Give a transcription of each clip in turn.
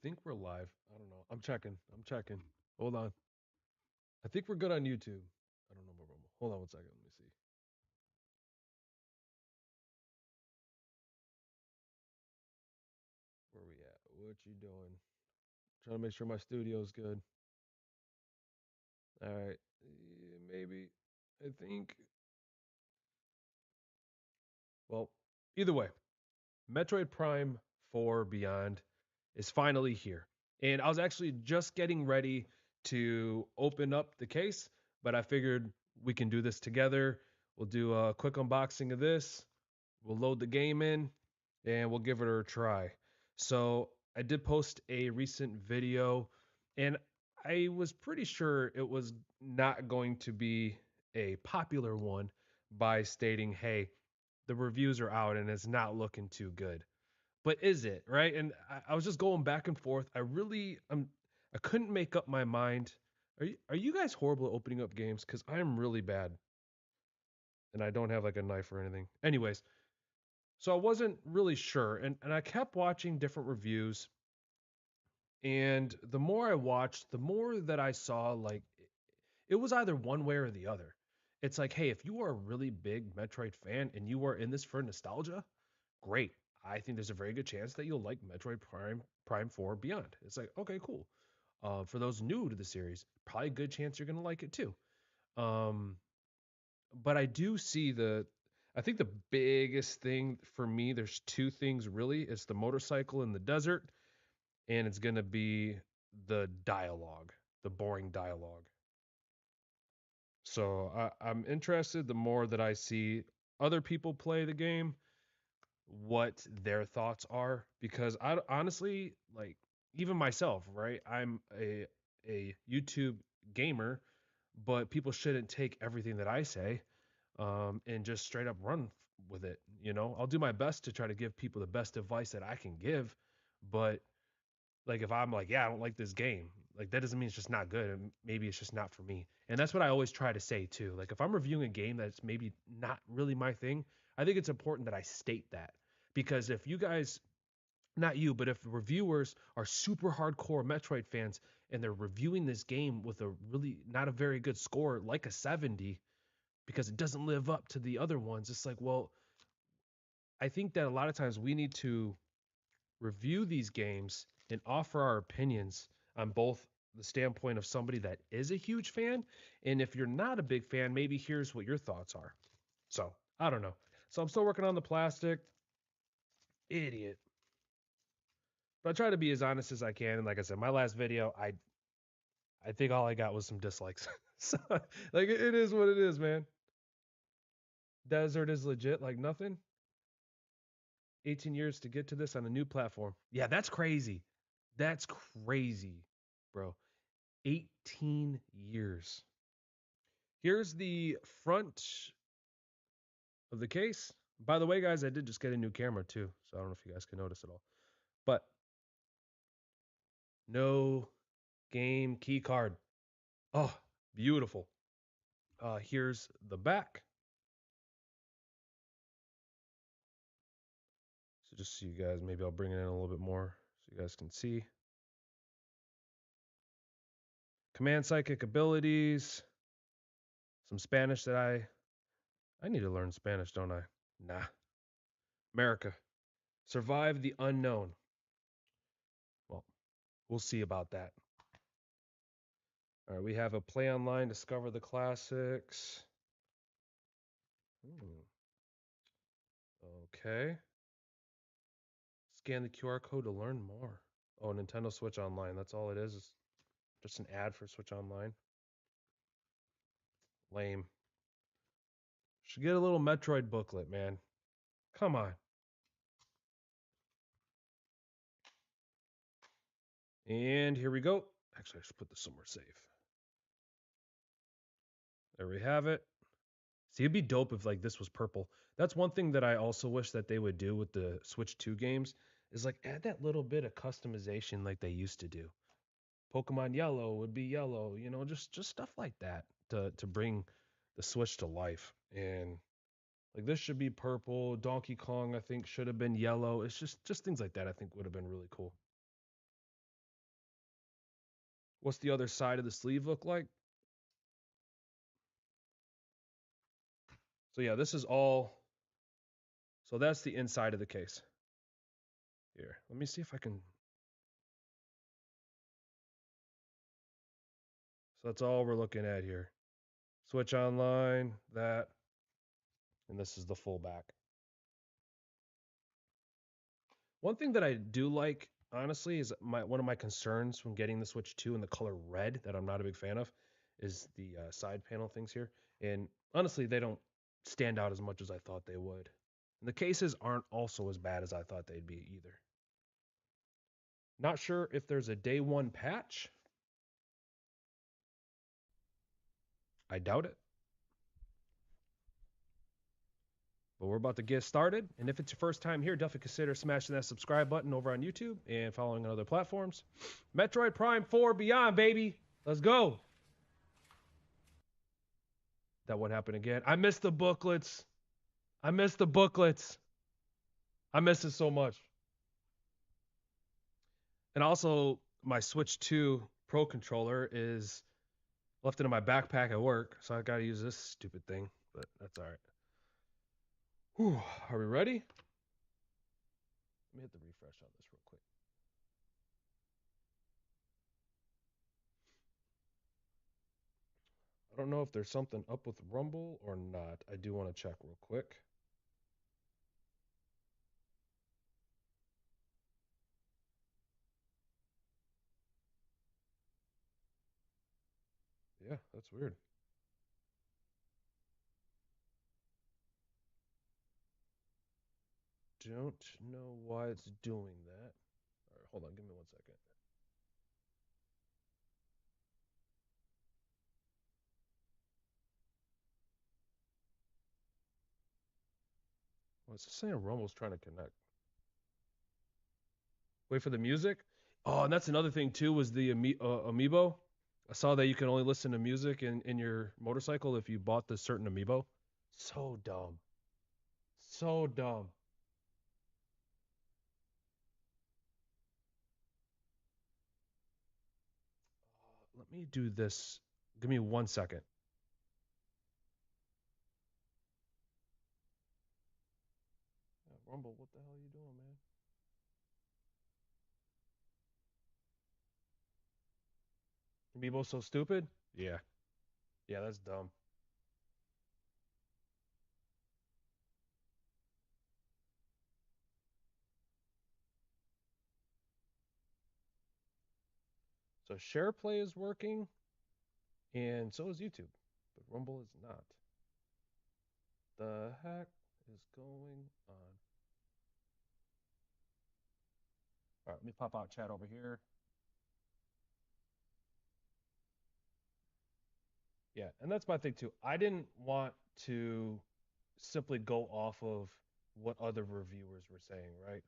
think we're live. I don't know. I'm checking. I'm checking. Hold on. I think we're good on YouTube. I don't know about Rumble. Hold on one second. Let me see. Where we at? What you doing? Trying to make sure my studio's good. All right. Maybe. I think. Well, either way, Metroid Prime 4 Beyond is finally here. And I was actually just getting ready to open up the case, but I figured we can do this together. We'll do a quick unboxing of this. We'll load the game in and we'll give it a try. So, I did post a recent video and I was pretty sure it was not going to be a popular one by stating, hey, the reviews are out and it's not looking too good. But is it, right? And I was just going back and forth. I couldn't make up my mind. Are you guys horrible at opening up games? Because I'm really bad and I don't have like a knife or anything. Anyways, so I wasn't really sure and I kept watching different reviews. And the more I watched, the more that I saw like it was either one way or the other. It's like, hey, if you are a really big Metroid fan and you are in this for nostalgia, great. I think there's a very good chance that you'll like Metroid Prime 4 Beyond. It's like, okay, cool. For those new to the series, probably a good chance you're gonna like it too. Um, but I do see I think the biggest thing for me, there's two things really. It's the motorcycle in the desert, and it's gonna be the dialogue, the boring dialogue. So I'm interested the more that I see other people play the game, what their thoughts are, because I honestly like even myself, right? I'm a YouTube gamer, but people shouldn't take everything that I say and just straight up run with it. I'll do my best to try to give people the best advice that I can give, but like if I'm like, yeah, I don't like this game, like that doesn't mean it's just not good. And maybe it's just not for me. And that's what I always try to say too. Like if I'm reviewing a game that's maybe not really my thing, I think it's important that I state that. Because if you guys, not you, but if reviewers are super hardcore Metroid fans and they're reviewing this game with a really not a very good score, like a 70, because it doesn't live up to the other ones, it's like, well, I think that a lot of times we need to review these games and offer our opinions on both the standpoint of somebody that is a huge fan, and if you're not a big fan, maybe here's what your thoughts are. So I don't know. So I'm still working on the plastic. Idiot. But I try to be as honest as I can. And like I said, my last video, I think all I got was some dislikes. So like it is what it is, man. Desert is legit, like nothing. 18 years to get to this on a new platform. Yeah, that's crazy. That's crazy, bro. 18 years. Here's the front of the case. By the way, guys, I did just get a new camera too, so I don't know if you guys can notice it all. But no game key card. Oh, beautiful. Here's the back. So just so you guys, maybe I'll bring it in a little bit more so you guys can see. Command psychic abilities. Some Spanish that I need to learn Spanish, don't I? Nah. America. Survive the unknown. Well, we'll see about that. All right, we have a play online, discover the classics. Hmm, okay. Scan the QR code to learn more. Oh, Nintendo Switch Online. That's all it is. It's just an ad for Switch Online. Lame. Should get a little Metroid booklet, man. Come on. And here we go. Actually, I should put this somewhere safe. There we have it. See, it'd be dope if like this was purple. That's one thing that I also wish that they would do with the Switch 2 games is like add that little bit of customization like they used to do. Pokemon Yellow would be yellow, just stuff like that to bring the Switch to life. And like this should be purple. Donkey Kong, I think, should have been yellow. It's just things like that I think would have been really cool. What's the other side of the sleeve look like? So yeah, this is all. So that's the inside of the case. Here, let me see if I can. So that's all we're looking at here. Switch online, that, and this is the full back. One thing that I do like, honestly, is one of my concerns when getting the Switch 2 in the color red that I'm not a big fan of is the side panel things here. And honestly, they don't stand out as much as I thought they would. And the cases aren't also as bad as I thought they'd be either. Not sure if there's a day one patch. I doubt it. But we're about to get started. And if it's your first time here, definitely consider smashing that subscribe button over on YouTube and following on other platforms. Metroid Prime 4 Beyond, baby. Let's go. That would happen again. I missed the booklets. I missed the booklets. I miss it so much. And also, my Switch 2 Pro controller is left in my backpack at work, so I gotta use this stupid thing. But that's all right. Whew. Are we ready? Let me hit the refresh on this real quick. I don't know if there's something up with Rumble or not. I do want to check real quick. Yeah, that's weird. Don't know why it's doing that. All right, hold on, give me 1 second. Well, it's just saying Rumble's trying to connect. Wait for the music. Oh, and that's another thing too was the amiibo. I saw that you can only listen to music in your motorcycle if you bought this certain amiibo. So dumb. So dumb. Let me do this. Give me 1 second. Yeah, Rumble, what the hell are you doing, man? Amiibo so stupid? Yeah. Yeah, that's dumb. So SharePlay is working, and so is YouTube, but Rumble is not. The heck is going on? All right, let me pop out chat over here. Yeah, and that's my thing too. I didn't want to simply go off of what other reviewers were saying, right?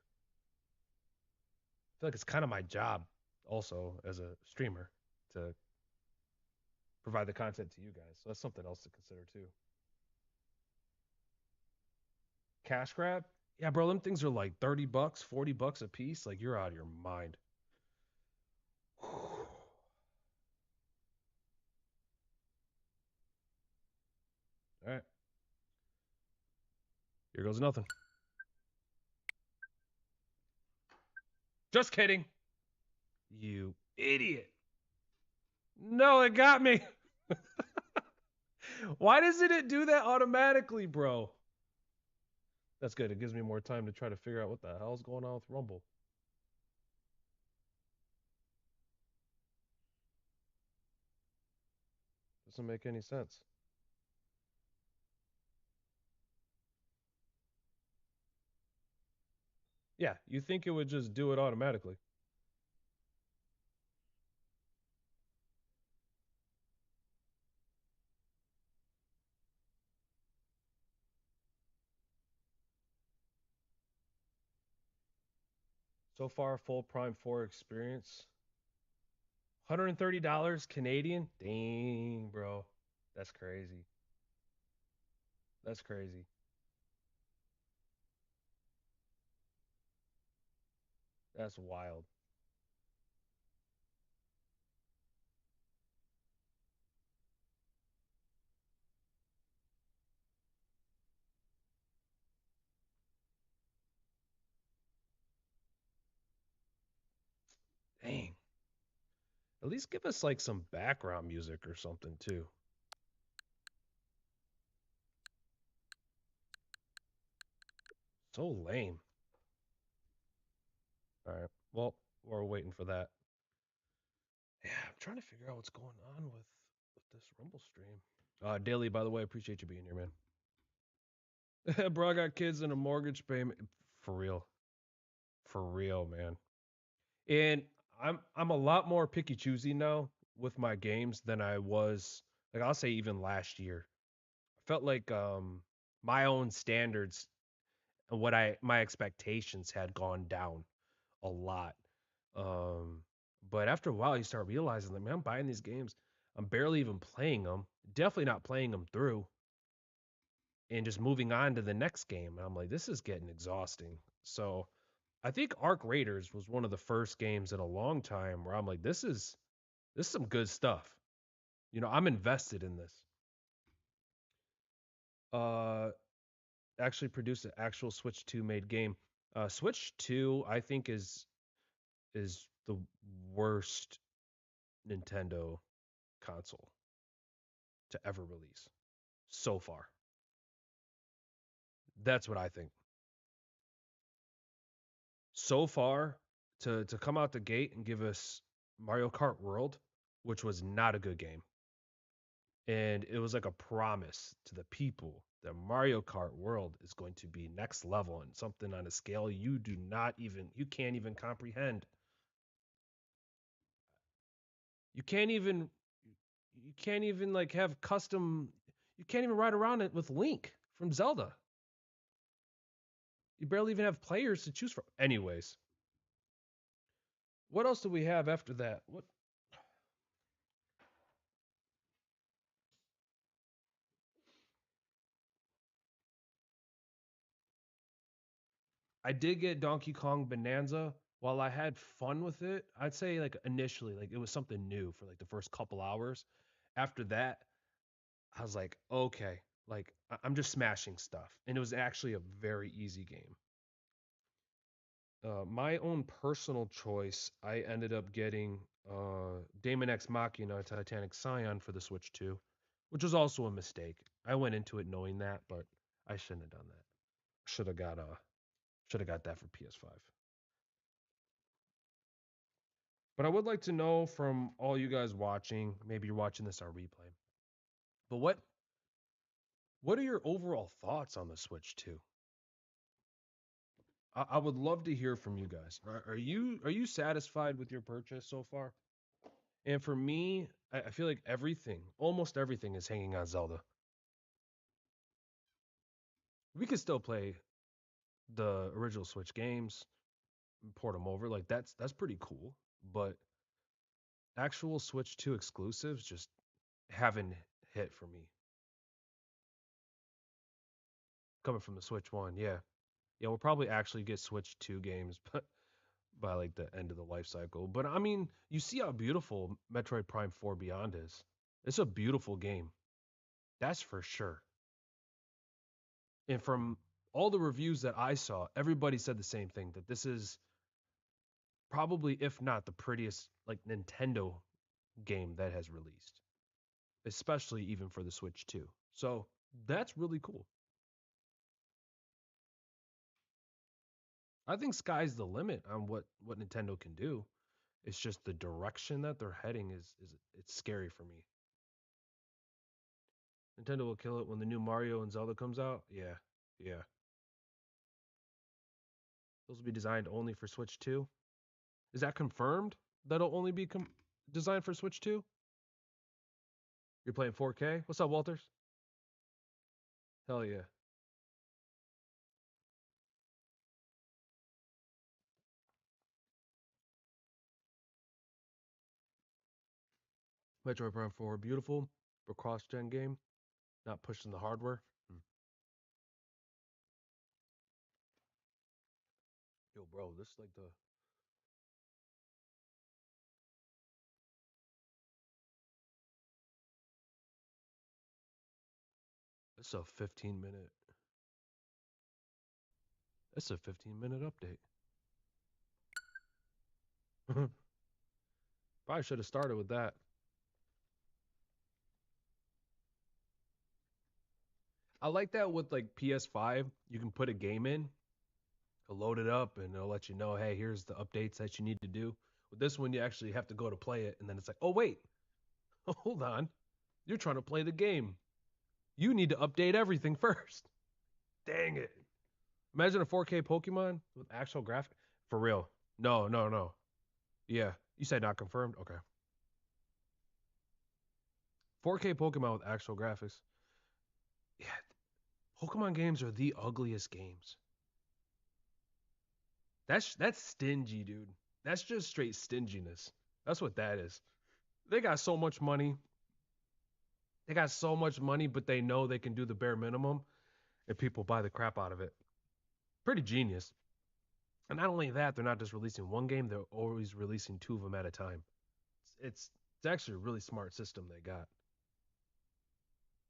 I feel like it's kind of my job also as a streamer to provide the content to you guys. So that's something else to consider too. Cash grab? Yeah, bro, them things are like 30 bucks, 40 bucks a piece. Like you're out of your mind. All right. Here goes nothing. Just kidding. You idiot. No, it got me. Why doesn't it do that automatically, bro? That's good. It gives me more time to try to figure out what the hell's going on with Rumble. Doesn't make any sense. Yeah, you think it would just do it automatically. So far, full Prime 4 experience. $130 Canadian? Dang, bro. That's crazy. That's crazy. That's wild. Dang. At least give us like some background music or something too. So lame. All right. Well, we're waiting for that. Yeah, I'm trying to figure out what's going on with this Rumble stream. Daily, by the way, I appreciate you being here, man. Bro, I got kids and a mortgage payment. For real, man. And I'm a lot more picky choosy now with my games than I was. Like I'll say even last year. I felt like my own standards and what I my expectations had gone down a lot. Um, but after a while, you start realizing that man, I'm buying these games, I'm barely even playing them. Definitely not playing them through, and just moving on to the next game. And I'm like, this is getting exhausting. So I think Arc Raiders was one of the first games in a long time where I'm like, this is some good stuff. You know, I'm invested in this. Uh, actually produced an actual Switch 2 made game. Switch 2, I think is the worst Nintendo console to ever release so far. That's what I think. So far, to come out the gate and give us Mario Kart World, which was not a good game, and it was like a promise to the people that Mario Kart World is going to be next level and something on a scale you can't even comprehend. You can't even you can't even like have custom you can't even ride around it with Link from Zelda. You barely even have players to choose from. Anyways, what else do we have after that? What I did get Donkey Kong Bonanza. While I had fun with it, I'd say like initially, like it was something new for like the first couple hours. After that, I was like, okay, like I'm just smashing stuff, and it was actually a very easy game. My own personal choice, I ended up getting Damon X Machina Titanic Scion for the Switch 2, which was also a mistake. I went into it knowing that, but I shouldn't have done that. Should have got should have got that for PS5. But I would like to know from all you guys watching, maybe you're watching this on replay, but what are your overall thoughts on the Switch 2? I would love to hear from you guys. Are you satisfied with your purchase so far? And for me, I feel like almost everything, is hanging on Zelda. We could still play the original Switch games, port them over. Like that's pretty cool. But actual Switch 2 exclusives just haven't hit for me. Coming from the Switch 1, yeah. Yeah, we'll probably actually get Switch 2 games but by like the end of the life cycle. But I mean, you see how beautiful Metroid Prime 4 Beyond is. It's a beautiful game. That's for sure. And from all the reviews that I saw, everybody said the same thing that this is probably, if not the prettiest, like Nintendo game that has released, especially even for the Switch 2. So that's really cool. I think sky's the limit on what Nintendo can do. It's just the direction that they're heading is it's scary for me. Nintendo will kill it when the new Mario and Zelda comes out. Yeah, yeah. Those will be designed only for Switch 2. Is that confirmed? That'll only be designed for Switch 2? You're playing 4K? What's up, Walters? Hell yeah. Metroid Prime 4, beautiful, but cross-gen game, not pushing the hardware. Hmm. Yo, bro, this is like the it's a 15 minute. It's a 15-minute update. Probably should have started with that. I like that with like PS5, you can put a game in, it'll load it up, and it'll let you know, hey, here's the updates that you need to do. With this one, you actually have to go to play it, and then it's like, oh wait, hold on, you're trying to play the game. You need to update everything first. Dang it! Imagine a 4K Pokemon with actual graphic. For real? No, no, no. Yeah, you said not confirmed. Okay. 4K Pokemon with actual graphics. Yeah, Pokemon games are the ugliest games. That's stingy, dude. That's just straight stinginess. That's what that is. They got so much money. They got so much money, but they know they can do the bare minimum, and people buy the crap out of it. Pretty genius. And not only that, they're not just releasing one game; they're always releasing two of them at a time. It's actually a really smart system they got.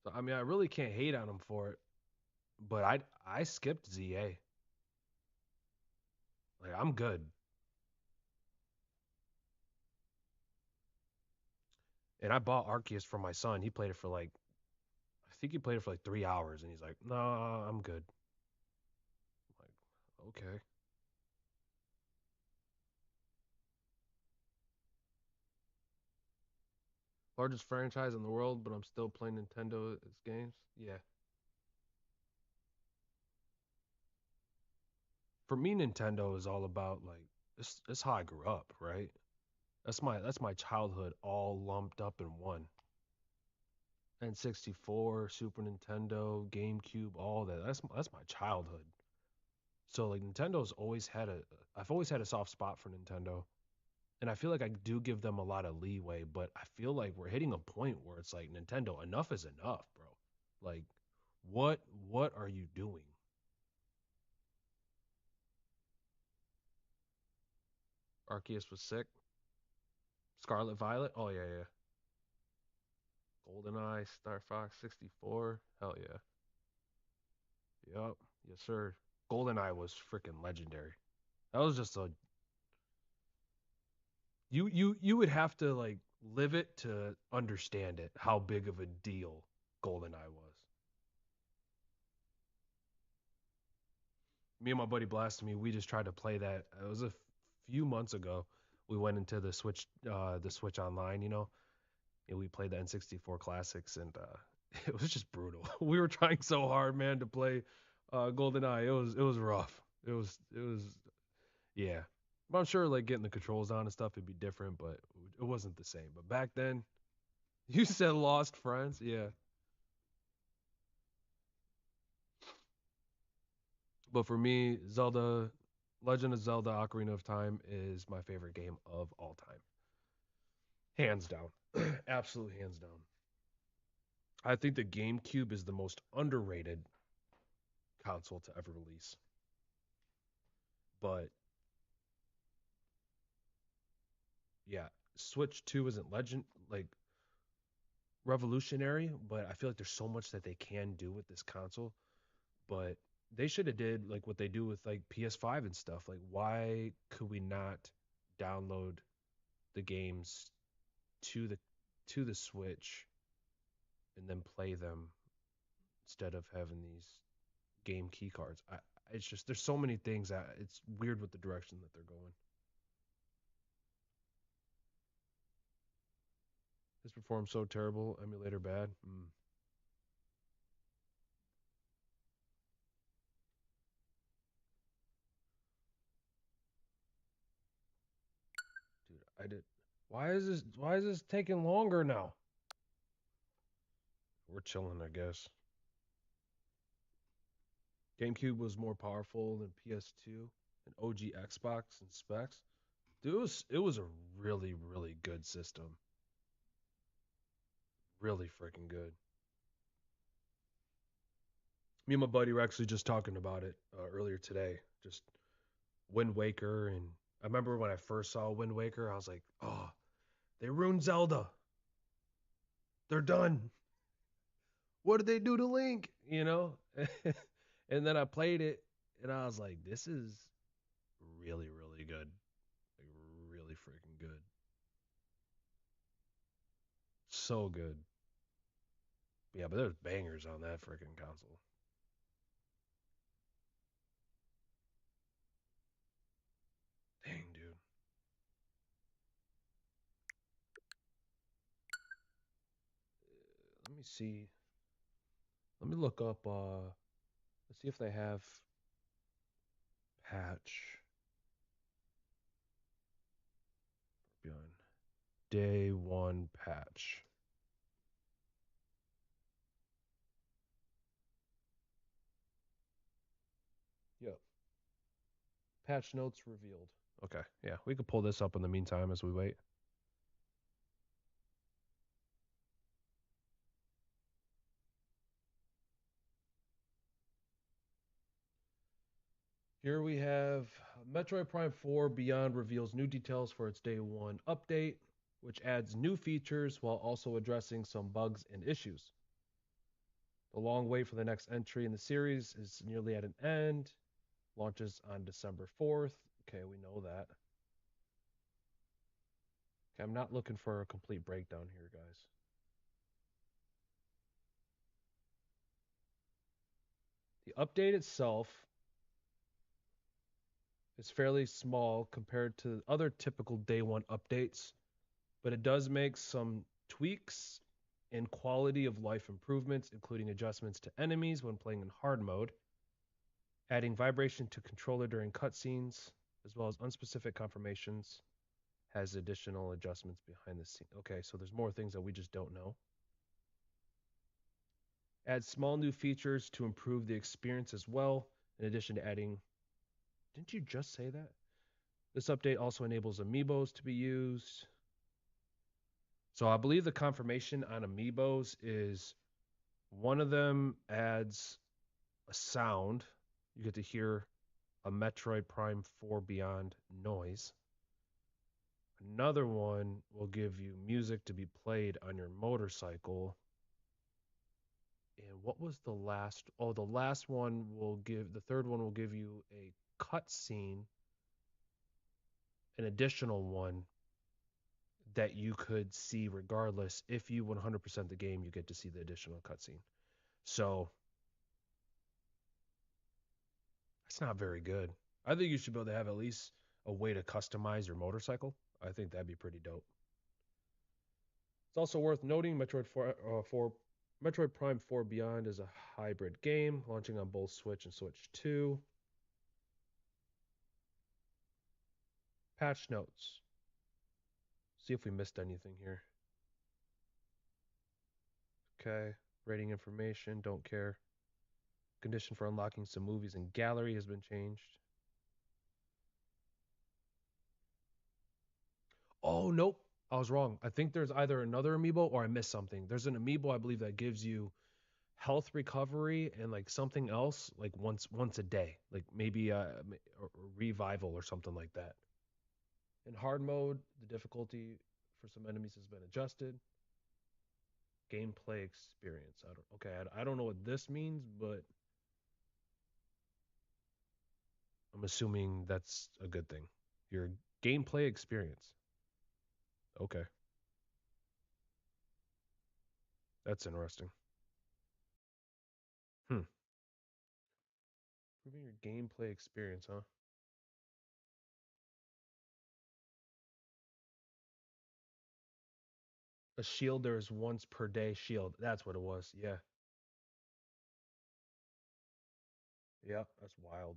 So I mean, I really can't hate on them for it. But I skipped ZA. Like I'm good. And I bought Arceus for my son. He played it for like I think he played it for like 3 hours, and he's like, "No, I'm good." I'm like, okay. Largest franchise in the world, but I'm still playing Nintendo games. Yeah. For me, Nintendo is all about like it's how I grew up, right? That's my childhood all lumped up in one. N64, Super Nintendo, GameCube, all that. That's my childhood. So like Nintendo's always had a I've always had a soft spot for Nintendo. And I feel like I do give them a lot of leeway, but I feel like we're hitting a point where it's like Nintendo, enough is enough, bro. Like what what are you doing? Arceus was sick. Scarlet Violet? Oh yeah, yeah. GoldenEye, Star Fox 64. Hell yeah. Yup. Yes, sir. GoldenEye was freaking legendary. That was just a you would have to like live it to understand it, how big of a deal GoldenEye was. Me and my buddy Blasted Me, we just tried to play that. It was a few months ago. We went into the Switch online, and we played the N64 classics, and it was just brutal. We were trying so hard, man, to play GoldenEye. It was rough. It was yeah. But I'm sure like getting the controls on and stuff would be different, but it wasn't the same. But back then, you said Lost Friends, yeah. But for me, Legend of Zelda: Ocarina of Time is my favorite game of all time, hands down, absolute hands down. I think the GameCube is the most underrated console to ever release. But yeah, Switch 2 isn't legend like revolutionary, but I feel like there's so much that they can do with this console. But they should have did like what they do with like PS5 and stuff. Like why could we not download the games to the Switch and then play them instead of having these game key cards? It's just there's so many things that it's weird with the direction that they're going. This performed so terrible, emulator bad. Dude, I did. Why is this taking longer now? We're chilling, I guess. GameCube was more powerful than PS2 and OG Xbox and specs. Dude, it was a really really good system. Really freaking good. Me and my buddy were actually just talking about it earlier today. Just Wind Waker, and I remember when I first saw Wind Waker, I was like, "Oh, they ruined Zelda. They're done. What did they do to Link?" And then I played it, and I was like, "This is really really good. Like really freaking good." So good. Yeah, but there's bangers on that freaking console. Dang, dude. Let me see. Let me look up. Let's see if they have patch beyond day one patch. Yep. Patch notes revealed. Okay, yeah, we could pull this up in the meantime as we wait. Here we have Metroid Prime 4 Beyond reveals new details for its day one update, which adds new features while also addressing some bugs and issues. The long wait for the next entry in the series is nearly at an end. Launches on December 4th. Okay, we know that. Okay, I'm not looking for a complete breakdown here, guys. The update itself is fairly small compared to other typical day one updates, but it does make some tweaks and quality of life improvements, including adjustments to enemies when playing in hard mode, adding vibration to controller during cutscenes, as well as unspecific confirmations, has additional adjustments behind the scene. Okay, so there's more things that we just don't know. Add small new features to improve the experience as well, in addition to adding. Didn't you just say that? This update also enables amiibos to be used. So I believe the confirmation on amiibos is one of them adds a sound. You get to hear a Metroid Prime 4 Beyond noise. Another one will give you music to be played on your motorcycle. And what was the last? Oh, the last one will give, the third one will give you a cutscene, an additional one that you could see regardless. If you 100% the game, you get to see the additional cutscene. So that's not very good. I think you should be able to have at least a way to customize your motorcycle. I think that'd be pretty dope. It's also worth noting Metroid Prime 4 Beyond is a hybrid game launching on both Switch and Switch 2. Patch notes. See if we missed anything here. Okay. Rating information. Don't care. Condition for unlocking some movies in gallery has been changed. Oh, nope. I was wrong. I think there's either another amiibo or I missed something. There's an amiibo I believe that gives you health recovery and like something else like once a day, like maybe a revival or something like that. In hard mode, the difficulty for some enemies has been adjusted. Gameplay experience. I don't know what this means, but I'm assuming that's a good thing. Your gameplay experience. Okay, that's interesting. Hmm. Improving your gameplay experience, huh? A shield there is once per day shield. That's what it was. Yeah. Yeah, that's wild.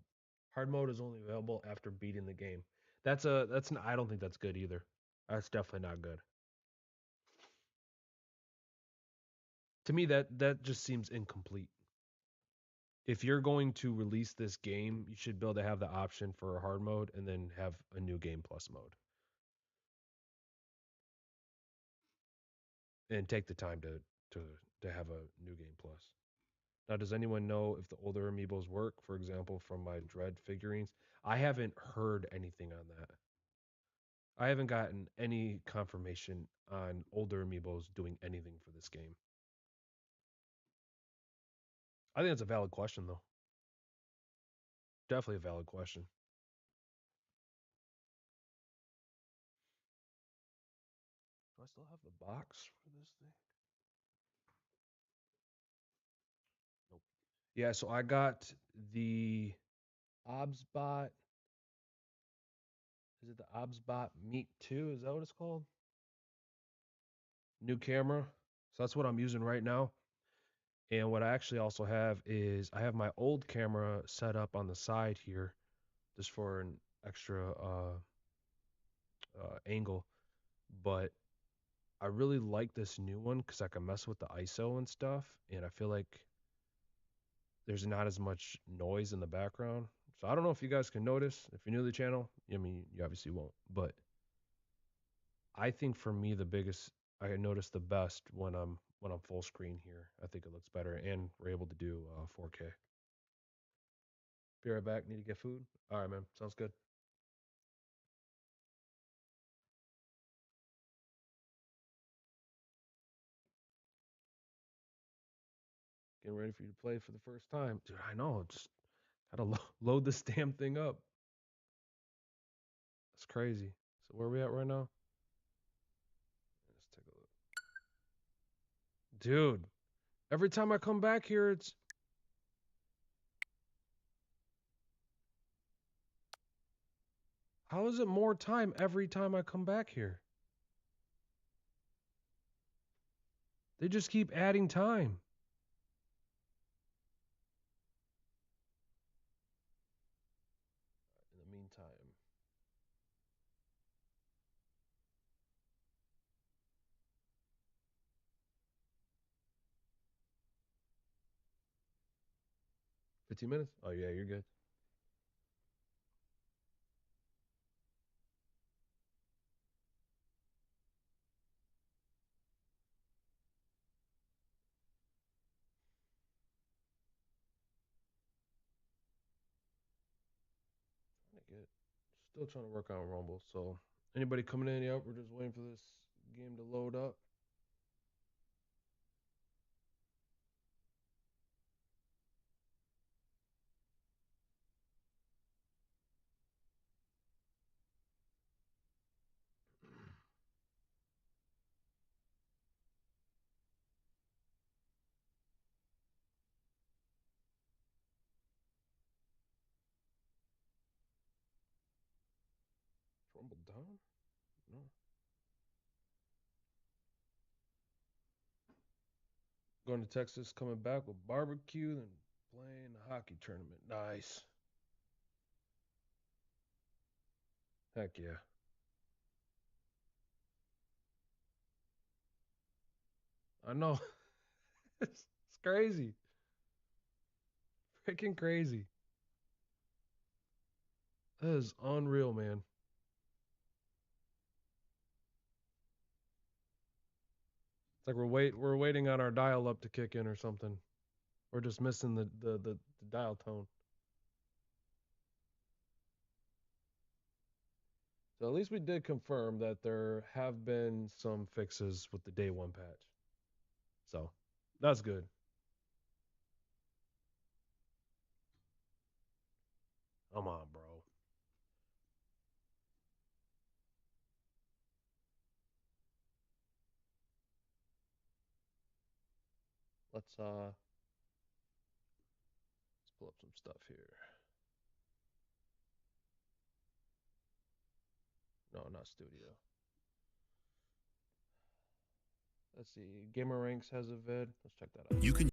Hard mode is only available after beating the game. I don't think that's good either. That's definitely not good. To me that just seems incomplete. If you're going to release this game, you should be able to have the option for a hard mode and then have a new game plus mode. And take the time to have a new game plus. Now, does anyone know if the older amiibos work? For example, from my Dread figurines, I haven't heard anything on that. I haven't gotten any confirmation on older amiibos doing anything for this game. I think that's a valid question, though. Definitely a valid question. Do I still have the box for this thing? Nope. Yeah, so I got the Obsbot. Is it the Obsbot Meet 2? Is that what it's called? New camera. So that's what I'm using right now. And what I actually also have is I have my old camera set up on the side here just for an extra angle. But I really like this new one because I can mess with the ISO and stuff. And I feel like there's not as much noise in the background. So I don't know if you guys can notice. If you're new to the channel, I mean, you obviously won't. But I think for me, I notice the best when I'm full screen here. I think it looks better, and we're able to do 4K. Be right back. Need to get food. All right, man. Sounds good. Getting ready for you to play for the first time, dude. I know. Just gotta load this damn thing up. That's crazy. So where are we at right now? Let's take a look, dude. Every time I come back here, it's how is it more time every time I come back here? They just keep adding time. In the meantime, 15 minutes? Oh, yeah, you're good. Still trying to work on Rumble. So, anybody coming in? Yep, we're just waiting for this game to load up. Rumble down? No. Going to Texas, coming back with barbecue and playing a hockey tournament. Nice. Heck yeah. I know. It's crazy. Freaking crazy. That is unreal, man. It's like we're waiting on our dial up to kick in or something. We're just missing the dial tone. So at least we did confirm that there have been some fixes with the day one patch. So that's good. Come on, bro. Let's pull up some stuff here. No, not studio. Let's see. Gamer Ranks has a vid. Let's check that out. You can.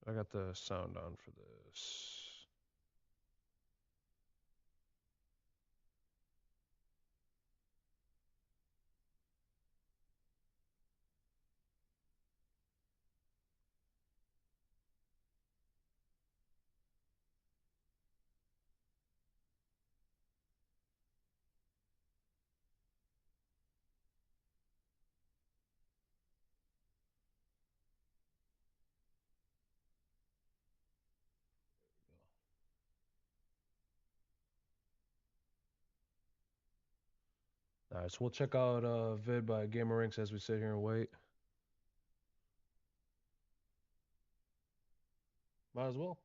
I got the sound on for this. All right, so we'll check out vid by Gamer Ranks as we sit here and wait. Might as well.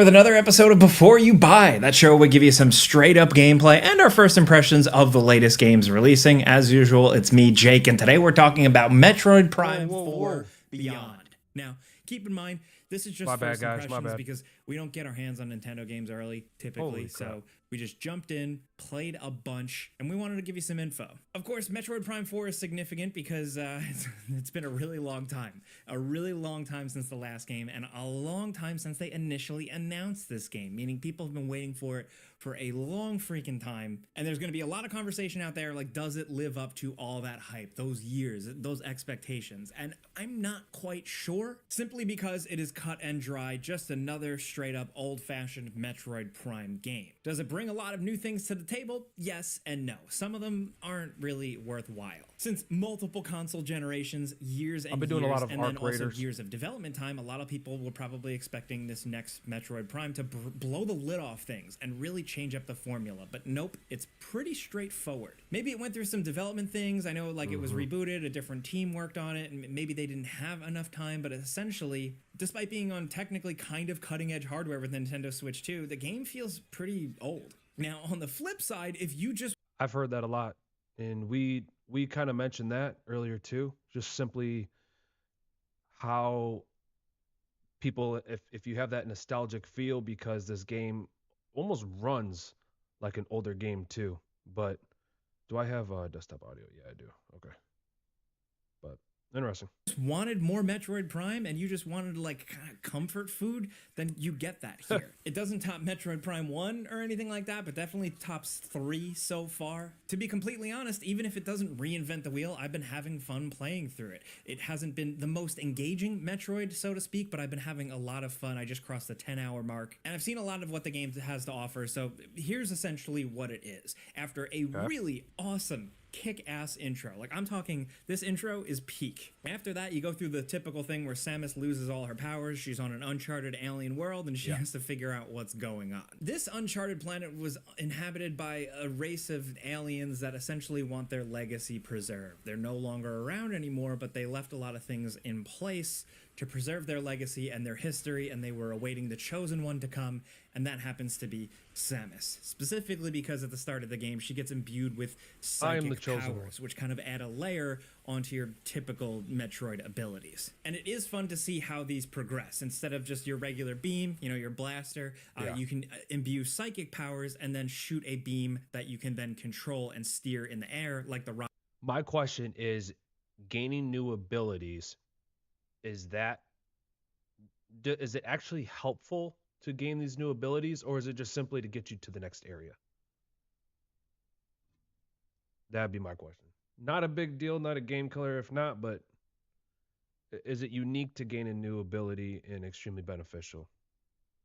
with another episode of Before You Buy. That show will give you some straight up gameplay and our first impressions of the latest games releasing. As usual, it's me, Jake, and today we're talking about Metroid Prime 4 Beyond. Now, keep in mind, this is just My bad, first guys, my impressions bad. because we don't get our hands on Nintendo games early, typically, Holy crap. so we just jumped in, played a bunch, and we wanted to give you some info. Of course, Metroid Prime 4 is significant because it's been a really long time. A really long time since the last game, and a long time since they initially announced this game, meaning people have been waiting for it for a long freaking time. And there's going to be a lot of conversation out there, like, does it live up to all that hype, those years, those expectations? And I'm not quite sure, simply because it is cut and dry, just another straight up old-fashioned Metroid Prime game. Does it bring a lot of new things to the table? Yes and no. Some of them aren't really worthwhile. Since multiple console generations, years and I've been doing years, a lot of and then Arc also Raiders. years of development time, a lot of people were probably expecting this next Metroid Prime to blow the lid off things and really change up the formula. But nope, it's pretty straightforward. Maybe it went through some development things. I know, like, it was rebooted, a different team worked on it, and maybe they didn't have enough time, but essentially, despite being on technically kind of cutting-edge hardware with Nintendo Switch 2, the game feels pretty old. Now, on the flip side, if you just... I've heard that a lot, and we kind of mentioned that earlier too. Just simply how people, if you have that nostalgic feel, because this game almost runs like an older game too. But do I have desktop audio? Yeah, I do. Okay, but interesting. wanted more Metroid Prime and you just wanted, like, kind of comfort food, then you get that here. It doesn't top Metroid Prime 1 or anything like that, but definitely tops 3 so far. To be completely honest, even if it doesn't reinvent the wheel, I've been having fun playing through it. It hasn't been the most engaging Metroid, so to speak, but I've been having a lot of fun. I just crossed the 10-hour mark, and I've seen a lot of what the game has to offer, so here's essentially what it is. After a really awesome kick-ass intro. Like, I'm talking, this intro is peak. After that, you go through the typical thing where Samus loses all her powers, she's on an uncharted alien world, and she has to figure out what's going on. This uncharted planet was inhabited by a race of aliens that essentially want their legacy preserved. They're no longer around anymore, but they left a lot of things in place to preserve their legacy and their history, and they were awaiting the chosen one to come, and that happens to be Samus. Specifically because at the start of the game, she gets imbued with psychic powers, which kind of add a layer onto your typical Metroid abilities. And it is fun to see how these progress. Instead of just your regular beam, you know, your blaster, you can imbue psychic powers and then shoot a beam that you can then control and steer in the air like the rocket. My question is, gaining new abilities, is it actually helpful to gain these new abilities, or is it just simply to get you to the next area? That'd be my question. Not a big deal, not a game killer if not, but is it unique to gain a new ability and extremely beneficial?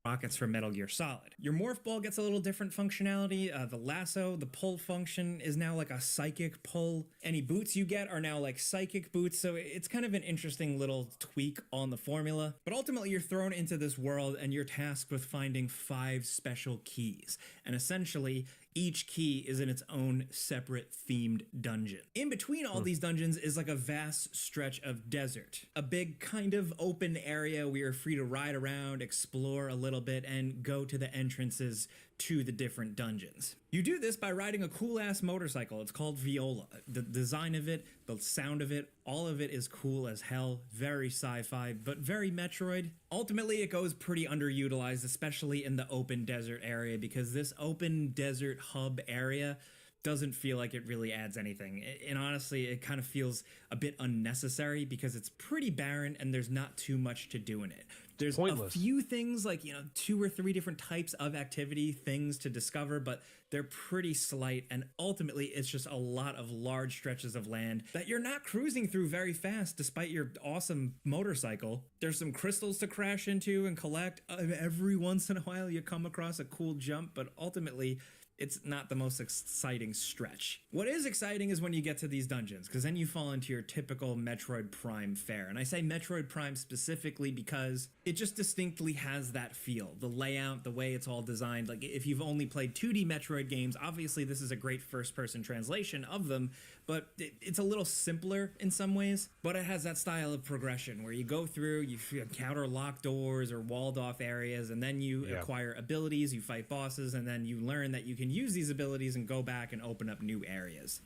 Rockets from Metal Gear Solid. Your Morph Ball gets a little different functionality. The lasso, the pull function is now like a psychic pull. Any boots you get are now like psychic boots, so it's kind of an interesting little tweak on the formula. But ultimately, you're thrown into this world and you're tasked with finding 5 special keys. And essentially, each key is in its own separate themed dungeon. In between all these dungeons is like a vast stretch of desert. A big kind of open area where you're free to ride around, explore a little bit, and go to the entrances to the different dungeons. You do this by riding a cool-ass motorcycle. It's called Viola. The design of it, the sound of it, all of it is cool as hell. Very sci-fi, but very Metroid. Ultimately, it goes pretty underutilized, especially in the open desert area, because this open desert hub area doesn't feel like it really adds anything. And honestly, it kind of feels a bit unnecessary because it's pretty barren and there's not too much to do in it. There's a few things, like, 2 or 3 different types of activity, things to discover, but they're pretty slight, and ultimately it's just a lot of large stretches of land that you're not cruising through very fast despite your awesome motorcycle. There's some crystals to crash into and collect. Every once in a while you come across a cool jump, but ultimately it's not the most exciting stretch. What is exciting is when you get to these dungeons, because then you fall into your typical Metroid Prime fare. And I say Metroid Prime specifically because it just distinctly has that feel. The layout, the way it's all designed. Like, if you've only played 2D Metroid games, obviously this is a great first-person translation of them, but it's a little simpler in some ways. But it has that style of progression where you go through, you encounter locked doors or walled-off areas, and then you acquire abilities, you fight bosses, and then you learn that you can use these abilities and go back and open up new areas.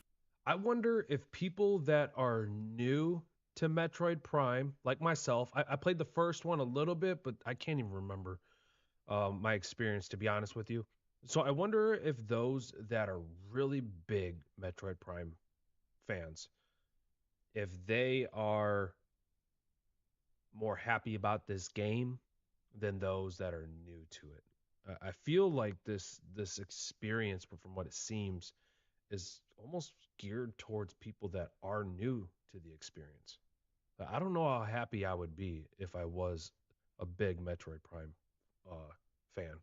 I wonder if people that are new to Metroid Prime, like myself, I played the first one a little bit, but I can't even remember my experience, to be honest with you. So I wonder if those that are really big Metroid Prime fans, if they are more happy about this game than those that are new to it. I feel like this experience, from what it seems, is almost geared towards people that are new to the experience. I don't know how happy I would be if I was a big Metroid Prime fan.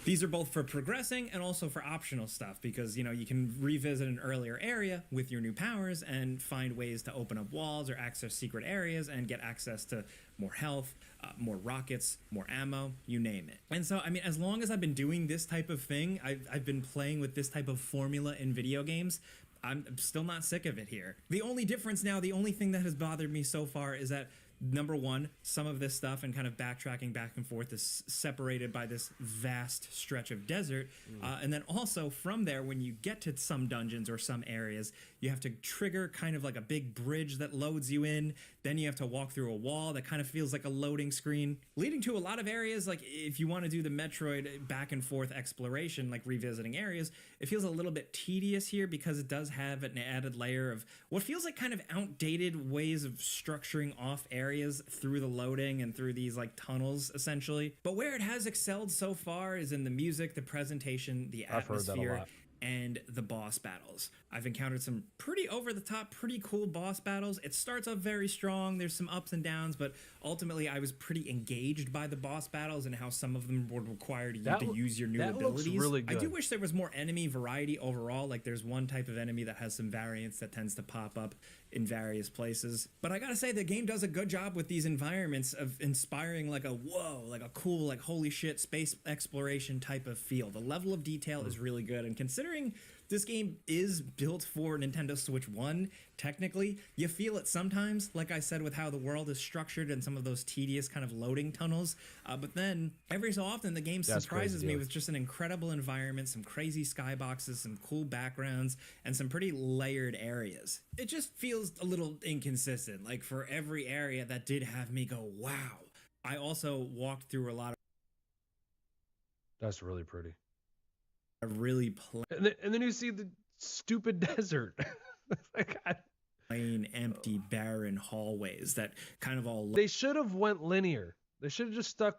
These are both for progressing and also for optional stuff because, you know, you can revisit an earlier area with your new powers and find ways to open up walls or access secret areas and get access to more health, more rockets, more ammo, you name it. And so, I mean, as long as I've been doing this type of thing, I've been playing with this type of formula in video games, I'm still not sick of it here. The only difference now, the only thing that has bothered me so far is that number one, some of this stuff and kind of backtracking back and forth is separated by this vast stretch of desert. And then also from there, when you get to some dungeons or some areas, you have to trigger kind of like a big bridge that loads you in. Then you have to walk through a wall that kind of feels like a loading screen, leading to a lot of areas. Like if you want to do the Metroid back and forth exploration, like revisiting areas, it feels a little bit tedious here because it does have an added layer of what feels like kind of outdated ways of structuring off areas through the loading and through these like tunnels essentially. But where it has excelled so far is in the music, the presentation, the atmosphere, and the boss battles. I've encountered some pretty over-the-top, pretty cool boss battles. It starts off very strong, there's some ups and downs, but ultimately I was pretty engaged by the boss battles and how some of them would require you to use your new abilities. Looks really good. I do wish there was more enemy variety overall, like there's one type of enemy that has some variants that tends to pop up in various places. But I gotta say, the game does a good job with these environments of inspiring like a whoa, like a cool, like holy shit space exploration type of feel. The level of detail is really good, and considering this game is built for Nintendo Switch 1, technically, you feel it sometimes, like I said, with how the world is structured and some of those tedious kind of loading tunnels. But then, every so often, the game surprises me with just an incredible environment, some crazy skyboxes, some cool backgrounds, and some pretty layered areas. It just feels a little inconsistent. Like, for every area that did have me go, wow. I also walked through a lot of... That's really pretty. Really and then you see the stupid desert. Like, plain, empty, barren hallways that kind of all they should have went linear. They should have just stuck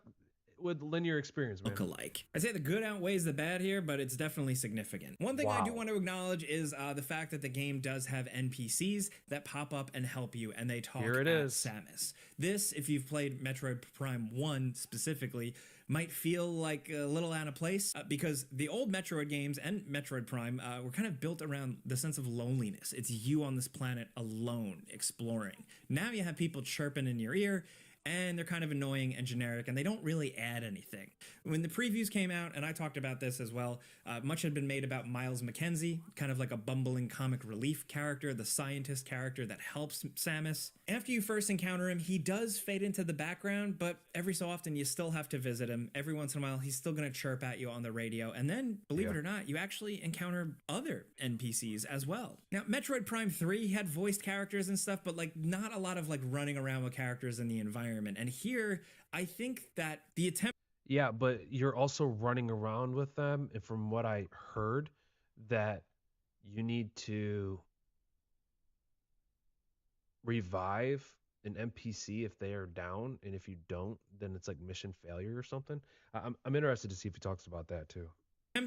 with linear experience, man. Look alike. I'd say the good outweighs the bad here, but it's definitely significant. One thing I do want to acknowledge is the fact that the game does have NPCs that pop up and help you, and they talk at Samus. This, if you've played Metroid Prime 1 specifically, might feel like a little out of place because the old Metroid games and Metroid Prime were kind of built around the sense of loneliness. It's you on this planet alone exploring. Now you have people chirping in your ear, and they're kind of annoying and generic, and they don't really add anything. When the previews came out, and I talked about this as well, much had been made about Miles McKenzie, kind of like a bumbling comic relief character, the scientist character that helps Samus. After you first encounter him, he does fade into the background, but every so often you still have to visit him. Every once in a while, he's still going to chirp at you on the radio, and then, believe it or not, you actually encounter other NPCs as well. Now, Metroid Prime 3 had voiced characters and stuff, but like not a lot of like running around with characters in the environment. And here, I think that the attempt... Yeah, but you're also running around with them. And from what I heard, that you need to revive an NPC if they are down. And if you don't, then it's like mission failure or something. I'm interested to see if he talks about that too.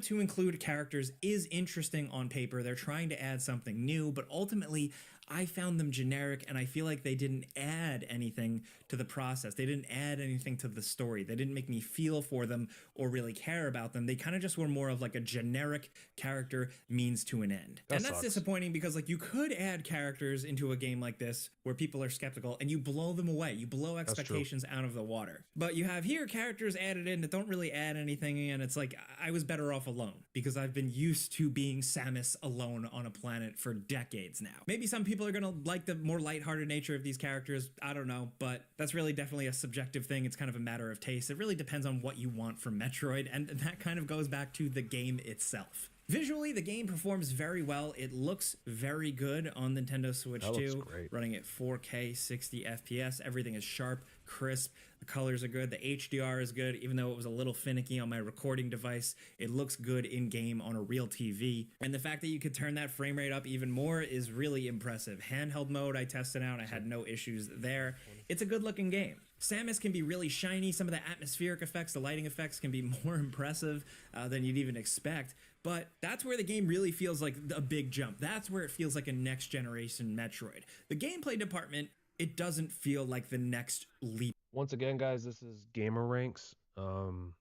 To include characters is interesting on paper. They're trying to add something new, but ultimately I found them generic, and I feel like they didn't add anything to the process. They didn't add anything to the story. They didn't make me feel for them or really care about them. They kind of just were more of like a generic character means to an end. That and that's sucks. disappointing because like you could add characters into a game like this where people are skeptical and you blow them away. You blow expectations out of the water. But you have here characters added in that don't really add anything, and it's like I was better off alone because I've been used to being Samus alone on a planet for decades now. Maybe some people are gonna like the more lighthearted nature of these characters. I don't know, but that's really definitely a subjective thing. It's kind of a matter of taste. It really depends on what you want from Metroid, and that kind of goes back to the game itself. Visually, the game performs very well. It looks very good on Nintendo Switch 2, running at 4K 60 FPS. Everything is sharp, crisp. The colors are good. The HDR is good. Even though it was a little finicky on my recording device, it looks good in game on a real TV. And the fact that you could turn that frame rate up even more is really impressive. Handheld mode, I tested out. I had no issues there. It's a good looking game. Samus can be really shiny. Some of the atmospheric effects, the lighting effects can be more impressive than you'd even expect. But that's where the game really feels like a big jump. That's where it feels like a next generation Metroid. The gameplay department, it doesn't feel like the next leap. Once again, guys, this is Gamer Ranks. I'm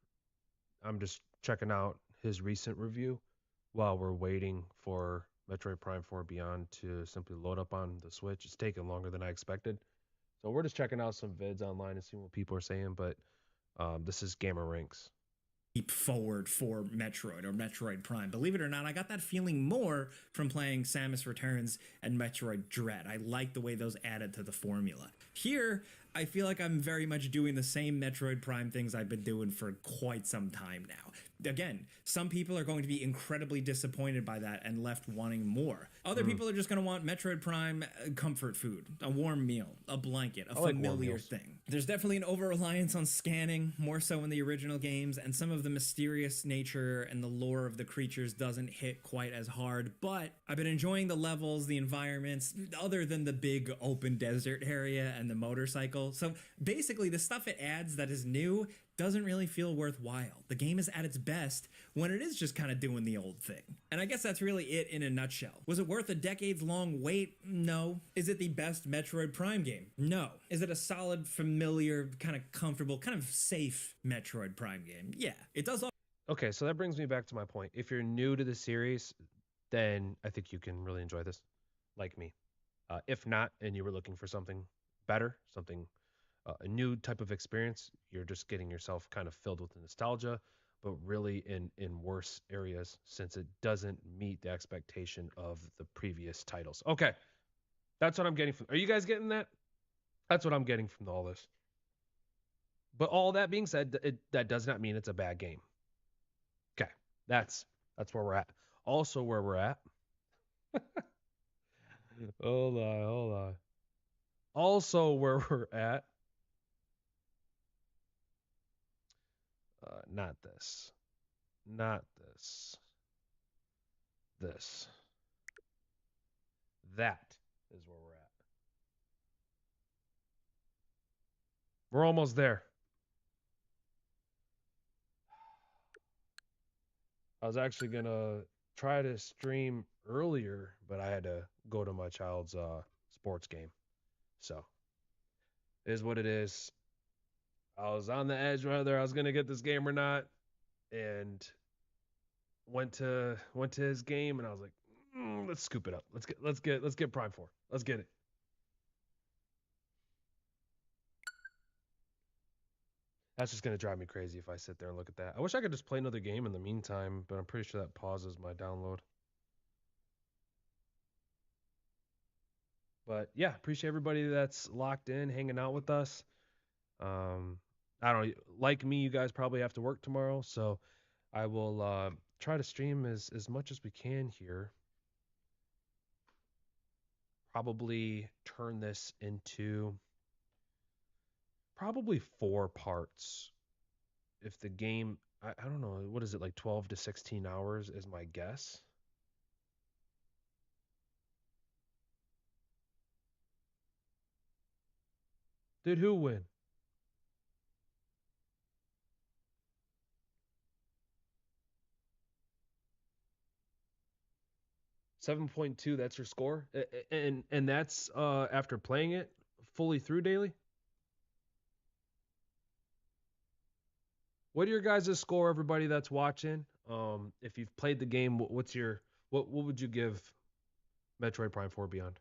just checking out his recent review while we're waiting for Metroid Prime 4 Beyond to simply load up on the Switch. It's taking longer than I expected. So we're just checking out some vids online and seeing what people are saying, but this is Gamer Ranks. Forward for Metroid or Metroid Prime. Believe it or not, I got that feeling more from playing Samus Returns and Metroid Dread. I like the way those added to the formula. Here, I feel like I'm very much doing the same Metroid Prime things I've been doing for quite some time now. Again, some people are going to be incredibly disappointed by that and left wanting more. Other people are just going to want Metroid Prime comfort food, a warm meal, a blanket, a familiar thing. There's definitely an over-reliance on scanning, more so in the original games, and some of the mysterious nature and the lore of the creatures doesn't hit quite as hard, but I've been enjoying the levels, the environments, other than the big open desert area and the motorcycle. So basically, the stuff it adds that is new doesn't really feel worthwhile. The game is at its best when it is just kind of doing the old thing. And I guess that's really it in a nutshell. Was it worth a decades-long wait? No. Is it the best Metroid Prime game? No. Is it a solid, familiar, kind of comfortable, kind of safe Metroid Prime game? Yeah. It does all. Okay, so that brings me back to my point. If you're new to the series, then I think you can really enjoy this, like me. If not, and you were looking for something better, something a new type of experience, you're just getting yourself kind of filled with nostalgia, but really in worse areas since it doesn't meet the expectation of the previous titles. Okay, that's what I'm getting from. Are you guys getting that? That's what I'm getting from all this. But all that being said, that does not mean it's a bad game. Okay, that's where we're at. Also, where we're at. Hold on. Also, where we're at. Not this. Not this. This. That is where we're at. We're almost there. I was actually going to try to stream earlier, but I had to go to my child's sports game. So, it is what it is. I was on the edge whether I was gonna get this game or not, and went to his game, and I was like, let's scoop it up. Let's get Prime 4. Let's get it. That's just gonna drive me crazy if I sit there and look at that. I wish I could just play another game in the meantime, but I'm pretty sure that pauses my download. But yeah, appreciate everybody that's locked in, hanging out with us. I don't know, like me, you guys probably have to work tomorrow, so I will try to stream as much as we can here. Probably turn this into probably 4 parts. If the game, I don't know, what is it, like 12 to 16 hours is my guess. Did who win? 7.2, that's your score? And that's after playing it fully through daily? What are your guys' score, everybody that's watching? If you've played the game, what's your what would you give Metroid Prime 4 Beyond?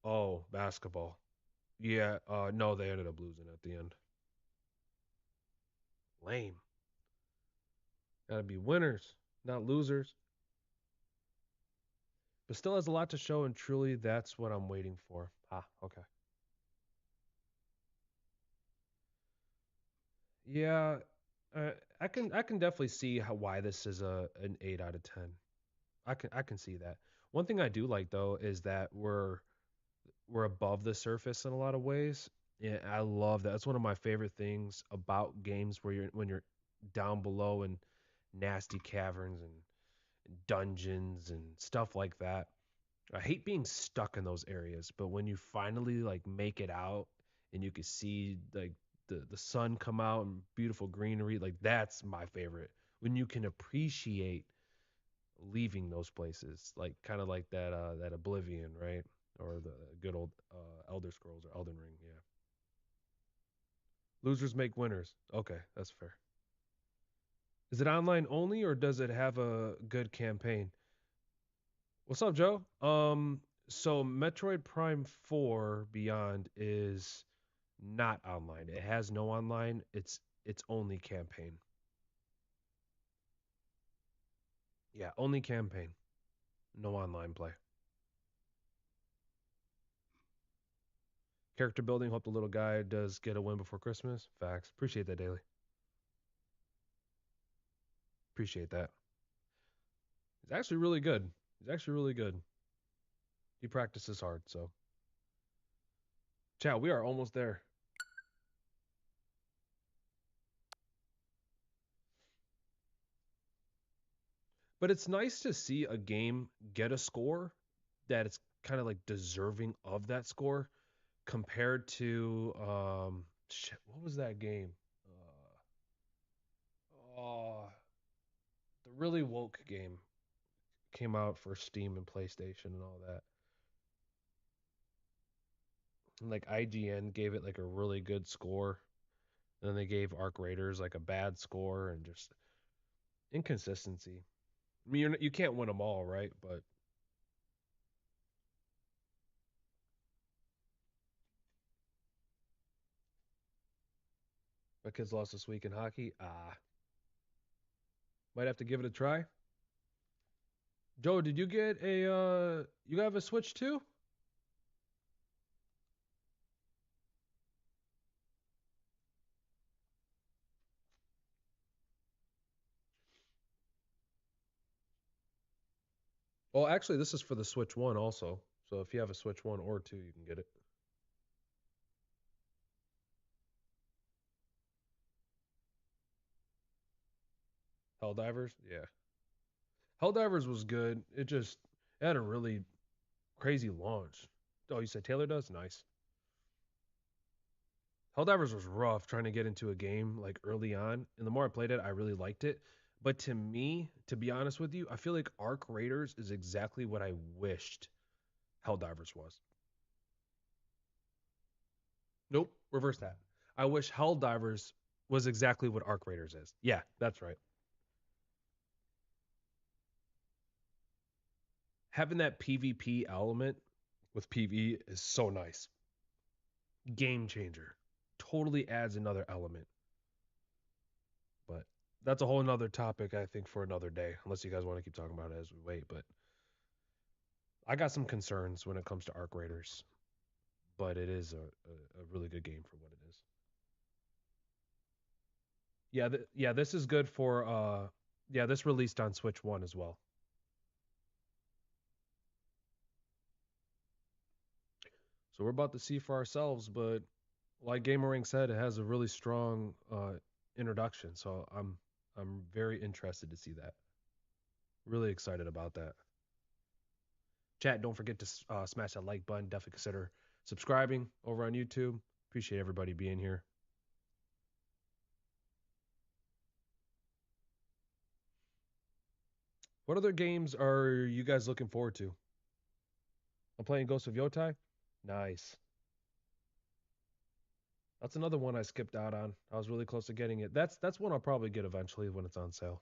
Oh, basketball. Yeah, no, they ended up losing at the end. Lame. Gotta be winners, not losers. But still has a lot to show, and truly, that's what I'm waiting for. Ah, okay. Yeah, I can definitely see how why this is a an 8 out of 10. I can see that. One thing I do like though is that we're above the surface in a lot of ways. Yeah, I love that. That's one of my favorite things about games where you're when you're down below in nasty caverns and dungeons and stuff like that. I hate being stuck in those areas, but when you finally like make it out and you can see like the sun come out and beautiful greenery, like that's my favorite. When you can appreciate leaving those places, like kind of like that Oblivion, right? Or the good old Elder Scrolls or Elden Ring, yeah. Losers make winners. Okay, that's fair. Is it online only or does it have a good campaign? What's up, Joe? So Metroid Prime 4 Beyond is not online. It has no online. It's only campaign. Yeah, only campaign. No online play. Character building. Hope the little guy does get a win before Christmas. Facts. Appreciate that, Daily. Appreciate that. He's actually really good. He's actually really good. He practices hard. So, chat. We are almost there. But it's nice to see a game get a score that it's kind of like deserving of that score compared to shit, what was that game? Oh, the really woke game came out for Steam and PlayStation and all that. And like IGN gave it like a really good score. And then they gave Arc Raiders like a bad score and just inconsistency. I mean, you can't win them all, right? But my kids lost this week in hockey. Might have to give it a try. Joe, did you get a you have a Switch too? Well, actually, this is for the Switch 1 also. So if you have a Switch 1 or 2, you can get it. Helldivers? Yeah. Helldivers was good. It had a really crazy launch. Oh, you said Taylor does? Nice. Helldivers was rough trying to get into a game like early on. And the more I played it, I really liked it. But to me, to be honest with you, I feel like Arc Raiders is exactly what I wished Helldivers was. Nope, reverse that. I wish Helldivers was exactly what Arc Raiders is. Yeah, that's right. Having that PvP element with PvE is so nice. Game changer. Totally adds another element. But that's a whole nother topic, I think, for another day, unless you guys want to keep talking about it as we wait. But I got some concerns when it comes to Arc Raiders, but it is a really good game for what it is. Yeah, yeah, this is good for yeah, this released on Switch 1 as well. So we're about to see for ourselves, but like Gamerang said, it has a really strong introduction. So I'm very interested to see that. Really excited about that. Chat, don't forget to smash that like button. Definitely consider subscribing over on YouTube. Appreciate everybody being here. What other games are you guys looking forward to? I'm playing Ghost of Yotai. Nice. That's another one I skipped out on. I was really close to getting it. That's one I'll probably get eventually when it's on sale.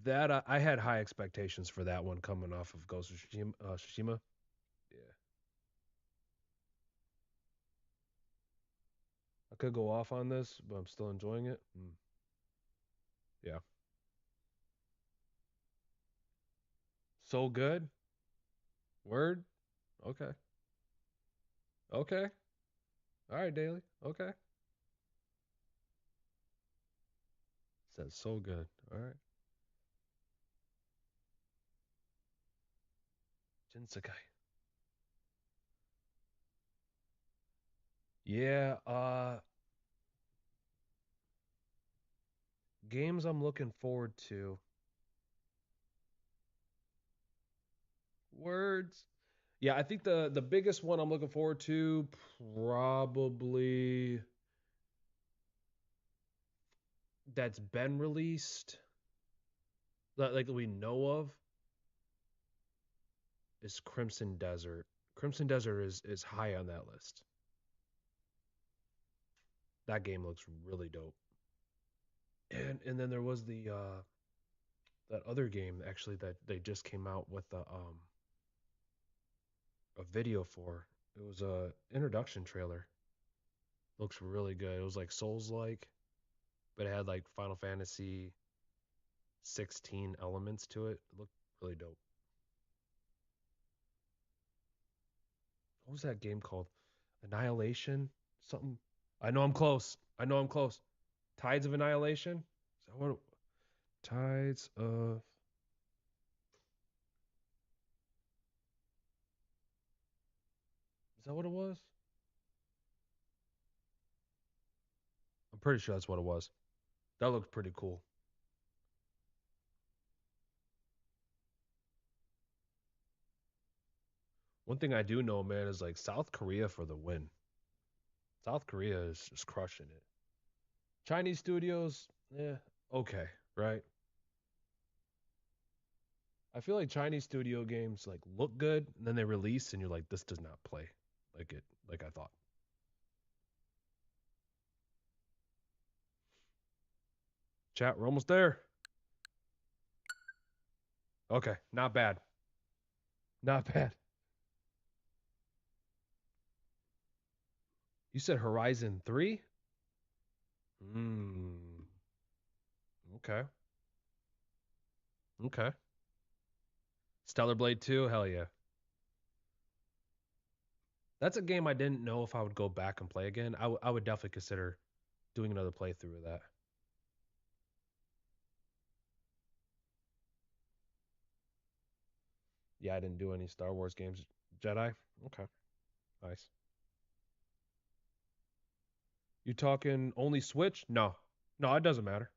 That I had high expectations for that one coming off of Ghost of Tsushima. Yeah, I could go off on this, but I'm still enjoying it. Yeah, so good. Word. Okay. Okay. All right, Daily. Okay. Says so good. All right. Jinsakai. Yeah. Games I'm looking forward to. Words. Yeah, I think the biggest one I'm looking forward to probably that's been released that like we know of is Crimson Desert. Crimson Desert is high on that list. That game looks really dope. And then there was the that other game actually that they just came out with a video for. It was a introduction trailer. Looks really good. It was like Souls like, but it had like Final Fantasy 16 elements to it. It looked really dope. What was that game called? Annihilation? Something. I know I'm close. I know I'm close. Tides of Annihilation? Is that what? Tides of. Is that what it was? I'm pretty sure that's what it was. That looked pretty cool. One thing I do know, man, is like South Korea for the win. South Korea is just crushing it. Chinese studios, yeah, okay, right? I feel like Chinese studio games like look good and then they release and you're like, this does not play like I thought. Chat, we're almost there. Okay, not bad. Not bad. You said Horizon 3? Hmm. Okay. Okay. Stellar Blade 2, hell yeah. That's a game I didn't know if I would go back and play again. I would definitely consider doing another playthrough of that. Yeah, I didn't do any Star Wars games. Jedi? Okay. Nice. You talking only Switch? No. No, it doesn't matter.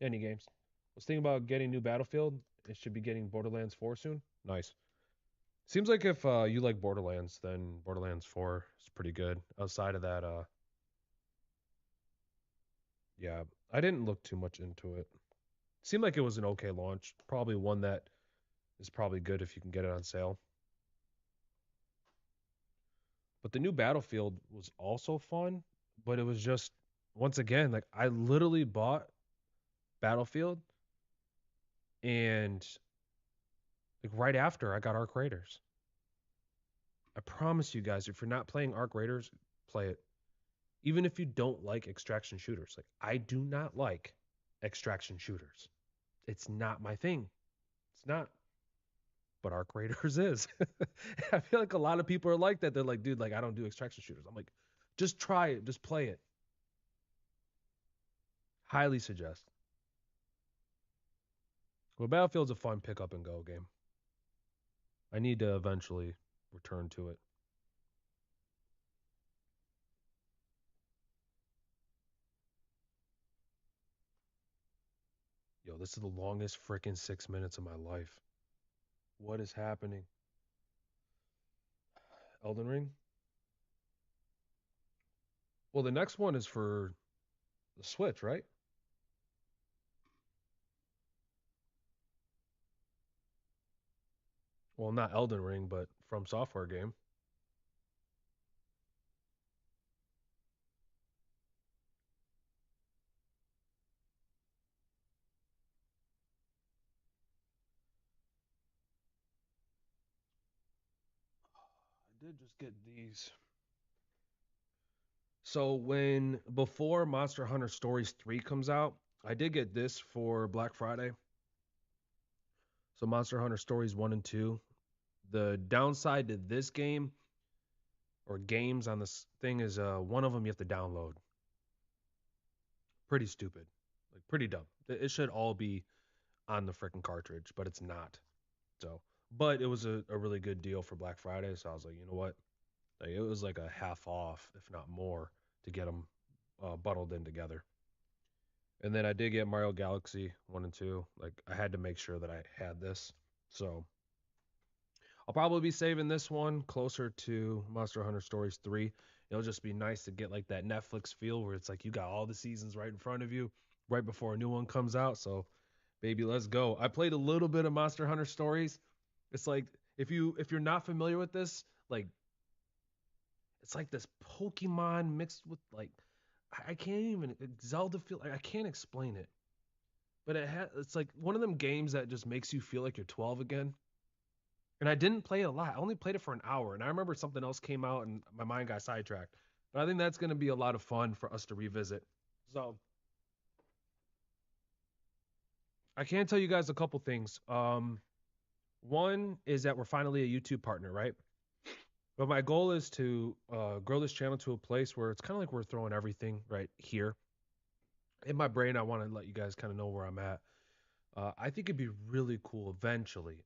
Any games. I was thinking about getting new Battlefield. It should be getting Borderlands 4 soon. Nice. Seems like if you like Borderlands, then Borderlands 4 is pretty good. Outside of that, yeah, I didn't look too much into it. Seemed like it was an okay launch. Probably one that is probably good if you can get it on sale. But the new Battlefield was also fun, but it was just once again like I literally bought Battlefield and like right after I got Arc Raiders. I promise you guys, if you're not playing Arc Raiders, play it. Even if you don't like extraction shooters, like I do not like extraction shooters. It's not my thing. It's not. But Arc Raiders is. I feel like a lot of people are like that. They're like, dude, like I don't do extraction shooters. I'm like, just try it, just play it. Highly suggest. Well, Battlefield's a fun pick up and go game. I need to eventually return to it. Yo, this is the longest freaking 6 minutes of my life. What is happening? Elden Ring. Well, the next one is for the Switch, right? Well, not Elden Ring, but From Software game. I did just get these. So when before Monster Hunter Stories 3 comes out, I did get this for Black Friday. So Monster Hunter Stories 1 and 2. The downside to this game or games on this thing is one of them you have to download. Pretty stupid. Like pretty dumb. It should all be on the freaking cartridge, but it's not. So, but it was a really good deal for Black Friday, so I was like, you know what? Like, it was like a half off, if not more, to get them bundled in together. And then I did get Mario Galaxy 1 and 2. Like I had to make sure that I had this. So I'll probably be saving this one closer to Monster Hunter Stories 3. It'll just be nice to get like that Netflix feel where it's like you got all the seasons right in front of you right before a new one comes out. So baby, let's go. I played a little bit of Monster Hunter Stories. It's like if you're not familiar with this, like it's like this Pokemon mixed with like I can't even Zelda feel like I can't explain it. But it's like one of them games that just makes you feel like you're 12 again. And I didn't play it a lot. I only played it for an hour. And I remember something else came out and my mind got sidetracked. But I think that's going to be a lot of fun for us to revisit. So I can tell you guys a couple things. One is that we're finally a YouTube partner, right? But my goal is to grow this channel to a place where it's kind of like we're throwing everything right here. In my brain, I want to let you guys kind of know where I'm at. I think it'd be really cool eventually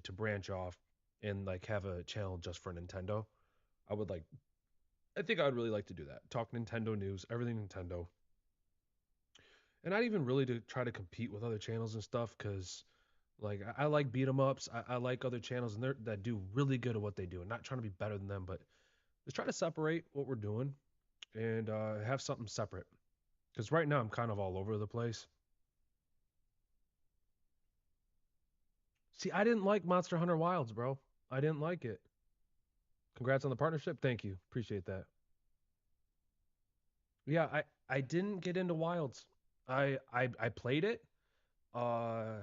to branch off and like have a channel just for Nintendo. I would like, I think I would really like to do that. Talk Nintendo news, everything Nintendo, and not even really to try to compete with other channels and stuff. Cause like I like beat 'em ups. I like other channels and that do really good at what they do. And not trying to be better than them, but just try to separate what we're doing and have something separate. Because right now I'm kind of all over the place. See, I didn't like Monster Hunter Wilds, bro. I didn't like it. Congrats on the partnership. Thank you. Appreciate that. Yeah, I didn't get into Wilds. I played it. Uh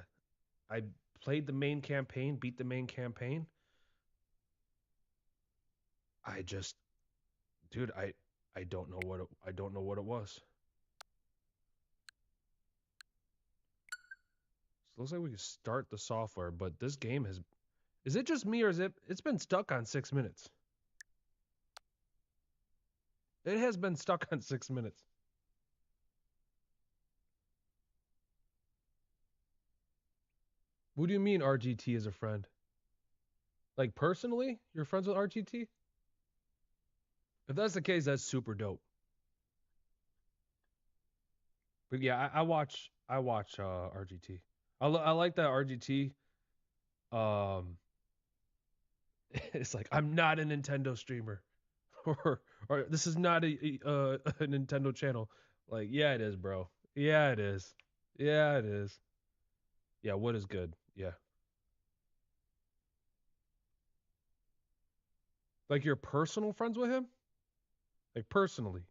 I played the main campaign, beat the main campaign. I just dude, I don't know what I don't know what it was. So it looks like we can start the software, but this game has is it just me or is it's been stuck on 6 minutes? It has been stuck on 6 minutes. What do you mean RGT is a friend? Like personally, you're friends with RGT? If that's the case, that's super dope. But yeah, I watch RGT. I like that RGT. Um, it's like I'm not a Nintendo streamer, or this is not a Nintendo channel. Like yeah, it is, bro. Yeah, it is. Yeah, it is. Yeah, what is good? Yeah, like you're personal friends with him, like personally.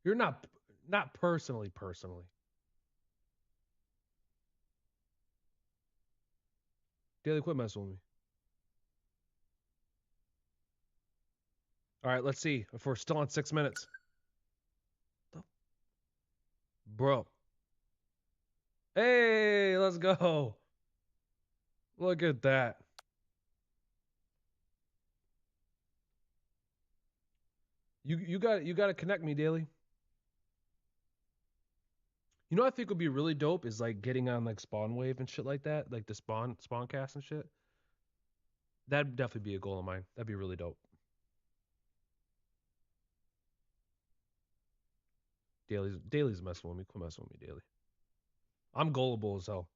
You're not personally. Daily, quit messing with me. All right, let's see if we're still on 6 minutes, bro. Hey, let's go. Look at that. You got to connect me, Daily. You know what I think would be really dope is like getting on like Spawn Wave and shit like that, like the Spawncast and shit. That'd definitely be a goal of mine. That'd be really dope. Daily's messing with me. Quit messing with me, Daily. I'm gullible as hell.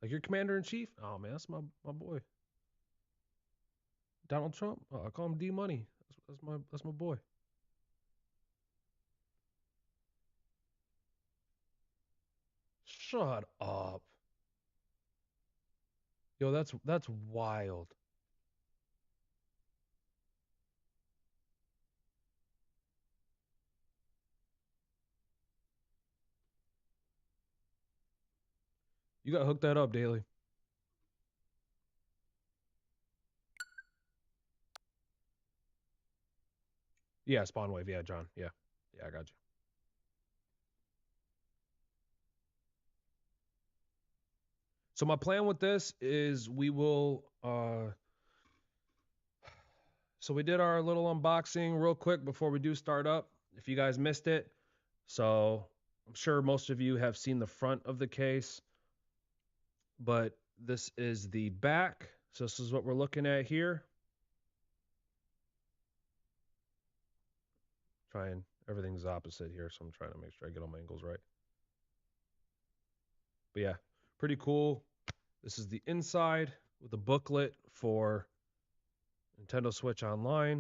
Like your commander in chief? Oh man, that's my boy. Donald Trump? Oh, I call him D Money. That's my boy. Shut up. Yo, that's wild. You got hooked that up, Daily. Yeah, Spawn Wave. Yeah, John. Yeah. Yeah, I got you. So my plan with this is we will so we did our little unboxing real quick before we do start up. If you guys missed it. So I'm sure most of you have seen the front of the case, but this is the back. So this is what we're looking at here. Everything's opposite here, so I'm trying to make sure I get all my angles right. But yeah, pretty cool. This is the inside with a booklet for Nintendo Switch Online.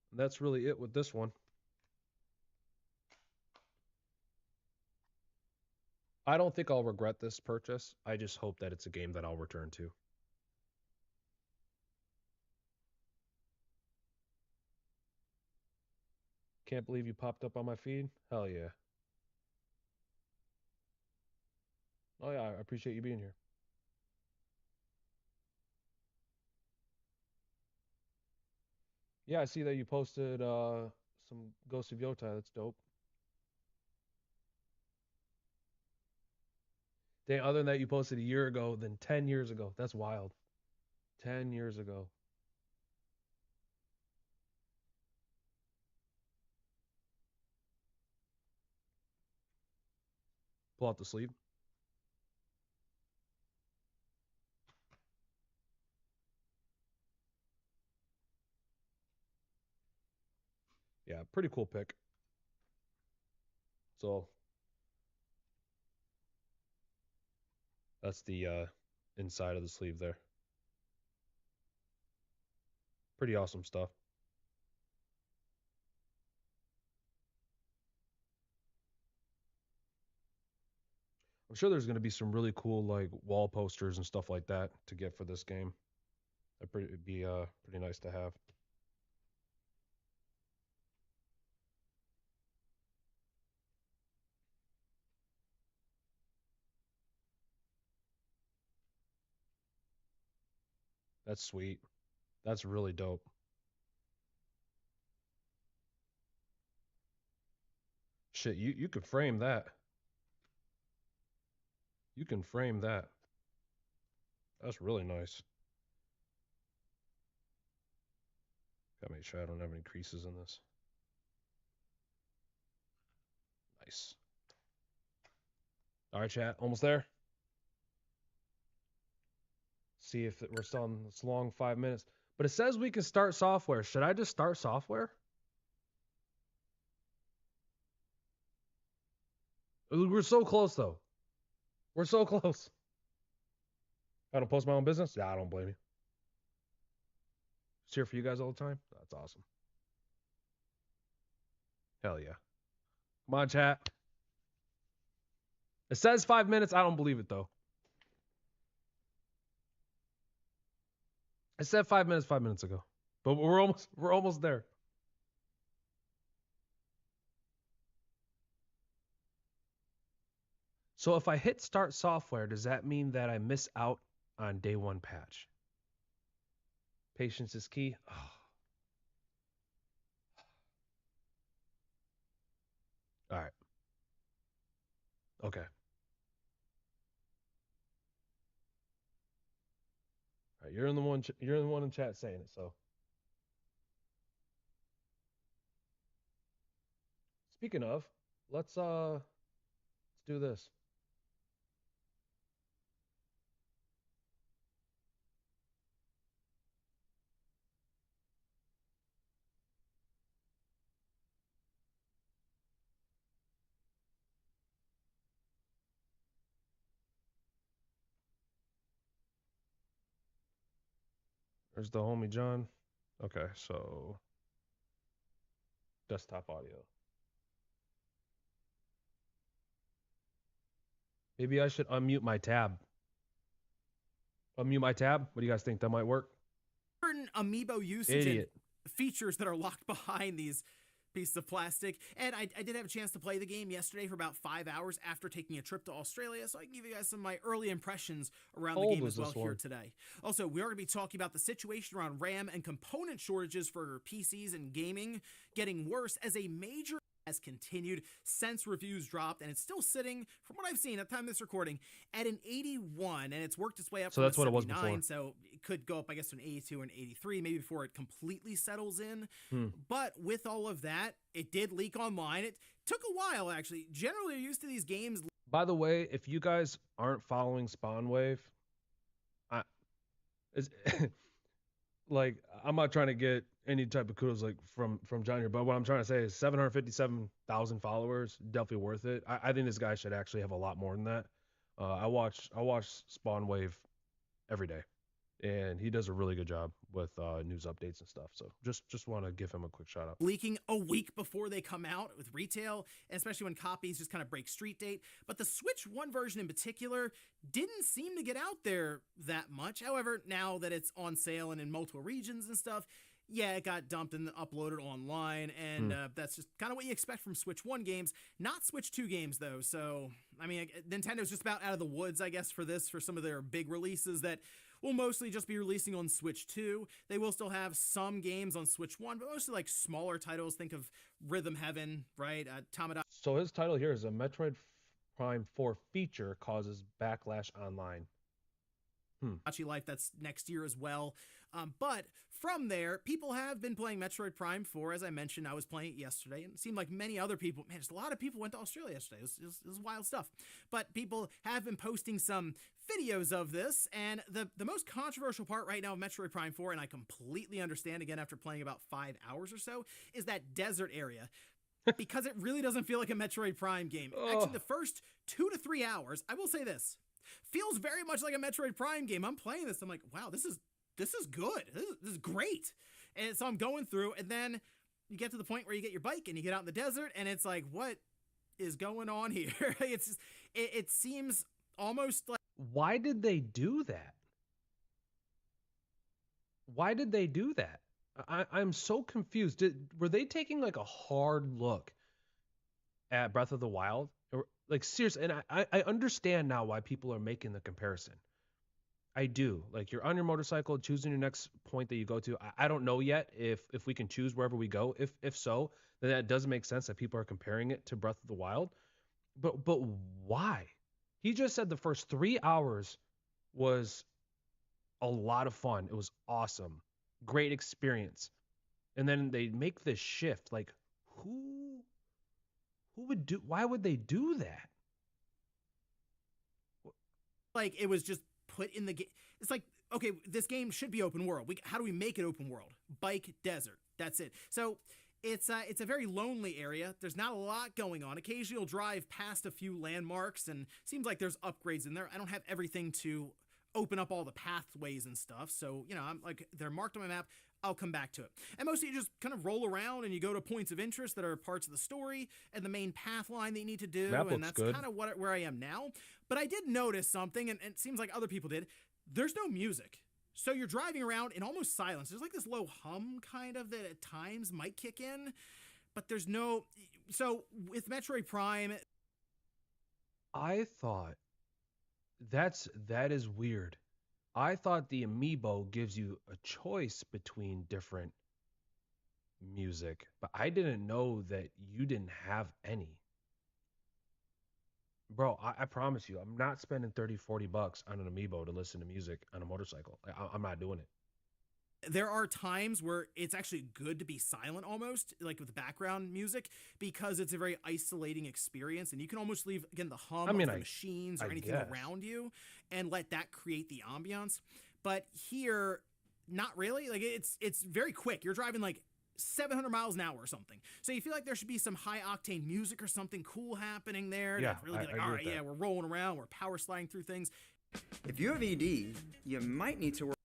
And that's really it with this one. I don't think I'll regret this purchase. I just hope that it's a game that I'll return to. Can't believe you popped up on my feed. Hell yeah. Oh yeah, I appreciate you being here. Yeah, I see that you posted some Ghost of Yotai. That's dope. Dang, other than that, you posted a year ago, then 10 years ago. That's wild. 10 years ago. Pull out the sleeve. Yeah, pretty cool pick. So that's the inside of the sleeve there. Pretty awesome stuff. I'm sure there's going to be some really cool like wall posters and stuff like that to get for this game. It'd be pretty nice to have. That's sweet. That's really dope. Shit, you could frame that. You can frame that. That's really nice. Gotta make sure I don't have any creases in this. Nice. All right, chat. Almost there. See if we're still on this long 5 minutes. But it says we can start software. Should I just start software? We're so close, though. We're so close. I don't post my own business? Yeah, I don't blame you. Just here for you guys all the time? That's awesome. Hell yeah. Come on, chat. It says 5 minutes. I don't believe it, though. I said 5 minutes 5 minutes ago. But we're almost there. So if I hit start software, does that mean that I miss out on day one patch? Patience is key. Oh. All right. Okay. All right. You're the one in chat saying it. So speaking of, let's do this. There's the homie John. Okay, so desktop audio. Maybe I should unmute my tab. Unmute my tab. What do you guys think? That might work? Certain amiibo usage and features that are locked behind these pieces of plastic. And I did have a chance to play the game yesterday for about 5 hours after taking a trip to Australia, so I can give you guys some of my early impressions around the game as well here today. Also, we are going to be talking about the situation around RAM and component shortages for PCs and gaming getting worse as a major has continued since reviews dropped, and it's still sitting, from what I've seen at the time of this recording, at an 81, and it's worked its way up. So that's what it was before. So it could go up, I guess, to an 82 and 83, maybe before it completely settles in. But with all of that, it did leak online. It took a while, actually. Generally, you're used to these games. By the way, if you guys aren't following Spawnwave, like, I'm not trying to get any type of kudos like from John here, but what I'm trying to say is 757,000 followers, definitely worth it. I think this guy should actually have a lot more than that. I watch Spawnwave every day, and he does a really good job with news updates and stuff. So just want to give him a quick shout out. Leaking a week before they come out with retail, especially when copies just kind of break street date. But the Switch 1 version in particular didn't seem to get out there that much. However, now that it's on sale and in multiple regions and stuff, yeah, it got dumped and uploaded online, and that's just kind of what you expect from Switch 1 games. Not Switch 2 games, though. So, I mean, Nintendo's just about out of the woods, I guess, for some of their big releases that will mostly just be releasing on Switch 2. They will still have some games on Switch 1, but mostly like smaller titles. Think of Rhythm Heaven, right? Tamagotchi. So his title here is a Metroid Prime 4 feature causes backlash online. Life, that's next year as well. But from there, people have been playing Metroid Prime 4. As I mentioned, I was playing it yesterday, and it seemed like many other people, man, just a lot of people went to Australia yesterday. It was wild stuff. But people have been posting some videos of this, and the most controversial part right now of Metroid Prime 4, and I completely understand, again, after playing about 5 hours or so, is that desert area. Because it really doesn't feel like a Metroid Prime game. Actually, the first 2 to 3 hours, I will say this, feels very much like a Metroid Prime game. I'm playing this, I'm like, wow, this is good. This is great. And so I'm going through, and then you get to the point where you get your bike and you get out in the desert, and it's like, what is going on here? It seems almost like. Why did they do that? Why did they do that? I'm so confused. Were they taking like a hard look at Breath of the Wild? Or, like, seriously, and I understand now why people are making the comparison. I do. Like, you're on your motorcycle, choosing your next point that you go to. I don't know yet if we can choose wherever we go. If so, then that does make sense that people are comparing it to Breath of the Wild. But why? He just said the first 3 hours was a lot of fun. It was awesome. Great experience. And then they make this shift. Like, who would do, why would they do that? Like, it was just put in the game. It's like, okay, this game should be open world. How do we make it open world? Bike, desert. That's it. So it's a very lonely area. There's not a lot going on. Occasionally you'll drive past a few landmarks, and seems like there's upgrades in there. I don't have everything to open up all the pathways and stuff. So, you know, I'm like, they're marked on my map. I'll come back to it. And mostly you just kind of roll around and you go to points of interest that are parts of the story and the main path line that you need to do. And that's kind of where I am now. But I did notice something, and it seems like other people did. There's no music. So you're driving around in almost silence. There's like this low hum kind of that at times might kick in, but there's no. So with Metroid Prime, I thought that is weird. I thought the amiibo gives you a choice between different music, but I didn't know that you didn't have any. Bro, I promise you, I'm not spending 30, 40 bucks on an amiibo to listen to music on a motorcycle. I'm not doing it. There are times where it's actually good to be silent almost, like with background music, because it's a very isolating experience, and you can almost leave, again, the hum of the machines or anything around you and let that create the ambiance. But here, not really. Like, it's very quick. You're driving like 700 miles an hour or something. So you feel like there should be some high octane music or something cool happening there. Yeah, to really be like, all right, yeah, we're rolling around, we're power sliding through things. If you have ED, you might need to work.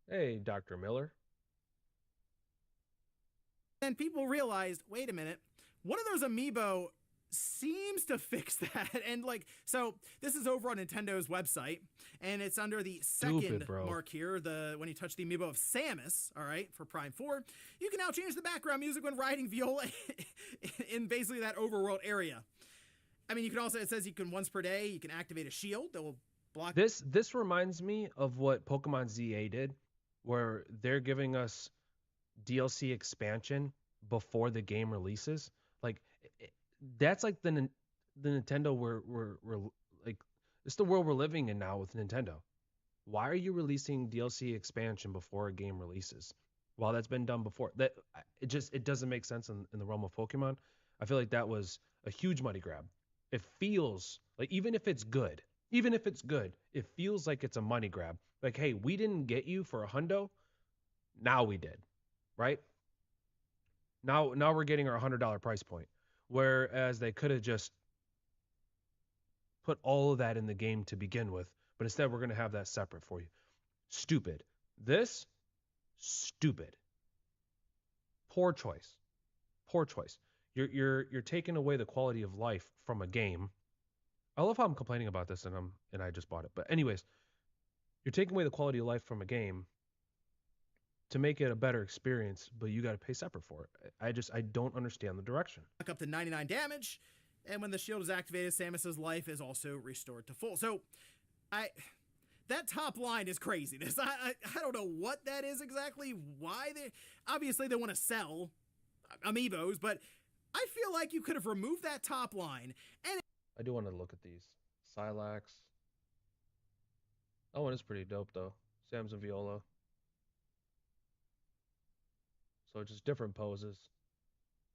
Hey, Dr. Miller. And people realized, wait a minute, one of those amiibo seems to fix that. And like, so this is over on Nintendo's website, and it's under the second Stupid, bro. mark here. When you touch the amiibo of Samus, all right, for Prime 4, you can now change the background music when riding Viola in basically that overworld area. I mean, you can also, it says you can once per day, you can activate a shield that will block. This reminds me of what Pokemon ZA did, where they're giving us DLC expansion before the game releases. Like that's like the Nintendo we're like it's the world we're living in now with Nintendo. Why are you releasing DLC expansion before a game releases? Well, that's been done before. It doesn't make sense in the realm of Pokemon. I feel like that was a huge money grab. It feels like even if it's good, it feels like it's a money grab. Like, hey, we didn't get you for $100, now we did, right? Now we're getting our $100 price point. Whereas they could have just put all of that in the game to begin with, but instead we're going to have that separate for you. Stupid. This stupid. Poor choice. Poor choice. You're taking away the quality of life from a game. I love how I'm complaining about this and I just bought it. But anyways, you're taking away the quality of life from a game to make it a better experience, but you got to pay separate for it. I don't understand the direction. Up to 99 damage, and when the shield is activated, Samus's life is also restored to full. So, that top line is craziness. I don't know what that is exactly. Why obviously they want to sell amiibos, but I feel like you could have removed that top line. And I do want to look at these. Sylux. That one is pretty dope though. Samus and Viola. So just different poses.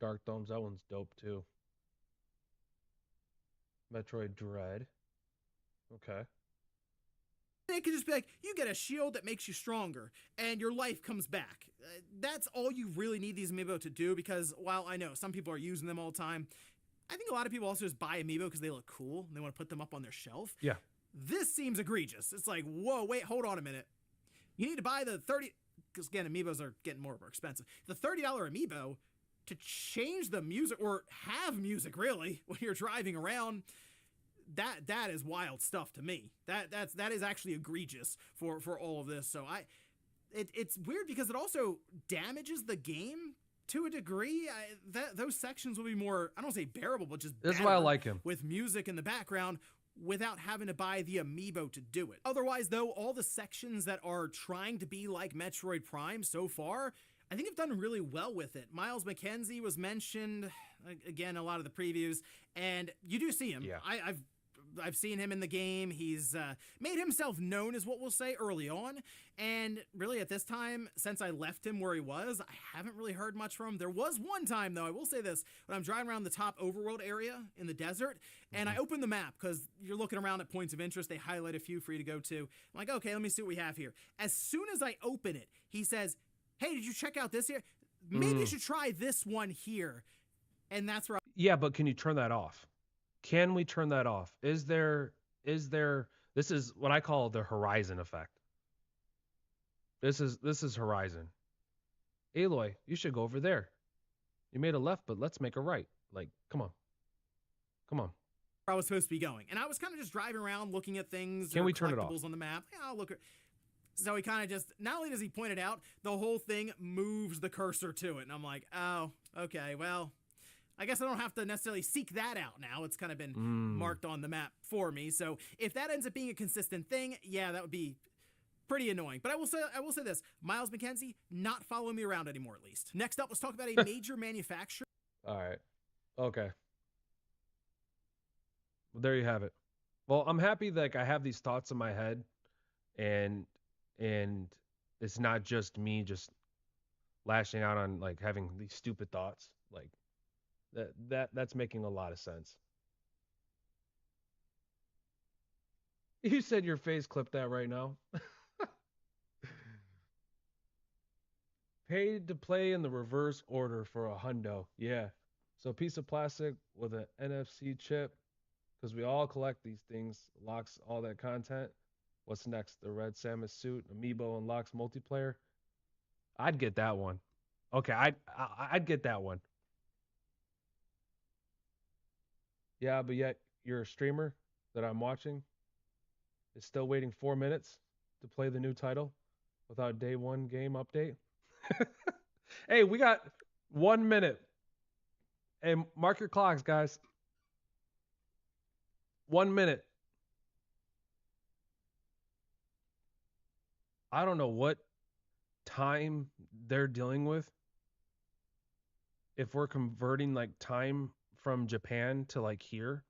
Dark Domes, that one's dope too. Metroid Dread. Okay. it could just be like, you get a shield that makes you stronger, and your life comes back. That's all you really need these amiibo to do, because while I know some people are using them all the time, I think a lot of people also just buy amiibo because they look cool, and they want to put them up on their shelf. Yeah. This seems egregious. It's like, whoa, wait, hold on a minute. You need to buy the 30, because again, amiibos are getting more and more expensive. The $30 amiibo to change the music, or have music really, when you're driving around. That is wild stuff to me. That is actually egregious for all of this. So it's weird because it also damages the game to a degree. Those sections will be more, I don't say bearable, but just that's why I like him, with music in the background without having to buy the amiibo to do it. Otherwise, though, all the sections that are trying to be like Metroid Prime so far, I think have done really well with it. Miles McKenzie was mentioned again a lot of the previews, and you do see him. Yeah. I've seen him in the game. He's made himself known, as what we'll say, early on. And really at this time, since I left him where he was, I haven't really heard much from him. There was one time, though, I will say this, when I'm driving around the top overworld area in the desert, and I opened the map because you're looking around at points of interest. They highlight a few for you to go to. I'm like, okay, let me see what we have here. As soon as I open it, he says, hey, did you check out this here? Maybe you should try this one here. And that's where yeah, but can you turn that off? Can we turn that off? Is there, this is what I call the Horizon effect. This is Horizon. Aloy, you should go over there. You made a left, but let's make a right. Like, come on. I was supposed to be going. And I was kind of just driving around looking at things. Can we turn it off? On the map. Yeah, I'll look at. So he kind of just, not only does he point it out, the whole thing moves the cursor to it. And I'm like, oh, okay, well, I guess I don't have to necessarily seek that out now. It's kind of been marked on the map for me. So if that ends up being a consistent thing, yeah, that would be pretty annoying. But I will say this, Miles McKenzie, not following me around anymore, at least. Next up, let's talk about a major manufacturer. All right. Okay. Well, there you have it. Well, I'm happy that I have these thoughts in my head, and it's not just me just lashing out on like having these stupid thoughts. Like that's making a lot of sense. You said your face clipped that right now. Paid to play in the reverse order for $100. Yeah. So a piece of plastic with an NFC chip, because we all collect these things, locks all that content. What's next? The red Samus suit, amiibo unlocks multiplayer. I'd get that one. Okay, I'd get that one. Yeah, but yet you're a streamer that I'm watching is still waiting 4 minutes to play the new title without day one game update. Hey, we got 1 minute. Hey, mark your clocks, guys. 1 minute. I don't know what time they're dealing with. If we're converting like time from Japan to like here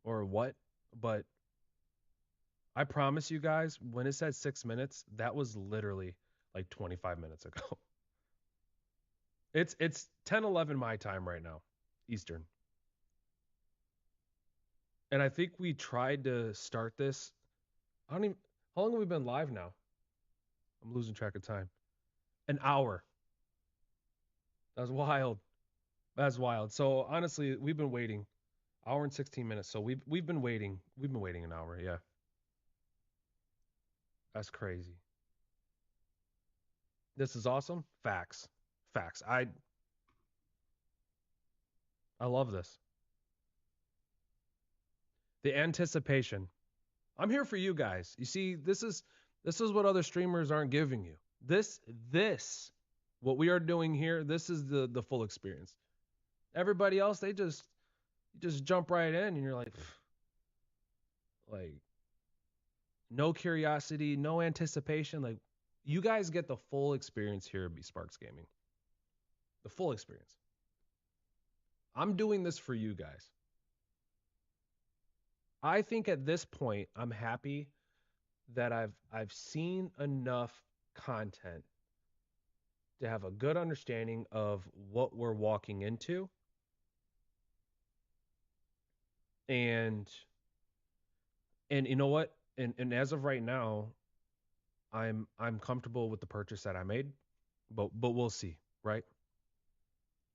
or what, but I promise you guys, when it said 6 minutes, that was literally like 25 minutes ago. It's 10:11 my time right now, Eastern. And I think we tried to start this. I don't even. How long have we been live now? I'm losing track of time. An hour. That's wild. That's wild. So honestly, we've been waiting. Hour and 16 minutes. So we've been waiting. We've been waiting an hour. Yeah. That's crazy. This is awesome. Facts. Facts. I love this. The anticipation. I'm here for you guys. You see, this is what other streamers aren't giving you. This what we are doing here, this is the full experience. Everybody else, they just jump right in and you're like no curiosity, no anticipation. Like you guys get the full experience here at B Sparks Gaming. The full experience. I'm doing this for you guys. I think at this point I'm happy that I've seen enough content to have a good understanding of what we're walking into. And you know what? And as of right now, I'm comfortable with the purchase that I made, but we'll see, right?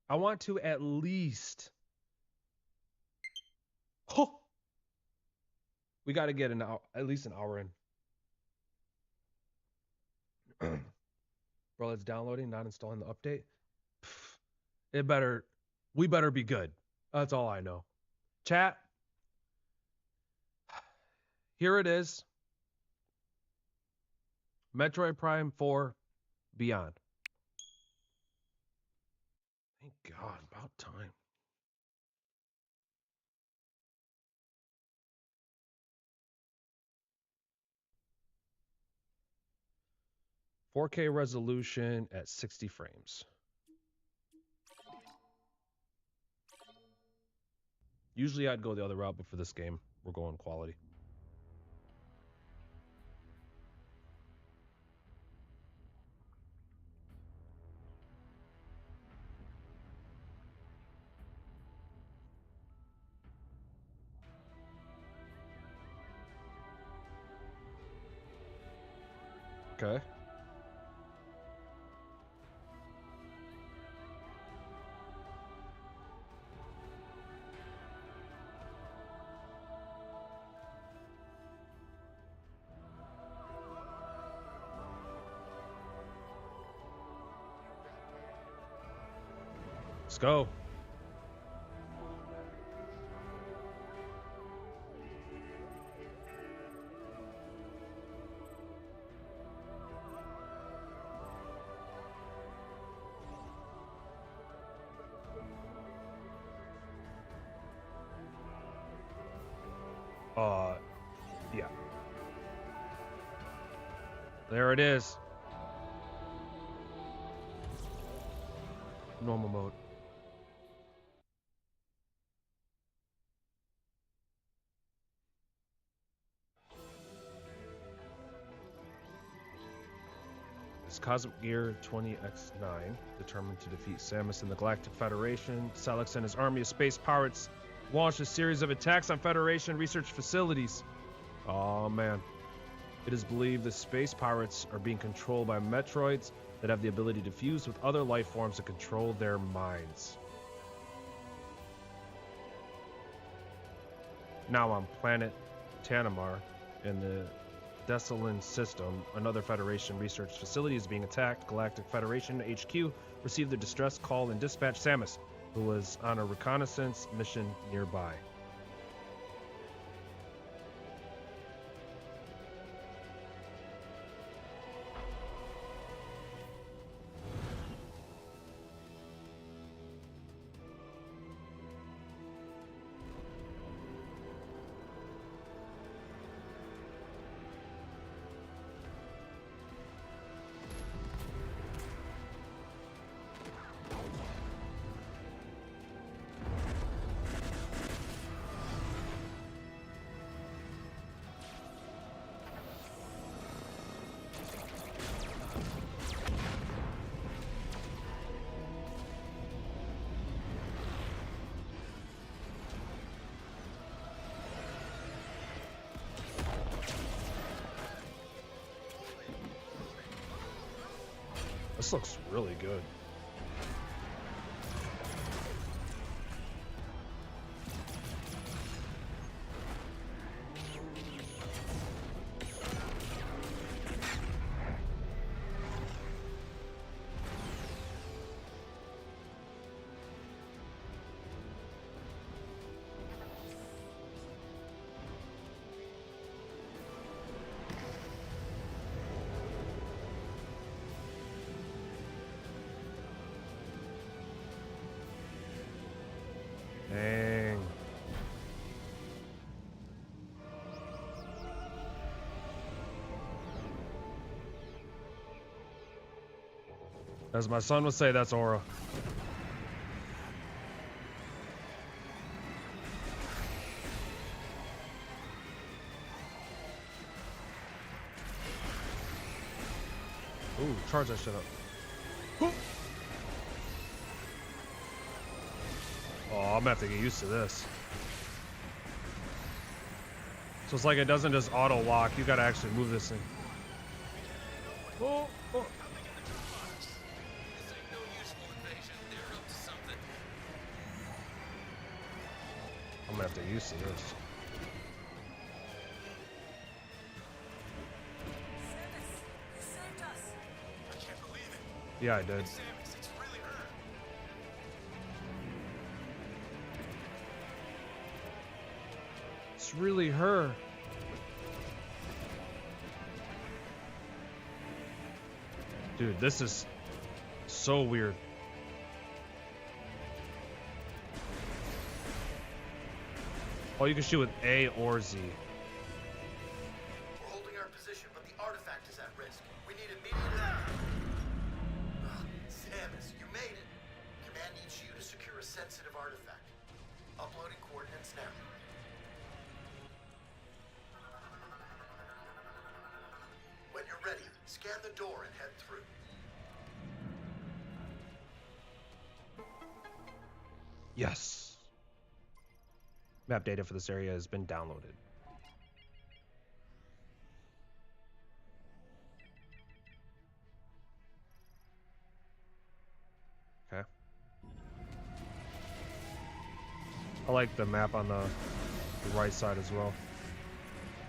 I want to at least oh, we got to get at least an hour in. Bro, it's downloading, not installing the update. We better be good. That's all I know. Chat, here it is. Metroid Prime 4 Beyond. Thank God, about time. .4K resolution at 60 frames. Usually I'd go the other route, but for this game, we're going quality. Okay. Let's go. Yeah. There it is. Normal mode. It's Cosmic Gear 20X9, determined to defeat Samus and the Galactic Federation. Sylux and his army of space pirates launched a series of attacks on Federation research facilities. Oh man. It is believed the space pirates are being controlled by Metroids that have the ability to fuse with other life forms to control their minds. Now on planet Tanamar, and the Desolin system, another Federation research facility, is being attacked. Galactic Federation HQ received a distress call and dispatched Samus, who was on a reconnaissance mission nearby. This looks really good. Dang. As my son would say, that's aura. Ooh, charge that shit up. Oh, I'm gonna have to get used to this. So it's like it doesn't just auto lock, you gotta actually move this thing. Oh, oh. I'm gonna have to get used to this. Yeah, I did. It's really her. Dude, this is so weird. Oh, you can shoot with A or Z. We're holding our position, but the artifact is at risk. We need immediate... Samus, you made it. Command needs you to secure a sensitive artifact. Uploading coordinates now. When you're ready, scan the door and head through. Yes. Map data for this area has been downloaded. Okay. I like the map on the right side as well.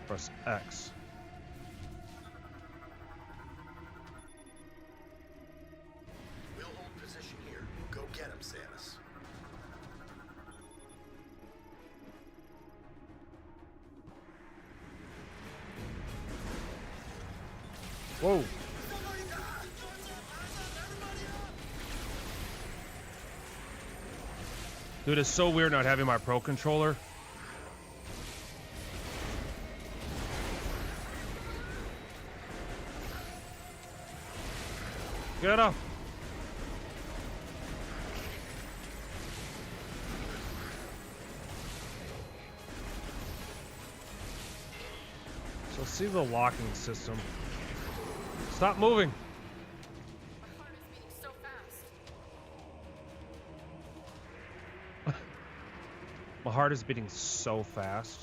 Press X. We'll hold position here. Go get him, Samus. Whoa. Dude, it's so weird not having my Pro controller. Get up. So see the locking system. Stop moving. My heart is beating so fast. My heart is beating so fast.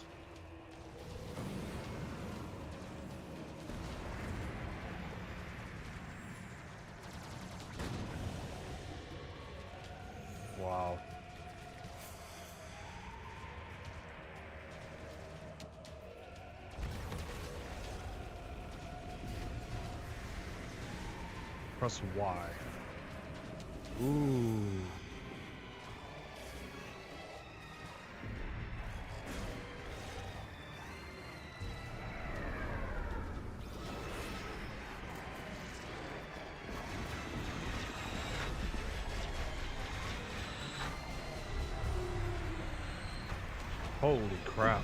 Wow. Press Y. Ooh. Holy crap.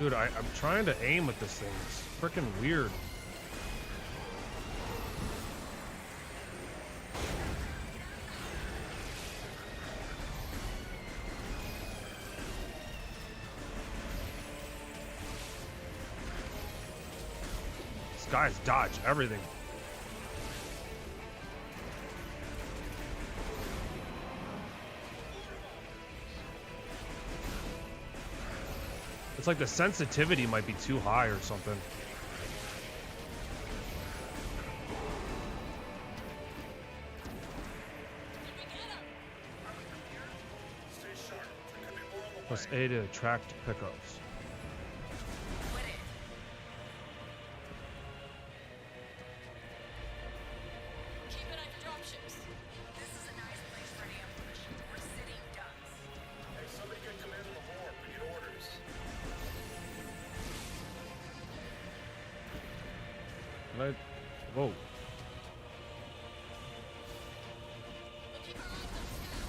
Dude, I'm trying to aim with this thing. It's freaking weird. This guy's dodge everything. It's like the sensitivity might be too high or something. Press A to attract pickups. Keep an eye for dropships. This is a nice place for an ambush. We're sitting ducks. Hey, somebody get command of Lamorn. We need orders. Can I? Whoa. We'll keep our eyes on Scout.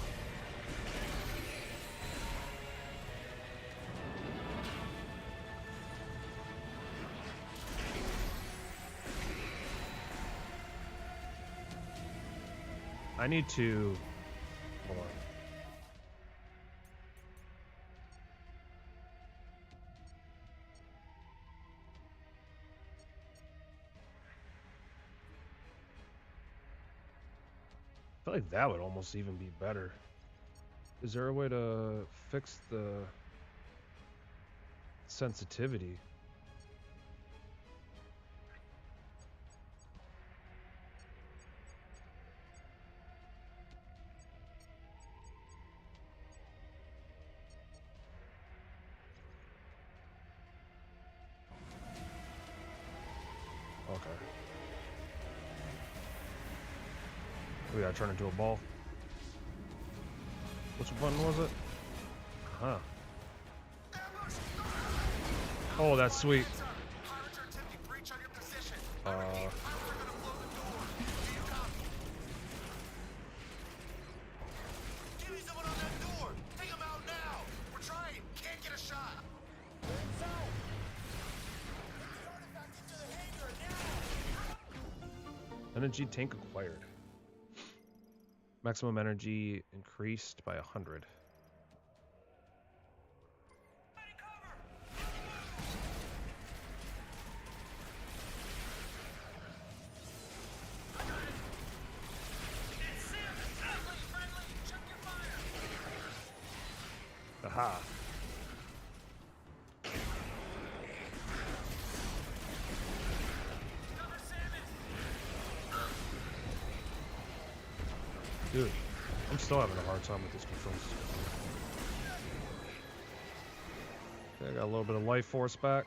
I need to. Hold on. I feel like that would almost even be better. Is there a way to fix the sensitivity? Okay. We gotta turn into a ball. Which button was it? Huh. Oh, that's sweet. Pilots are attempting breach on your position. Uh, Pilots are gonna blow the door. Do you copy? Give me someone on that door. Take them out now. We're trying. Can't get a shot. Energy tank acquired. Maximum energy increased by 100. Aha. Dude, I'm still having a hard time with these controls. Okay, I got a little bit of life force back.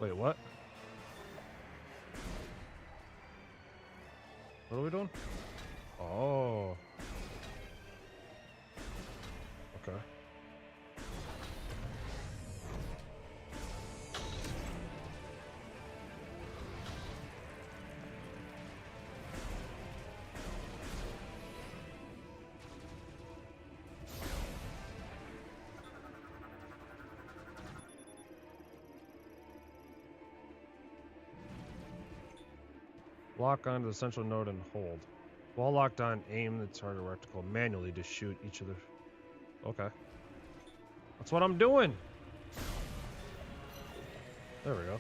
Wait, what? What are we doing? Oh. Okay. Lock onto the central node and hold. While locked on, aim the target reticle manually to shoot each of the... Okay. That's what I'm doing! There we go.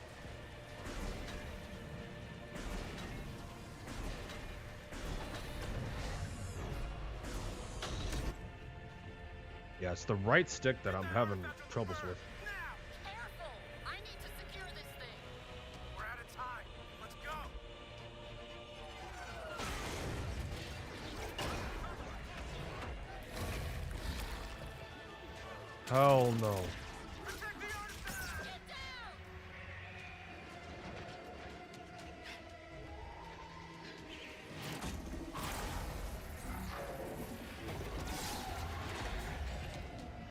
Yeah, it's the right stick that I'm having troubles with. Careful! I need to secure this thing. We're out of time. Let's go. Hell no. Protect the artifact. Get down!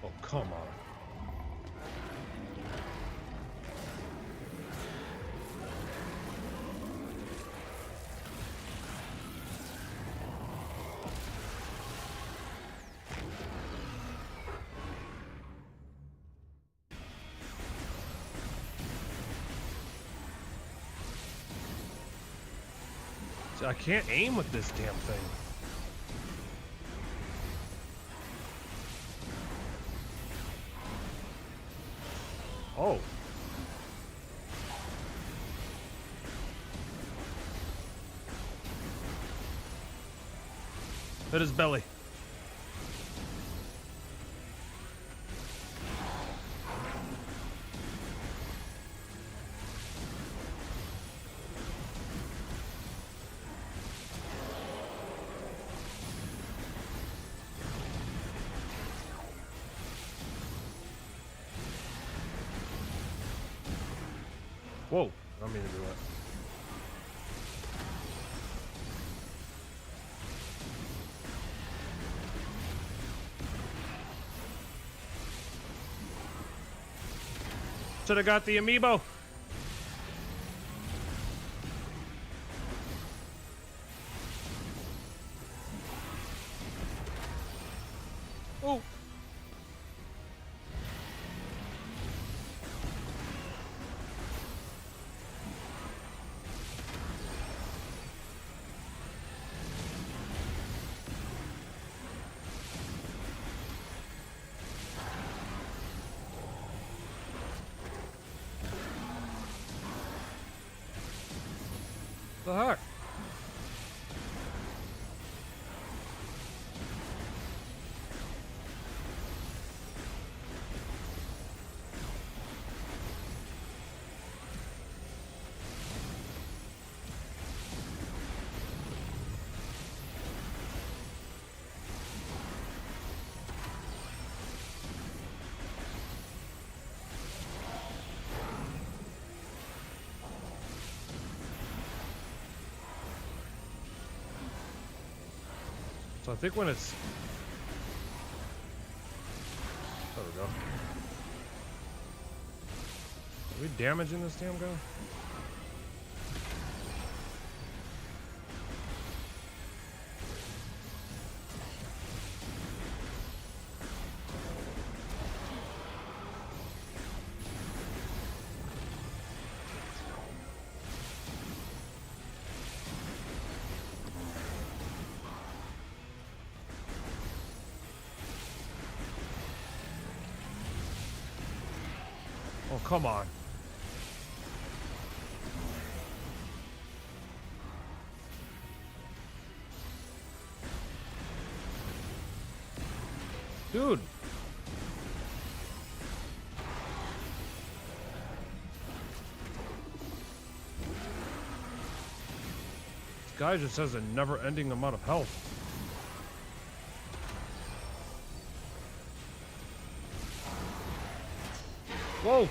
Oh, come on. See, I can't aim with this damn thing. Oh. Hit his belly. Whoa, I don't mean to do that. Should have got the amiibo. Oh. The heck? So I think when it's... There we go. Are we damaging this damn guy? Oh, come on. Dude. This guy just has a never-ending amount of health. Whoa!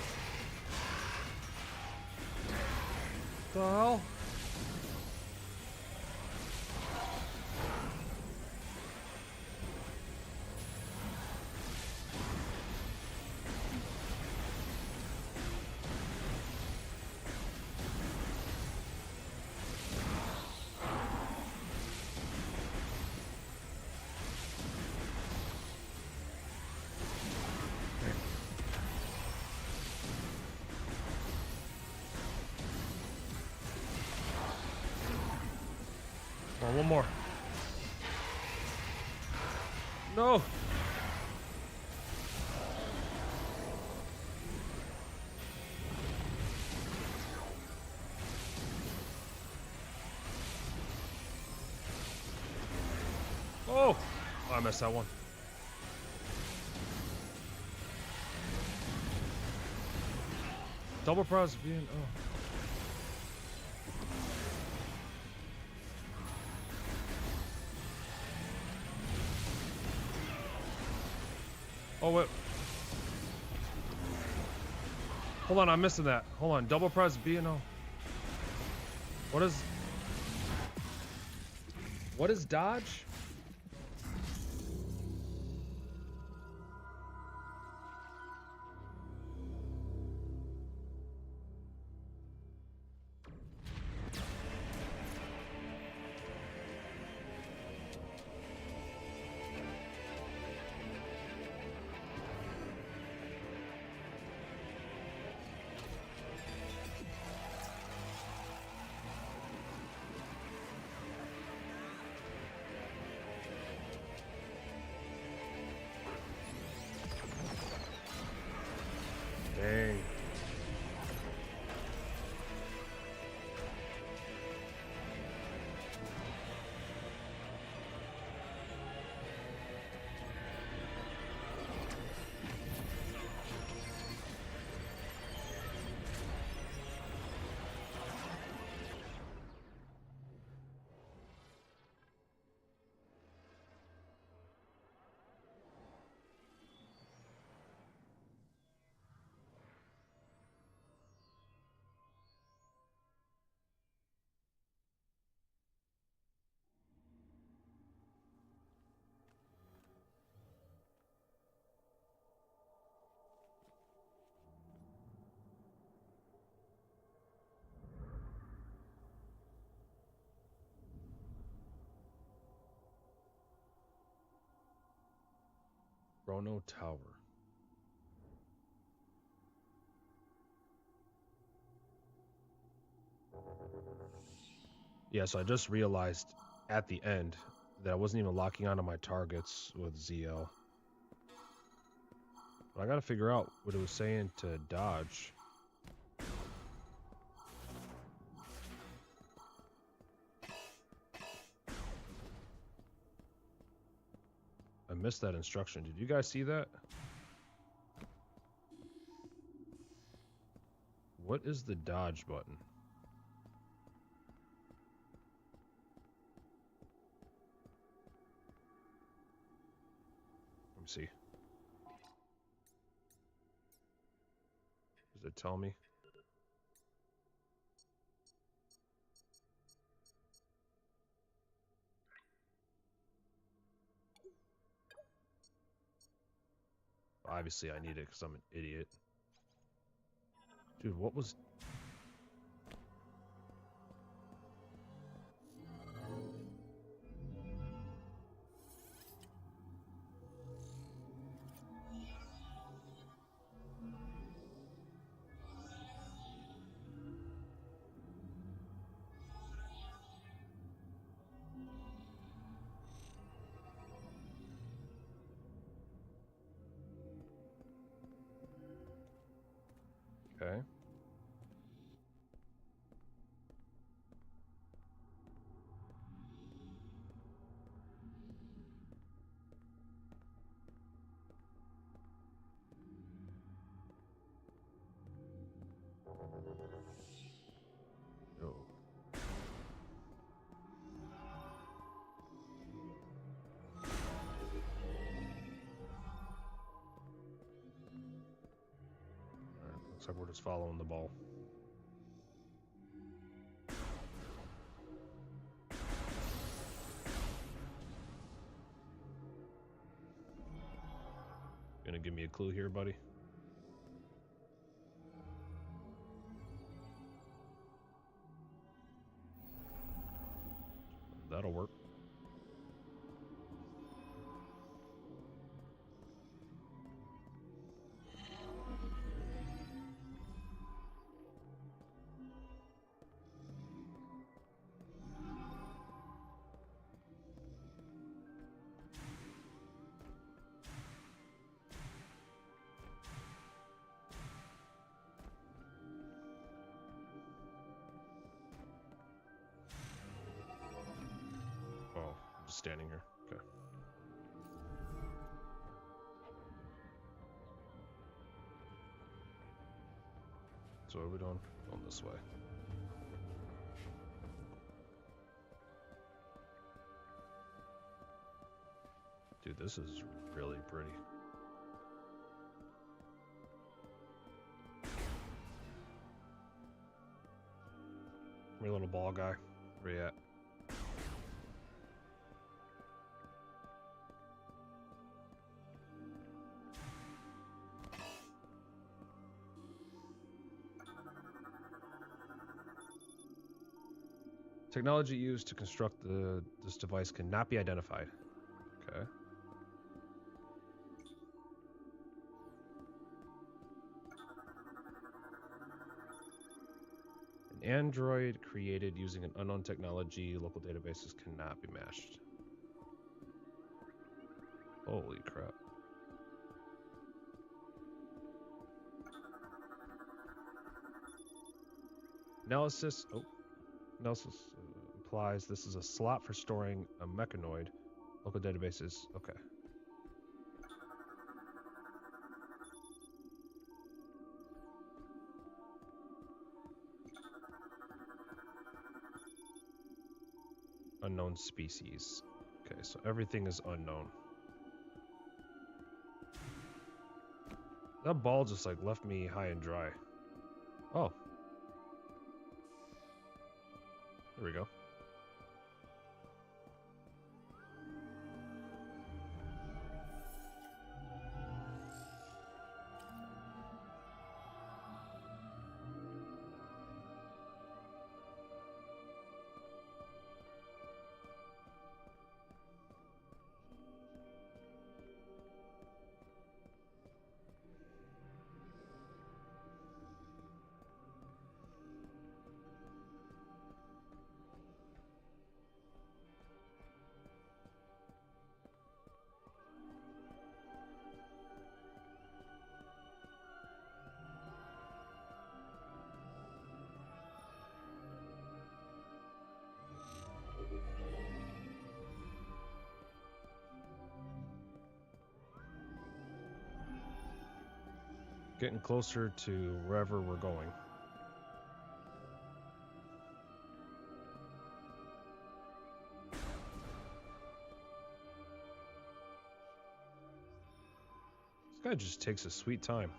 The hell? Oh, one more. No. Oh, I missed that one. Double press being. Oh. Oh, wait. Hold on, I'm missing that. Hold on. Double press B and O. What is dodge? Dang. Chrono Tower. Yeah, so I just realized at the end that I wasn't even locking onto my targets with ZL. But I gotta figure out what it was saying to dodge. I missed that instruction. Did you guys see that? What is the dodge button? Let me see. Does it tell me? Obviously I need it because I'm an idiot. Dude, what was... Okay. Oh. Alright, looks like we're just following the ball. Gonna give me a clue here, buddy? That'll work. Oh, I'm just standing here. Okay. So what are we doing? Going this way. Dude, this is really pretty. Your little ball guy. Where you at? Technology used to construct this device cannot be identified. Okay. An android created using an unknown technology. Local databases cannot be matched. Holy crap. Analysis implies this is a slot for storing a mechanoid. Local databases, okay. Unknown species. Okay, so everything is unknown. That ball just like left me high and dry. Oh. There we go. Getting closer to wherever we're going. This guy just takes his sweet time.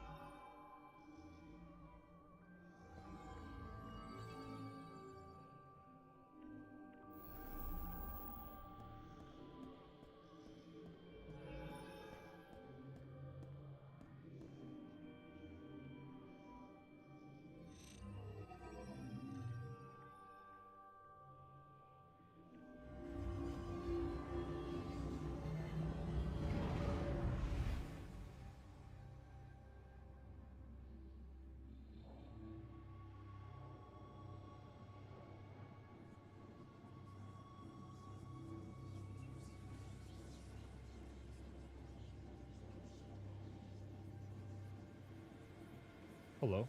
Hello?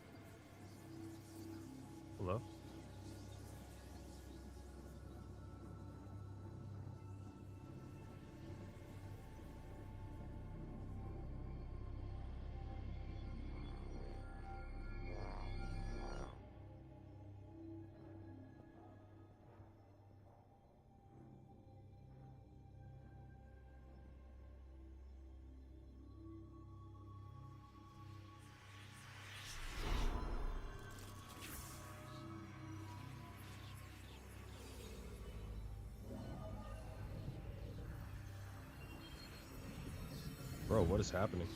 Hello? Bro, what is happening?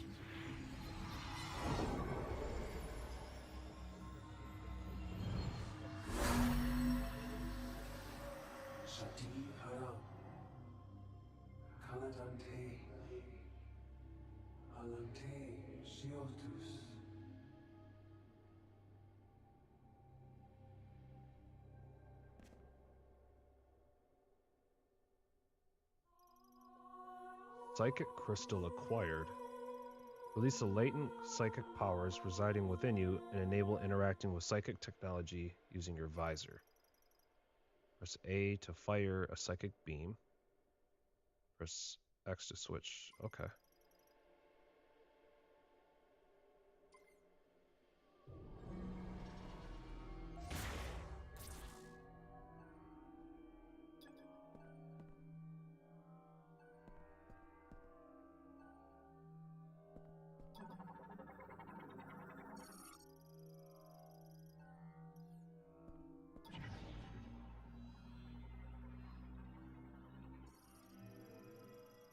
Psychic crystal acquired. Release the latent psychic powers residing within you and enable interacting with psychic technology using your visor. Press A to fire a psychic beam. Press X to switch. Okay.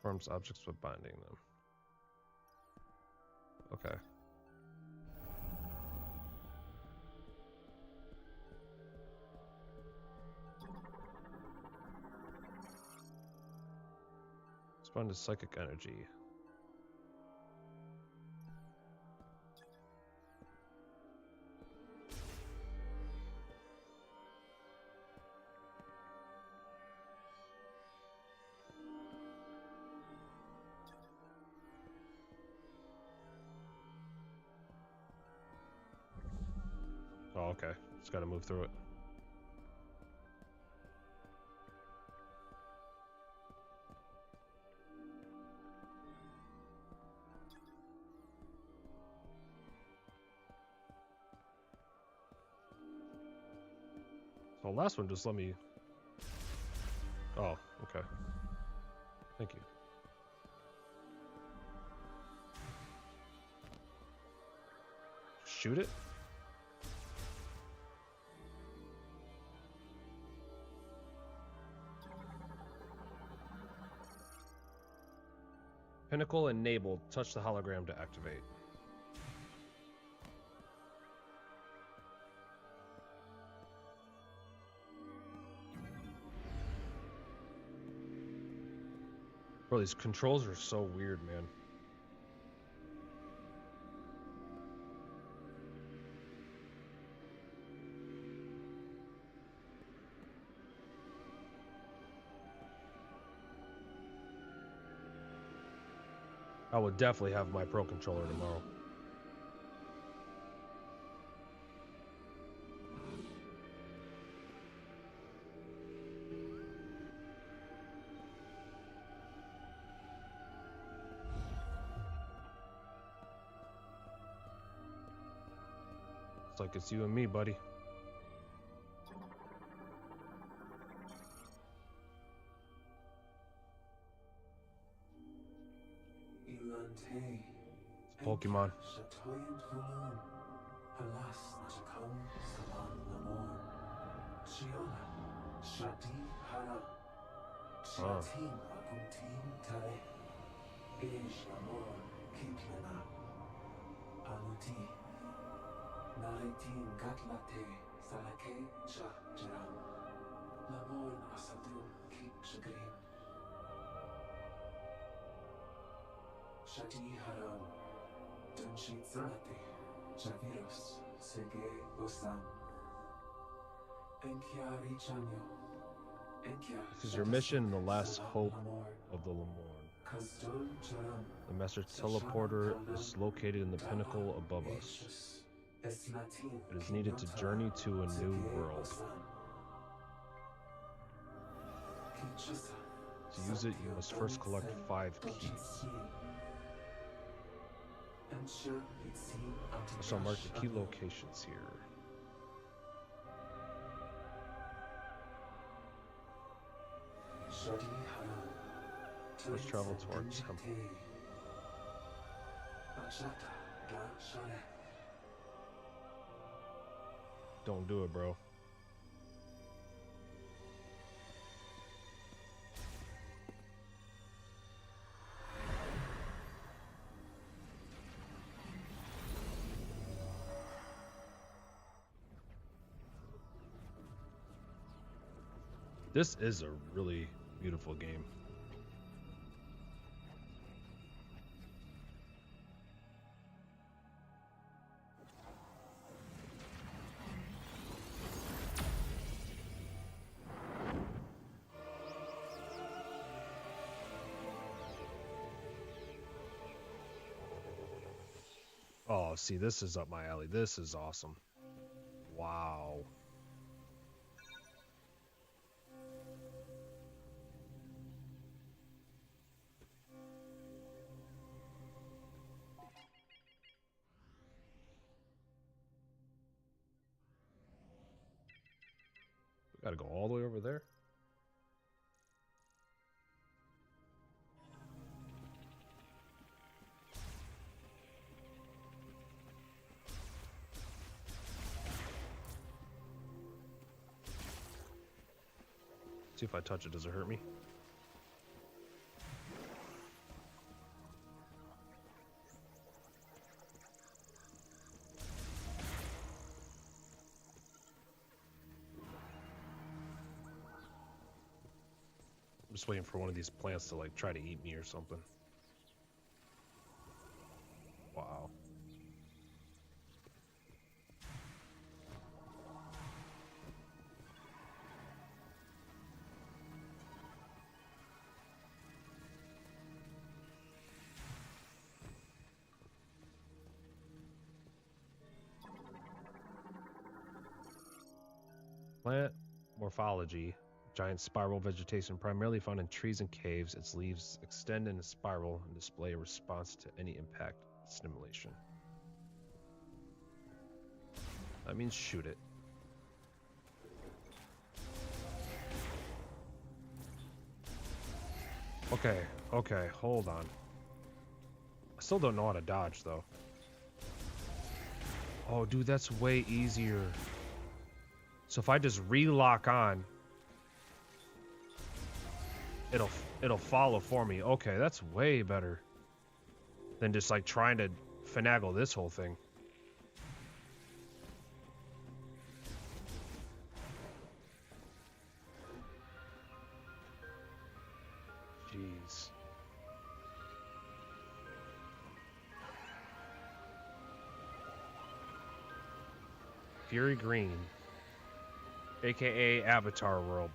Forms objects by binding them. Okay. Respond to psychic energy. Oh, okay. Just gotta move through it. So the last one just let me... Oh, okay. Thank you. Shoot it? Pinnacle enabled. Touch the hologram to activate. Bro, these controls are so weird, man. I will definitely have my Pro Controller tomorrow. It's like it's you and me, buddy. It's Pokemon. Oh. This is your mission and the last hope of the Lamorn. The Master Teleporter is located in the pinnacle above us. It is needed to journey to a new world. To use it, you must first collect 5 keys. I shall mark the key locations here. Let's travel to our temple. Don't do it, bro. This is a really beautiful game. Oh, see, this is up my alley. This is awesome. Wow. We gotta go all the way over there. See if I touch it, does it hurt me? just waiting for one of these plants to like try to eat me or something. Wow. Plant morphology. Giant spiral vegetation primarily found in trees and caves. Its leaves extend in a spiral and display a response to any impact stimulation. That means shoot it. Okay, okay, hold on. I still don't know how to dodge though. Oh, dude, that's way easier. So if I just relock on, it'll follow for me. Okay, that's way better than just like trying to finagle this whole thing. Jeez. Fury Green, aka Avatar World.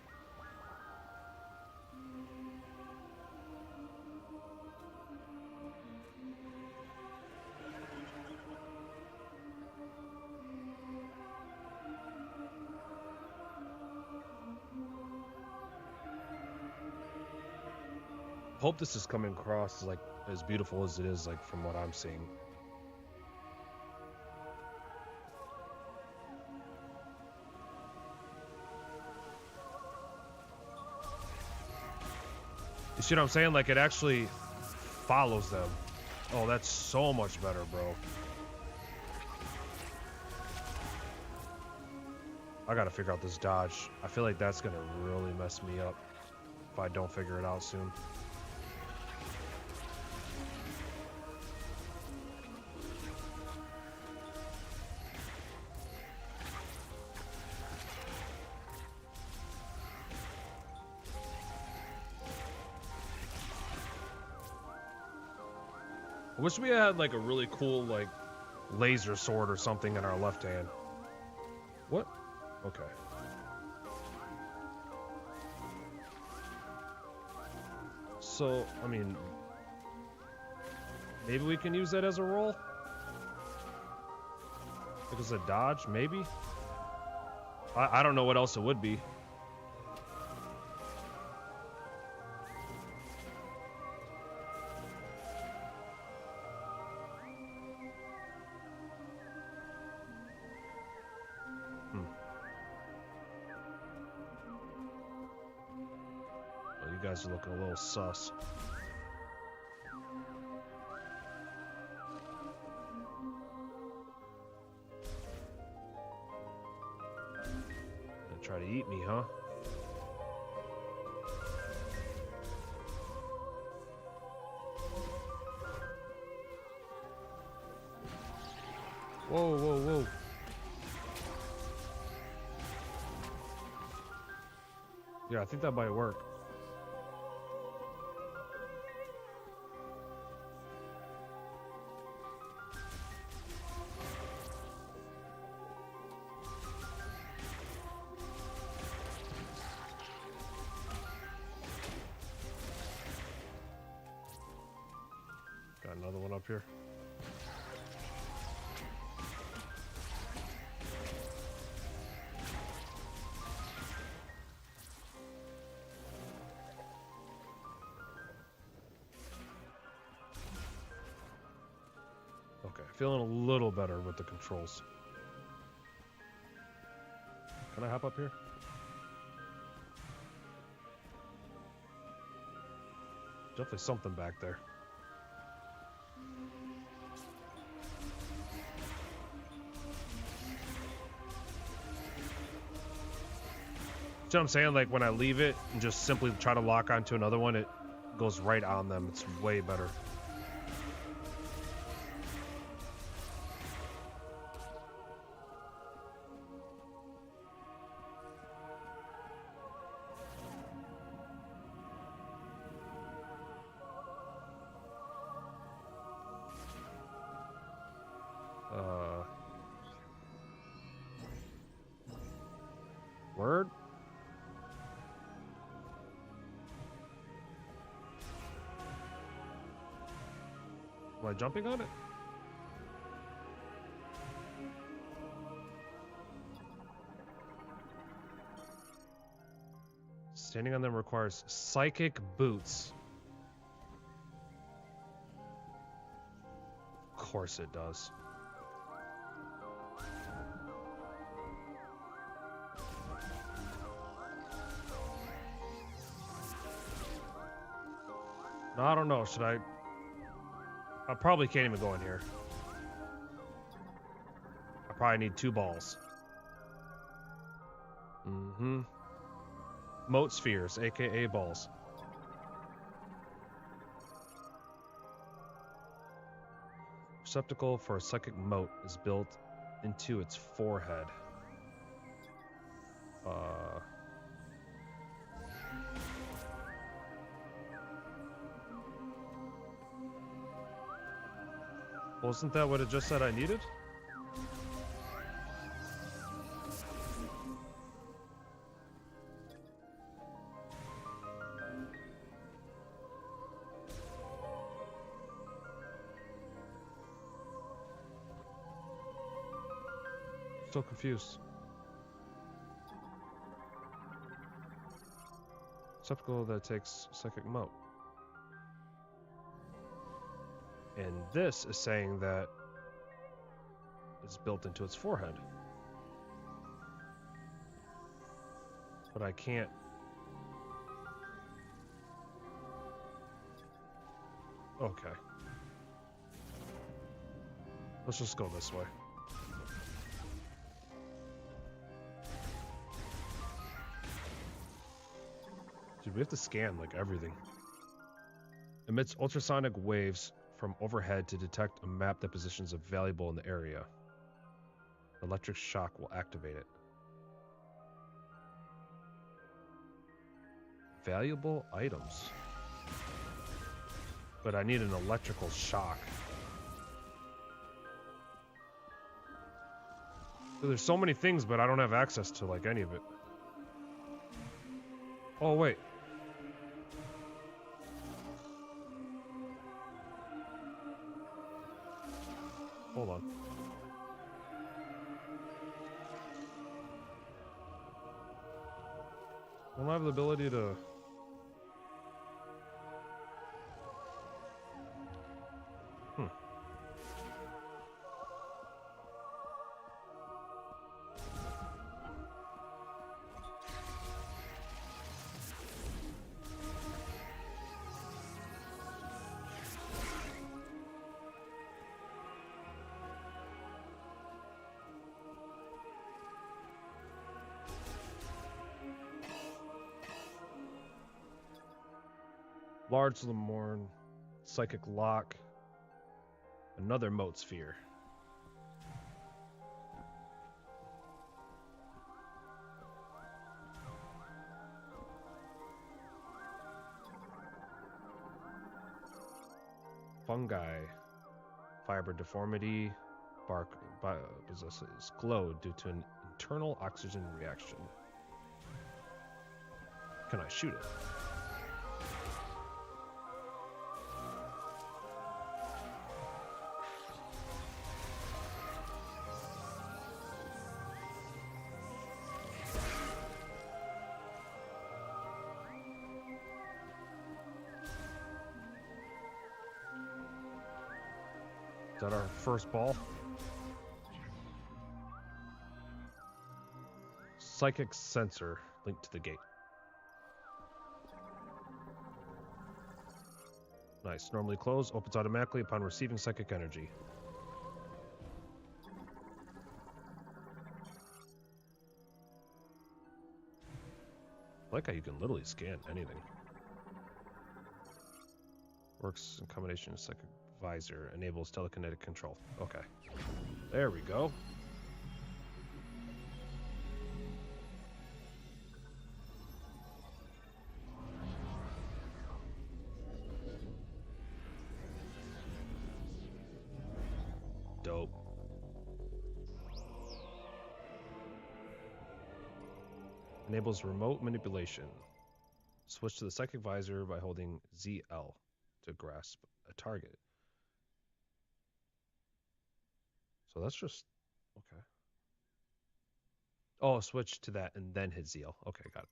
Hope this is coming across like as beautiful as it is, like from what I'm seeing. You see what I'm saying? Like it actually follows them. Oh, that's so much better, bro. I gotta figure out this dodge. I feel like that's gonna really mess me up if I don't figure it out soon. I wish we had like a really cool like laser sword or something in our left hand. What? Okay. So, I mean, maybe we can use that as a roll? Like as a dodge, maybe? I don't know what else it would be. You guys are looking a little sus. Gonna try to eat me, huh? Whoa, whoa, whoa. Yeah, I think that might work. Got another one up here. Okay, feeling a little better with the controls. Can I hop up here? Definitely something back there. See what I'm saying? Like when I leave it and just simply try to lock onto another one, it goes right on them. It's way better. Word. Am I jumping on it? Standing on them requires psychic boots. Of course it does. No, I don't know. Should I? I probably can't even go in here. I probably need 2 balls. Mm-hmm. Moat spheres, aka balls. Receptacle for a psychic moat is built into its forehead. Wasn't that what it just said I needed? So confused. Receptacle that takes psychic moat. And this is saying that it's built into its forehead. But I can't. Okay. Let's just go this way. Dude, we have to scan like everything. Emits ultrasonic waves from overhead to detect a map that positions a valuable in the area. Electric shock will activate it. Valuable items. But I need an electrical shock. So there's so many things, but I don't have access to like any of it. Oh, wait. Hold on. Don't I have the ability to... Large Lamorn, Psychic Lock, another Moat Sphere. Fungi, fiber deformity, bark possesses glow due to an internal oxygen reaction. Can I shoot it? Is that our first ball? Psychic sensor linked to the gate. Nice. Normally closed, opens automatically upon receiving psychic energy. I like how you can literally scan anything. Works in combination with psychic visor, enables telekinetic control. Okay. There we go. Dope. Enables remote manipulation. Switch to the psychic visor by holding ZL to grasp a target. So that's just okay. Oh, switch to that and then hit ZL. Okay, got it.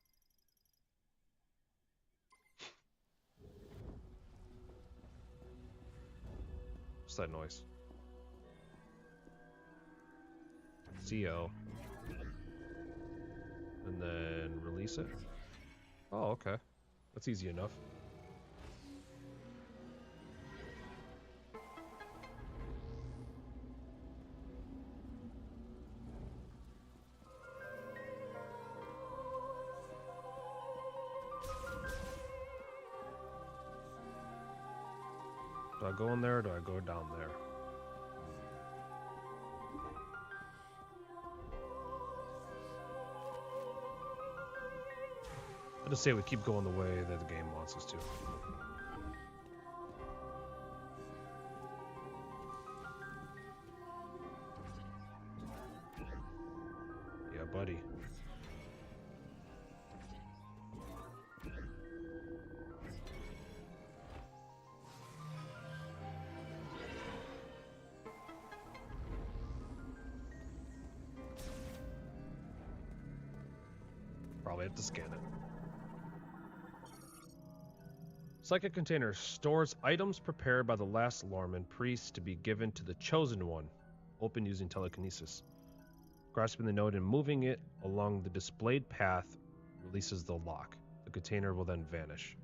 What's that noise? ZL. And then release it. Oh, okay. That's easy enough. Do I go in there or do I go down there? I just say we keep going the way that the game wants us to. Yeah, buddy. Probably have to scan it. Psychic container stores items prepared by the last Lamorn priest to be given to the chosen one. Open using telekinesis. Grasping the node and moving it along the displayed path releases the lock. The container will then vanish.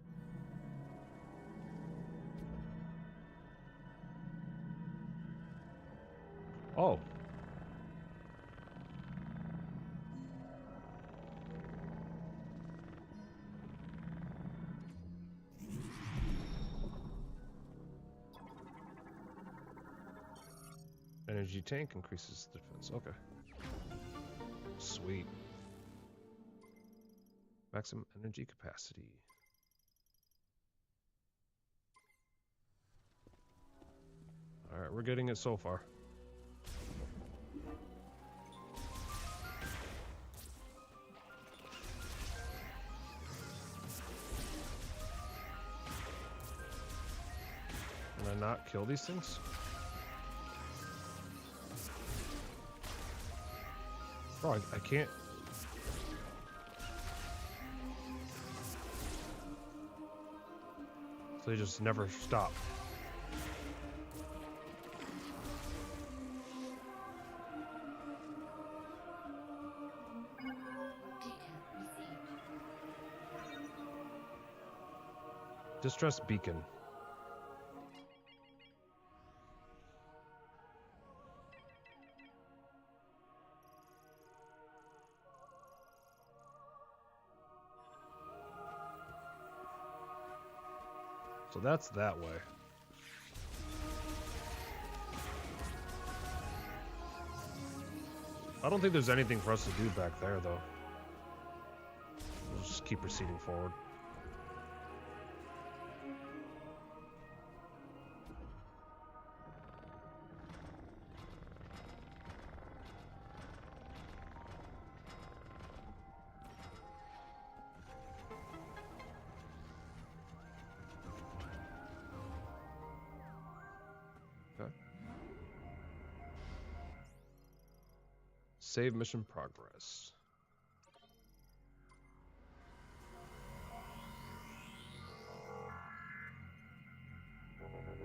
Oh. Energy tank increases defense. Okay. Sweet. Maximum energy capacity. Alright, we're getting it so far. Can I not kill these things? Oh, I can't. So they just never stop. Distress beacon. So that's that way. I don't think there's anything for us to do back there, though. We'll just keep proceeding forward. Save mission progress.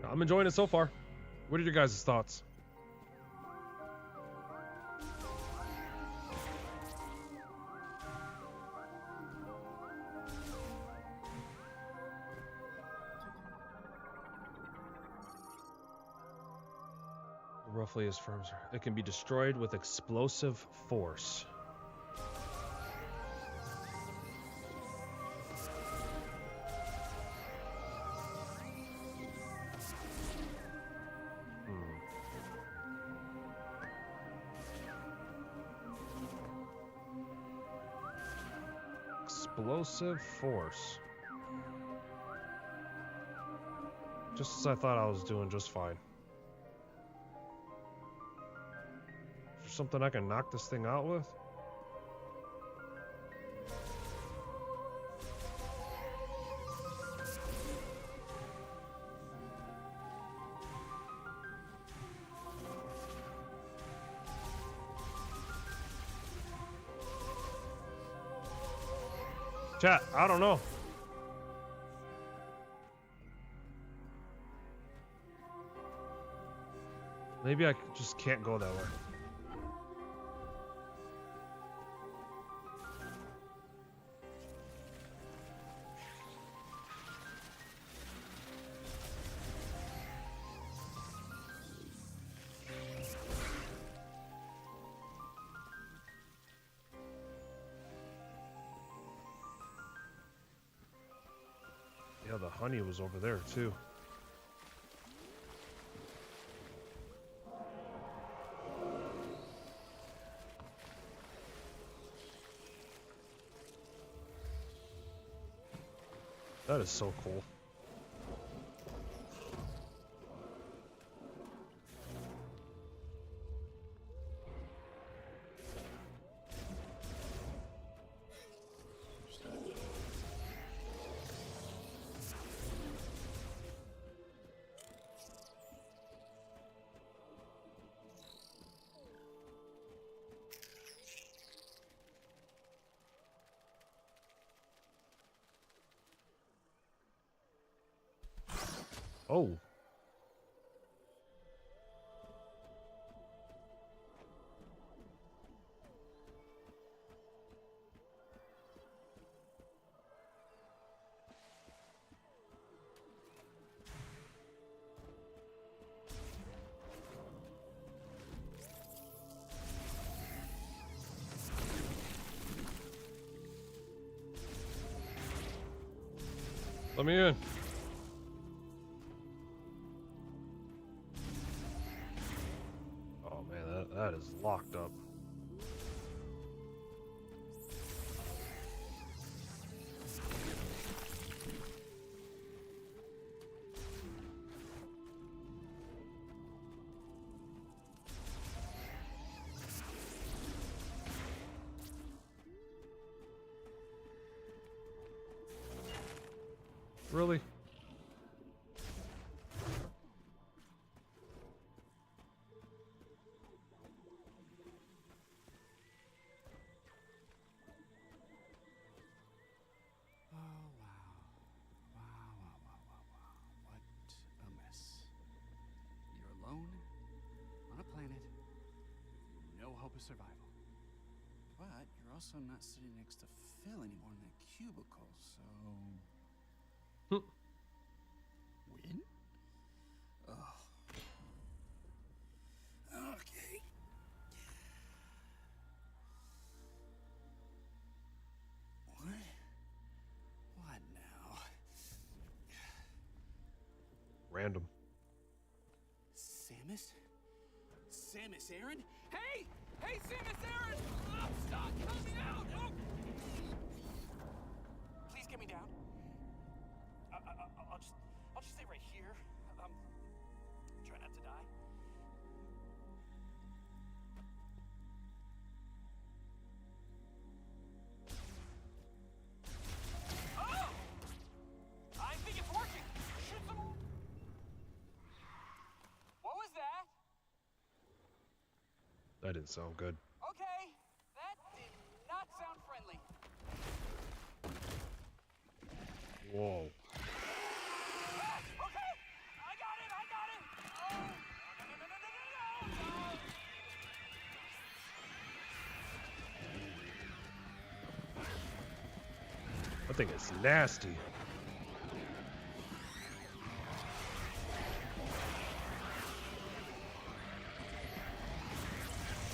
I'm enjoying it so far. What are your guys' thoughts? Roughly as firms. It can be destroyed with explosive force. Explosive force. Just as I thought I was doing just fine. Something I can knock this thing out with? Chat, I don't know. Maybe I just can't go that way. Yeah, the honey was over there too. That is so cool. Oh. Let me in. Oh man, that is locked up. Really? What a mess. You're alone, on a planet, no hope of survival. But you're also not sitting next to Phil anymore in that cubicle, so... Win? Oh. Okay. What now? Random. Samus? Samus Aran? Hey! Hey, Samus Aran! I'm stuck! Help me out! Oh! Please get me down. I'll just stay right here. Try not to die. Oh! I think it's working. Shoot some. What was that? That didn't sound good. Okay, that did not sound friendly. Whoa. Okay, I got it. Oh, no. I think it's nasty.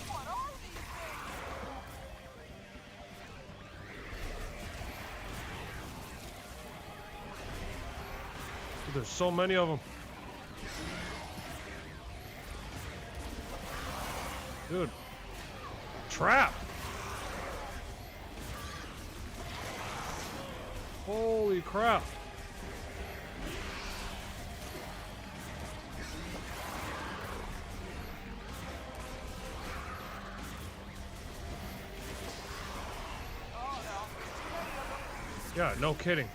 What are these things? There's so many of them. Dude. Trap. Holy crap. Yeah, no kidding.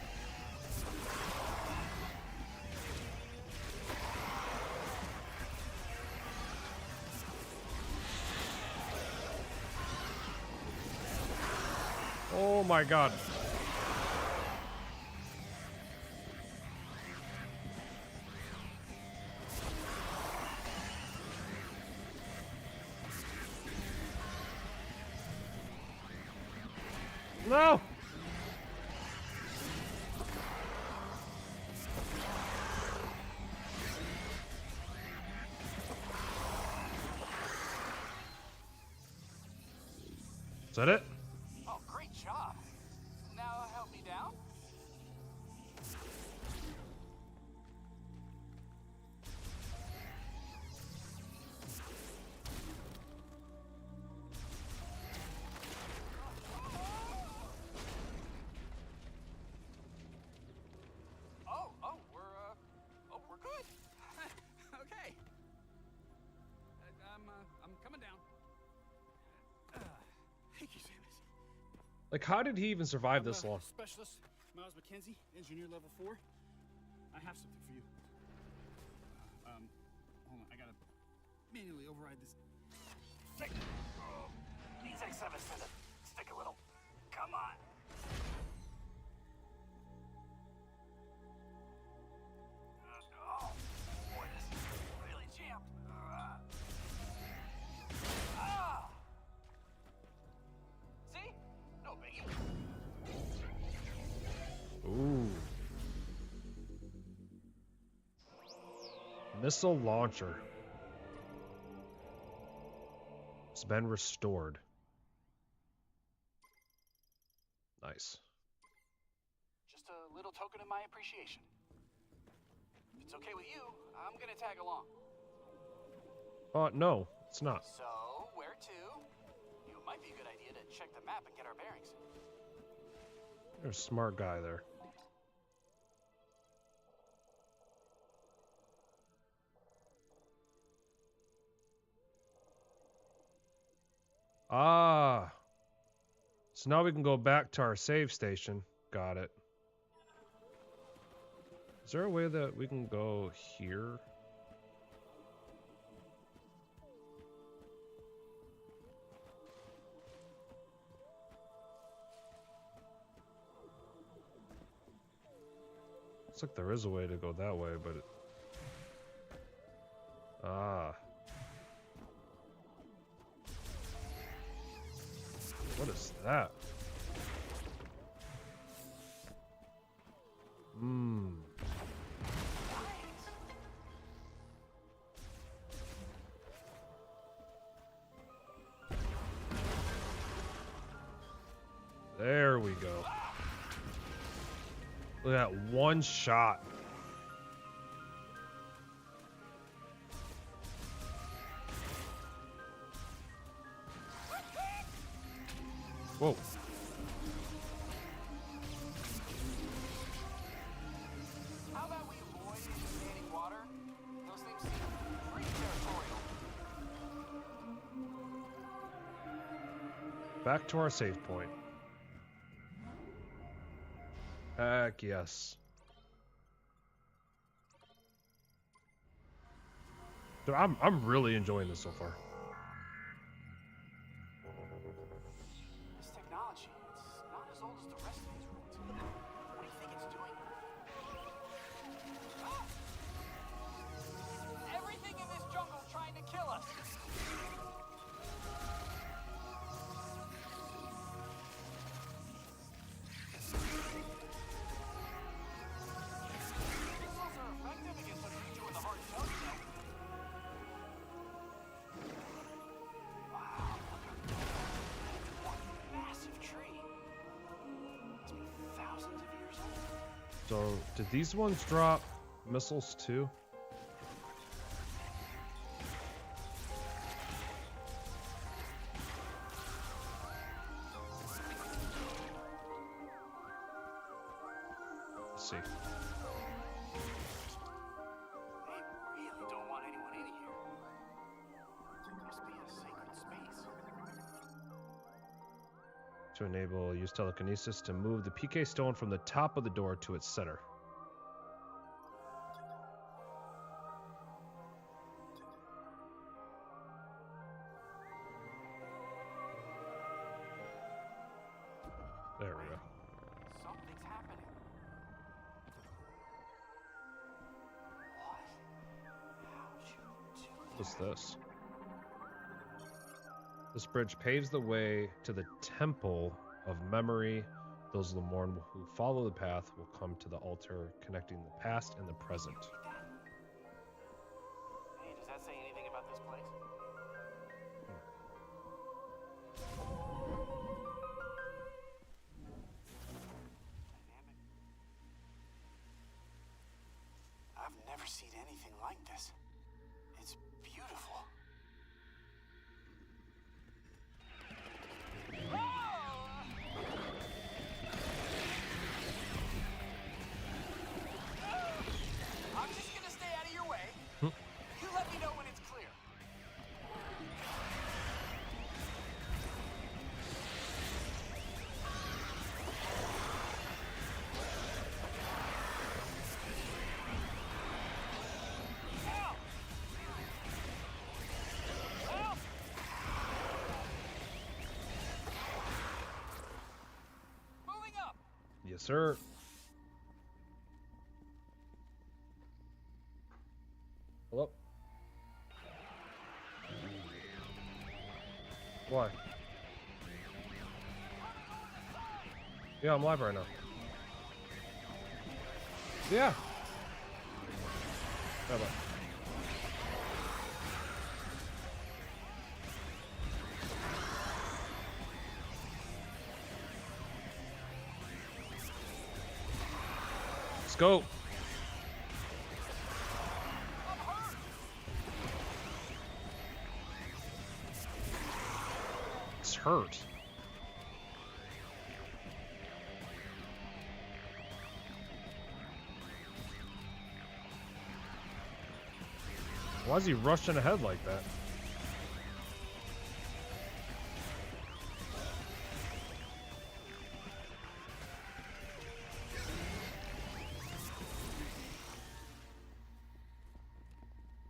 Oh my god. No! Is that it? Oh, great job. Now help me down. We're good. Okay. I'm coming down. Thank you, Samus. Like, how did he even survive this long? Specialist Miles McKenzie, engineer level 4. I have something for you. Hold on, I gotta manually override this. These X7 said to stick a little. Come on. Oh, boy, this is really jammed. See? No biggie. Ooh. Missile launcher. It's been restored. Nice. Just a little token of my appreciation. If it's okay with you, I'm gonna tag along. No, it's not. So, where to? It might be a good idea to check the map and get our bearings. There's a smart guy there. Ah. So now we can go back to our save station. Got it. Is there a way that we can go here? Looks like there is a way to go that way, but ah. What is that? There we go. Look at that one shot. Whoa. How about we avoid standing water? Those things seem pretty territorial. Back to our save point. Heck yes. Dude, I'm really enjoying this so far. This technology, it's not as old as the rest of these ruins. What do you think it's doing? Ah! Everything in this jungle trying to kill us. Missiles are effective against what you do in the hard shell, you know. Wow, look at one massive tree. Must be thousands of years old. So, did these ones drop missiles too? Let's see. They really don't want anyone in here. There must be a sacred space. To enable, use telekinesis to move the PK stone from the top of the door to its center. There we go. Something's happening. What? How'd you do that? What's this? This bridge paves the way to the temple of memory. Those Lamorn who follow the path will come to the altar, connecting the past and the present. Hey, does that say anything about this place? Dynamic. I've never seen anything like this. It's beautiful. I'm just gonna stay out of your way. You let me know when it's clear. Help! Help! Moving up. Yes, sir. Hello? Why? Yeah, I'm live right now. Yeah. Bye-bye. Let's go. It's hurt. Why is he rushing ahead like that?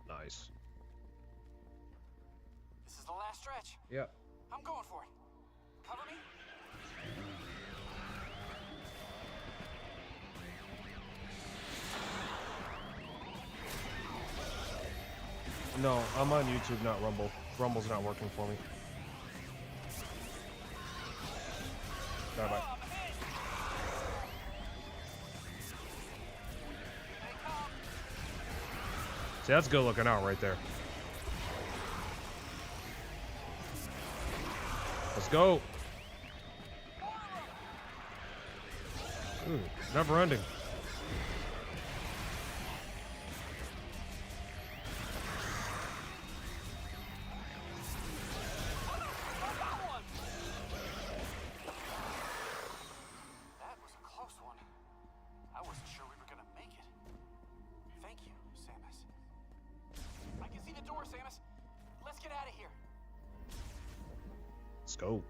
Nice. This is the last stretch. Yeah. I'm going for it. Cover me. No, I'm on YouTube, not Rumble. Rumble's not working for me. Bye bye. See, that's good looking out right there. Let's go. Ooh, never ending. That was a close one. I wasn't sure we were gonna make it. Thank you, Samus. I can see the door, Samus. Let's get out of here. Let's go.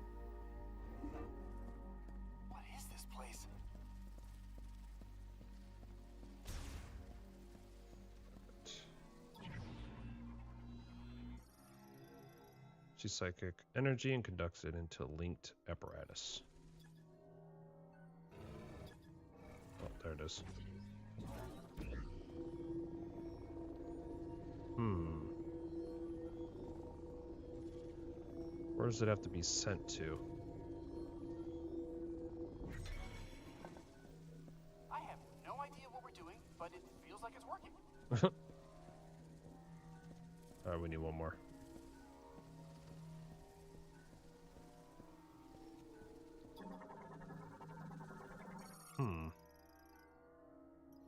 What is this place? She's psychic energy and conducts it into linked apparatus. Oh, there it is. Where does it have to be sent to? I have no idea what we're doing, but it feels like it's working. Alright, we need one more.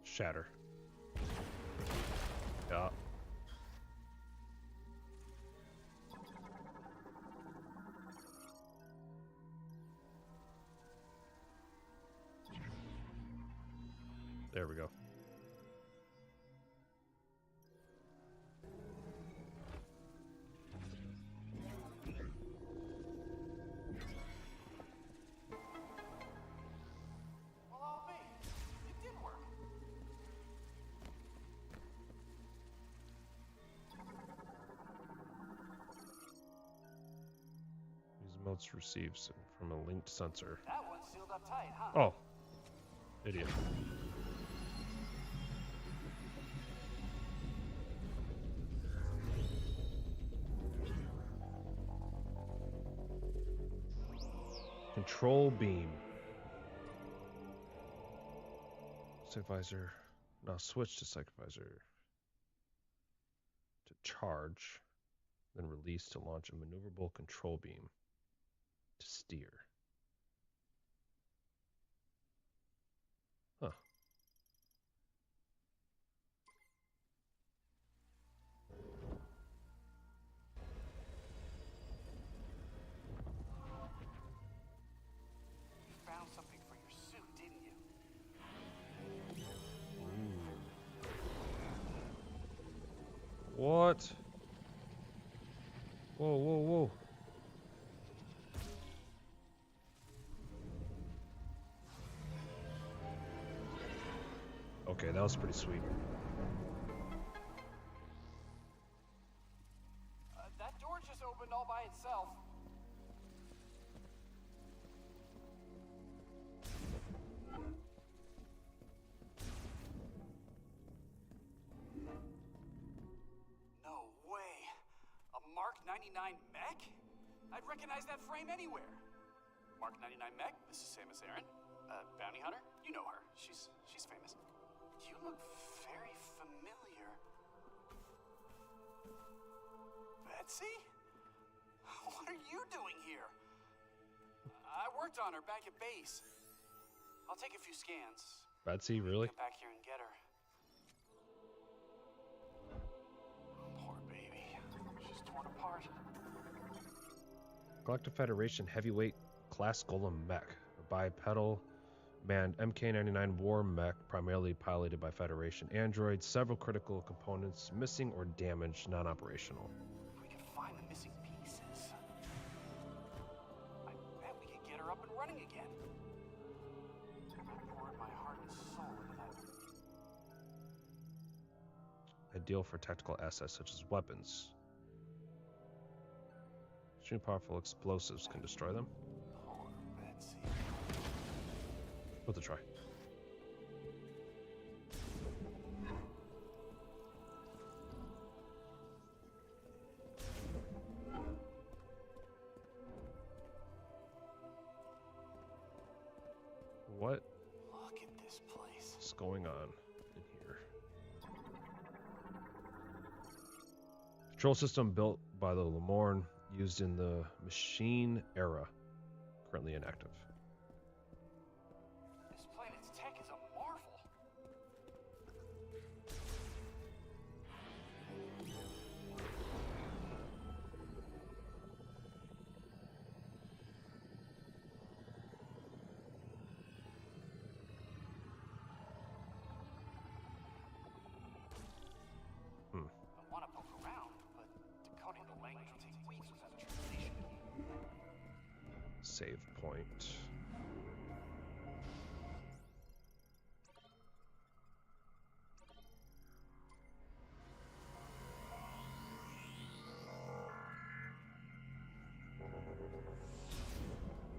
Shatter. Yeah. There we go. Well, I'll be. It did work. These emotes receives from a linked sensor. That one's sealed up tight, huh? Oh. Idiot. control beam. Sight visor. Now switch to sight visor to charge, then release to launch a maneuverable control beam to steer. Huh. You found something for your suit, didn't you? What? Whoa, whoa, whoa. Okay, that was pretty sweet. That door just opened all by itself. No way. A Mark 99 mech? I'd recognize that frame anywhere. Mark 99 mech, this is Samus Aran. Bounty hunter? You know her. She's famous. You look very familiar. Betsy? What are you doing here? I worked on her back at base. I'll take a few scans. Betsy, really? Get back here and get her. Poor baby. She's torn apart. Galactic Federation heavyweight class golem mech, a bipedal manned MK-99 war mech primarily piloted by Federation androids, several critical components missing or damaged, non-operational. If we could find the missing pieces, I bet we could get her up and running again. I poured my heart and soul into that. Ideal for tactical assets such as weapons. Extremely powerful explosives can destroy them. Poor Betsy. Worth a try. What Look at this place. is going on in here? Control system built by the Lamorn, used in the machine era, currently inactive. This planet's tech is a marvel. I want to poke around, but decoding the language will take weeks without a translation key. Save point.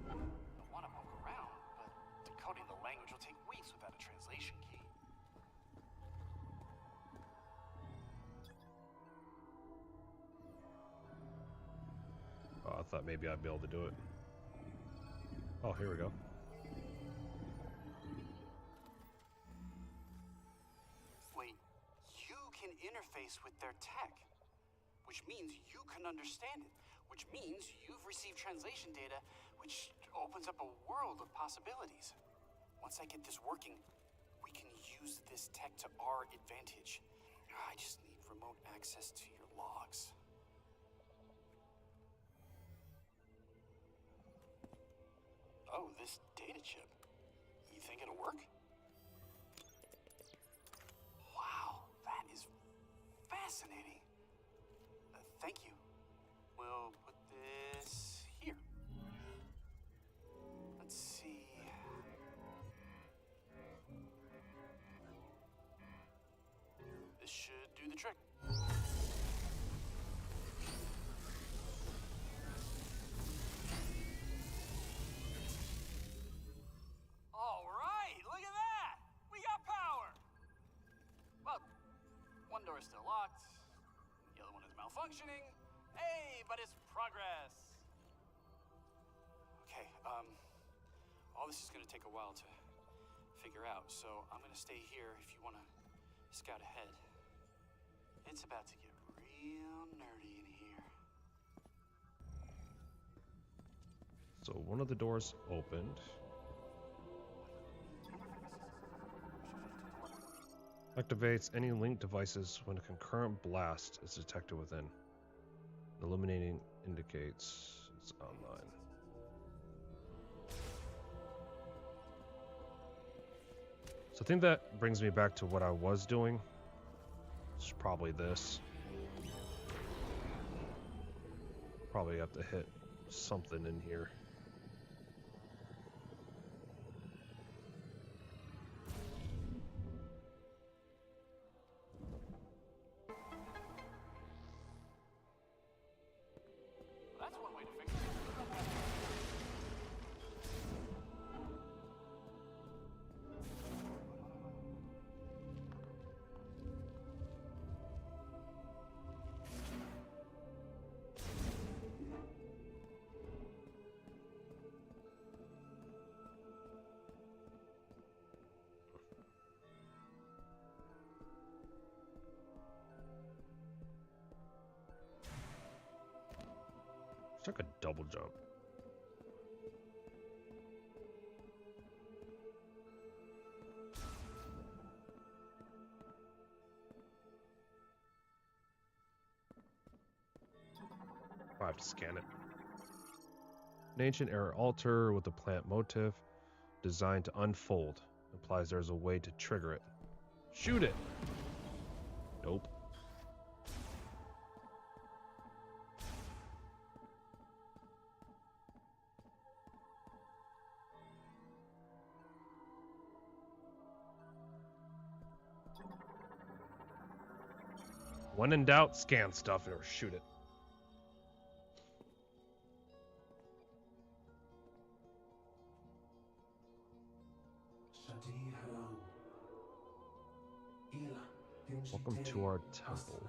I want to poke around, but decoding the language will take weeks without a translation key. Oh, I thought maybe I'd be able to do it. Oh, here we go. Wait, you can interface with their tech, which means you can understand it, which means you've received translation data, which opens up a world of possibilities. Once I get this working, we can use this tech to our advantage. I just need remote access to your logs. Oh, this data chip. You think it'll work? Wow, that is fascinating. Thank you. We'll put this here. Let's see. This should do the trick. All right, look at that! We got power! Well, one door is still locked, the other one is malfunctioning. Hey, but it's progress! Okay, All this is gonna take a while to figure out, so I'm gonna stay here if you wanna scout ahead. It's about to get real nerdy in here. So one of the doors opened. Activates any linked devices when a concurrent blast is detected within. Illuminating indicates it's online. So I think that brings me back to what I was doing. It's probably this. Probably have to hit something in here. That's one way to fix it. It's like a double jump. I have to scan it. An ancient era altar with a plant motif designed to unfold. Implies there's a way to trigger it. Shoot it! Nope. When in doubt, scan stuff or shoot it. Welcome to our temple.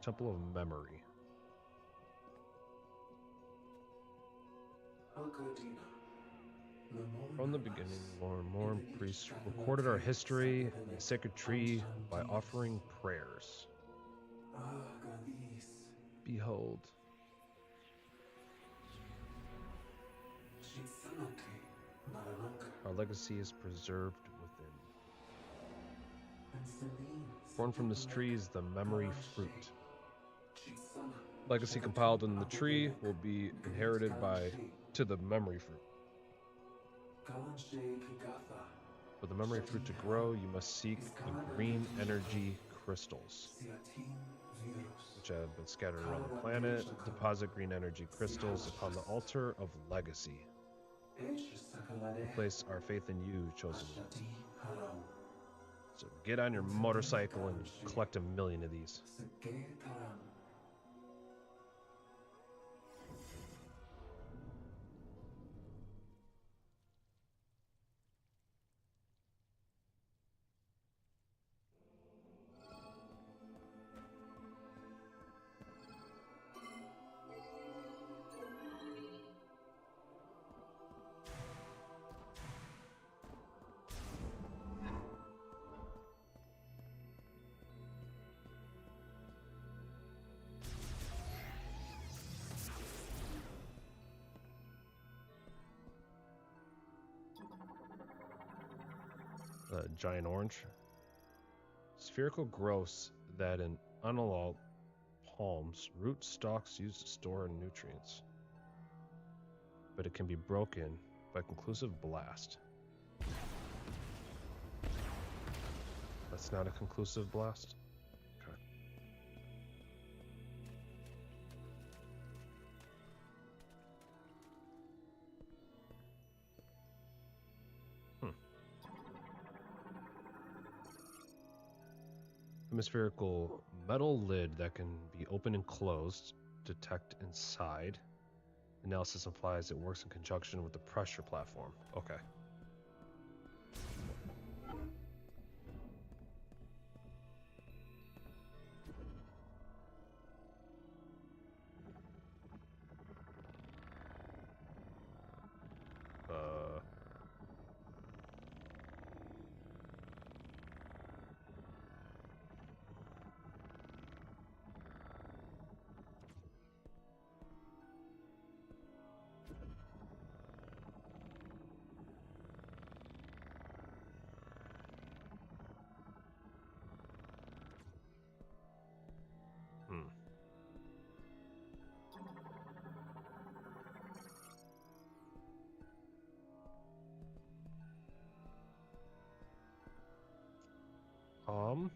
Temple of Memory. From the beginning, Lamorn priests recorded our history in the sacred tree by offering prayers. Behold. Our legacy is preserved within. Born from this tree is the memory fruit. Legacy compiled in the tree will be inherited to the memory fruit. For the memory fruit to grow, you must seek the green energy crystals, which have been scattered around the planet. Deposit green energy crystals upon the altar of legacy. We place our faith in you, chosen one. So get on your motorcycle and collect 1,000,000 of these. Giant orange. Spherical growths that in unallowed palms, root stalks used to store nutrients. But it can be broken by conclusive blast. That's not a conclusive blast? Okay. Hemispherical metal lid that can be opened and closed. Detect inside. Analysis implies it works in conjunction with the pressure platform. Okay. Um.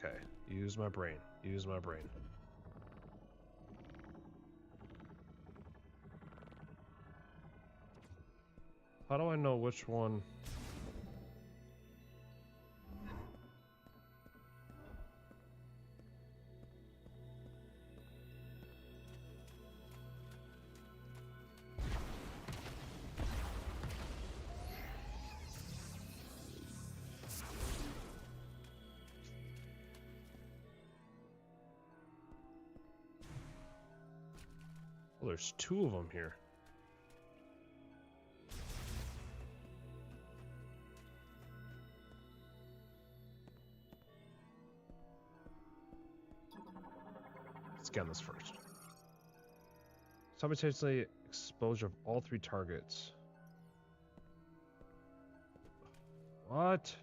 Okay, use my brain. Use my brain. How do I know which one? Oh, there's two of them here. Let's get on this first. Simultaneously exposure of all three targets. What?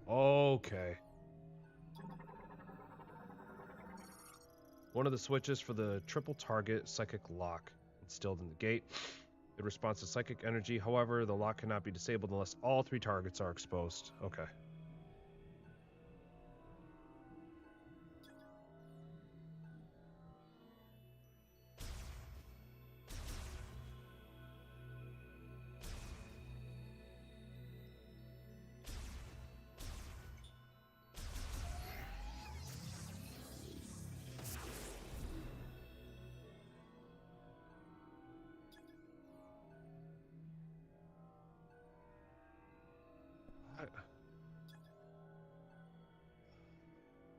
Okay. One of the switches for the triple target psychic lock instilled in the gate. It responds to psychic energy. However, the lock cannot be disabled unless all three targets are exposed. Okay.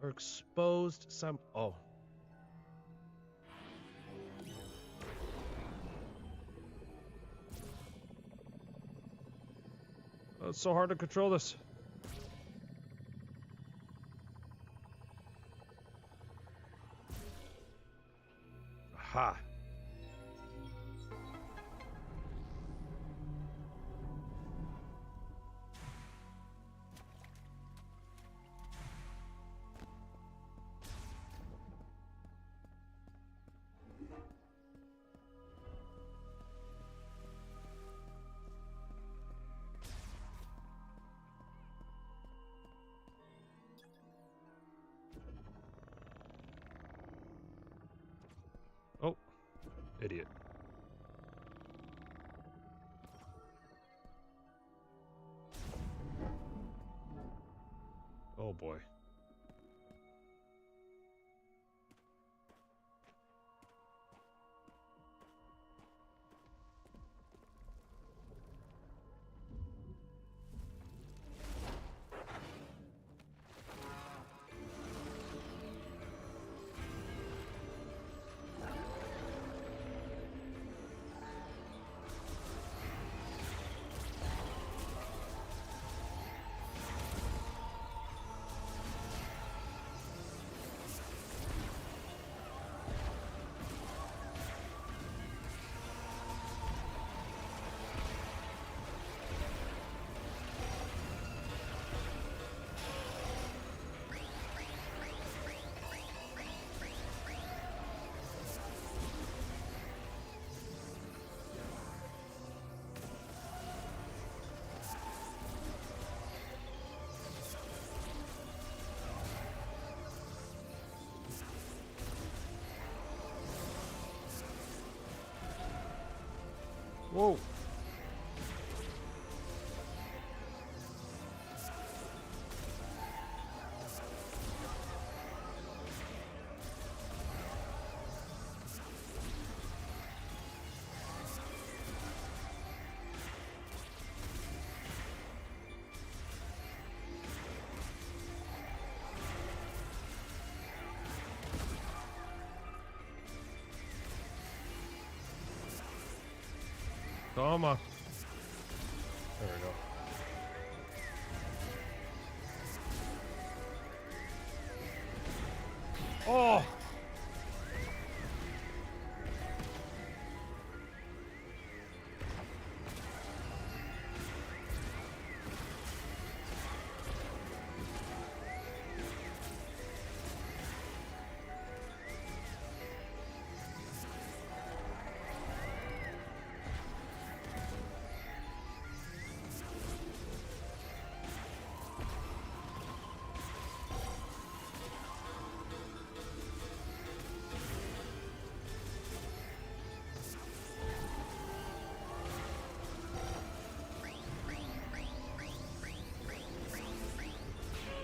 Or exposed some. Oh. Oh, it's so hard to control this. Aha. Oh, idiot. Oh boy. Whoa. Come on. There we go. Oh!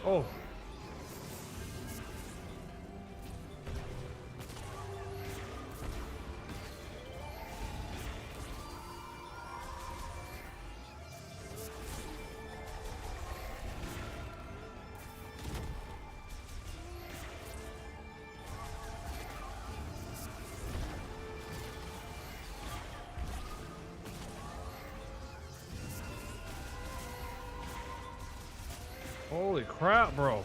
Oh. Holy crap, bro.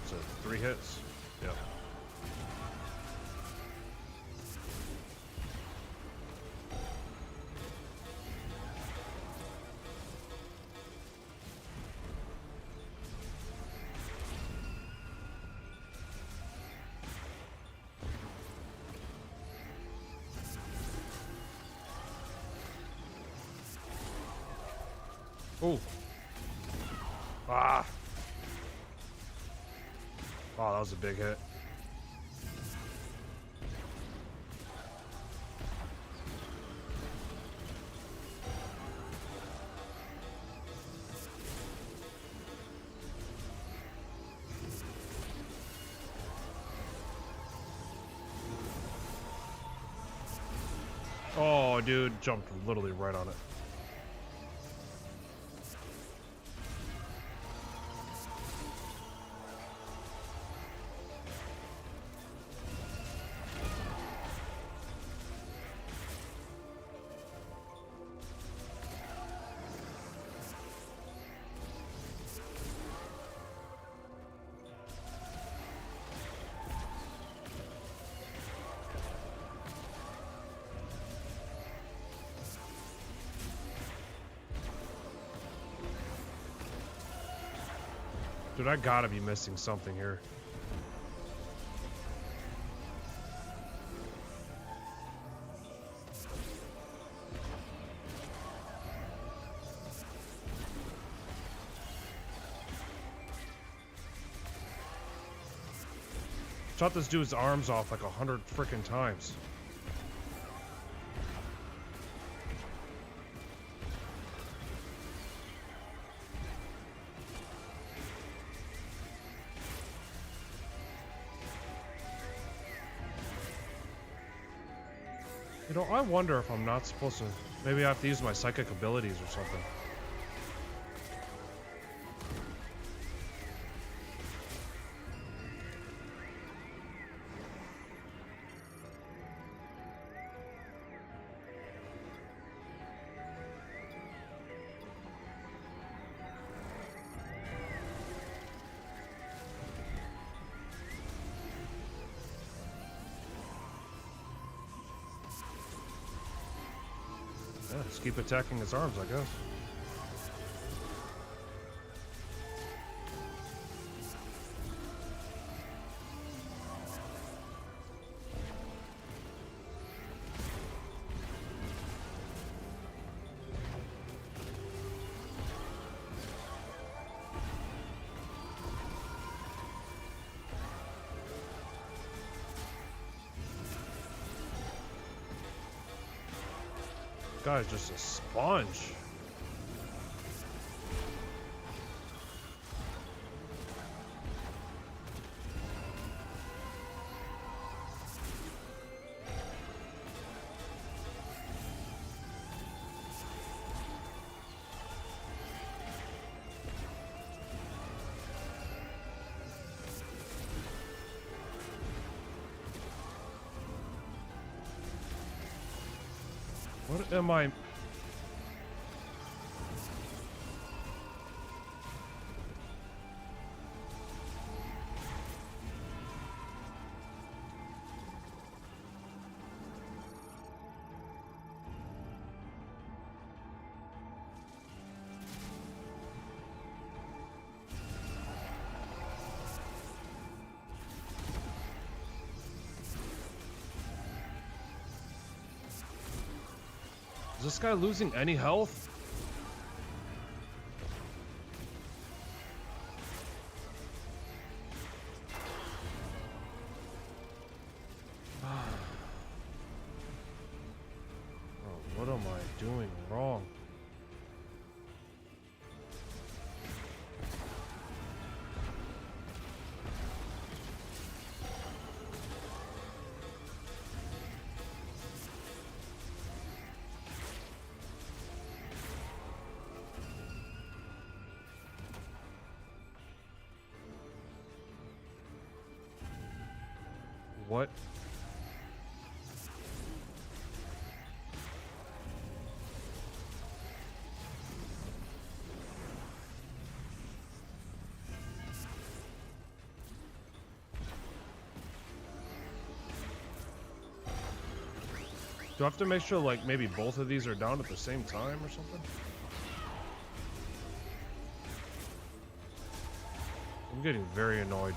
So 3 hits. Yeah. Oh. Ah. Oh, that was a big hit. Oh, dude, jumped literally right on it. Dude, I gotta be missing something here. Shot this dude's arms off like 100 freaking times. You know, I wonder if I'm not supposed to... Maybe I have to use my psychic abilities or something. Yeah, just keep attacking his arms, I guess. This guy's just a sponge. What am I? Is this guy losing any health? Oh, what am I doing wrong? What? Do I have to make sure, like, maybe both of these are down at the same time or something? I'm getting very annoyed.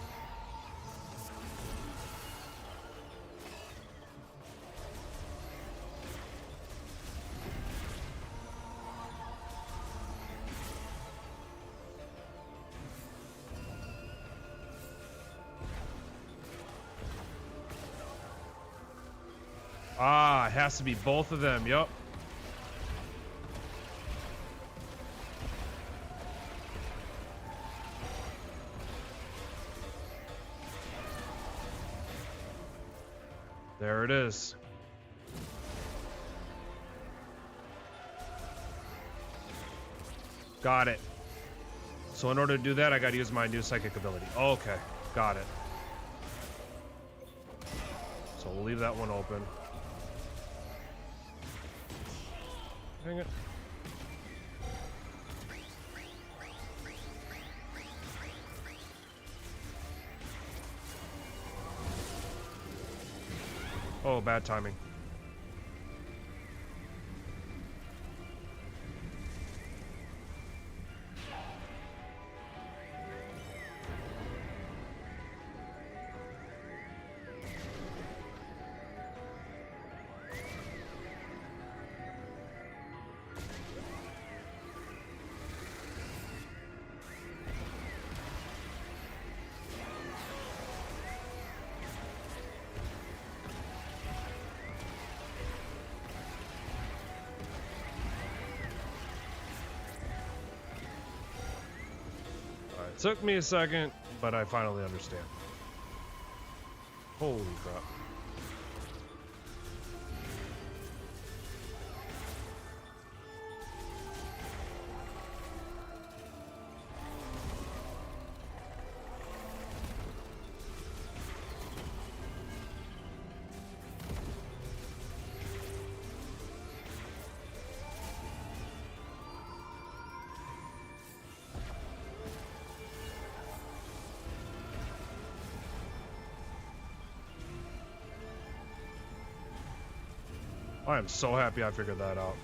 Ah, it has to be both of them. Yup. There it is. Got it. So in order to do that, I gotta use my new psychic ability. Okay, got it. So we'll leave that one open. Dang it. Oh, bad timing. Took me a second, but I finally understand. Holy crap. I am so happy I figured that out.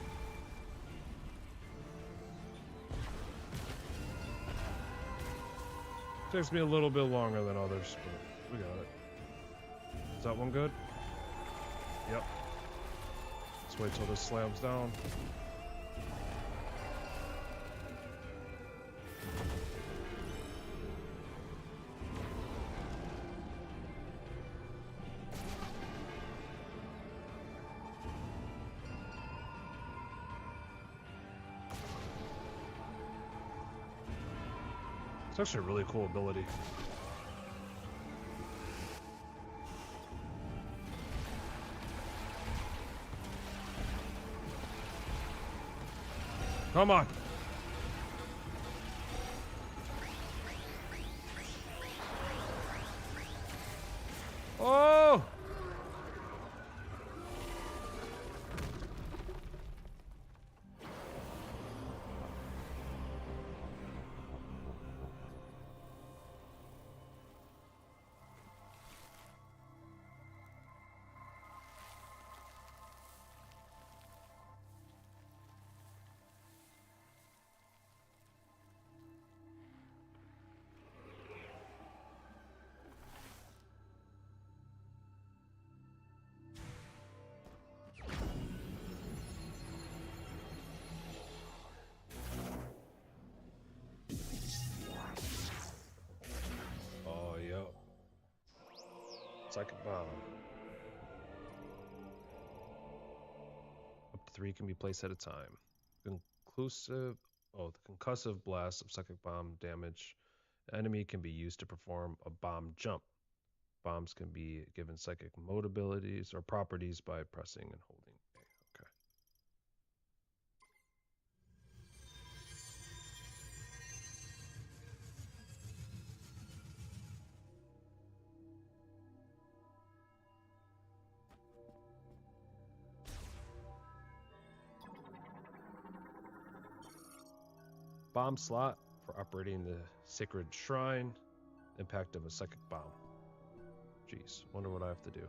Takes me a little bit longer than others, but we got it. Is that one good? Yep. Let's wait till this slams down. It's actually a really cool ability. Come on. Oh! Psychic bomb. Up to 3 can be placed at a time. Conclusive. Oh, the concussive blast of psychic bomb damage. Enemy can be used to perform a bomb jump. Bombs can be given psychic mode abilities or properties by pressing and holding A. Okay. Bomb slot for operating the sacred shrine. Impact of a psychic bomb. Jeez, wonder what I have to do.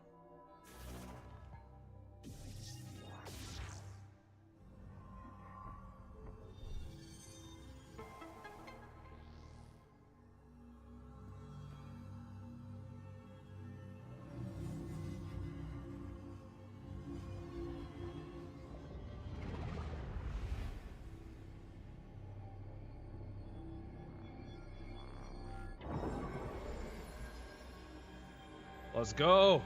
Let's go.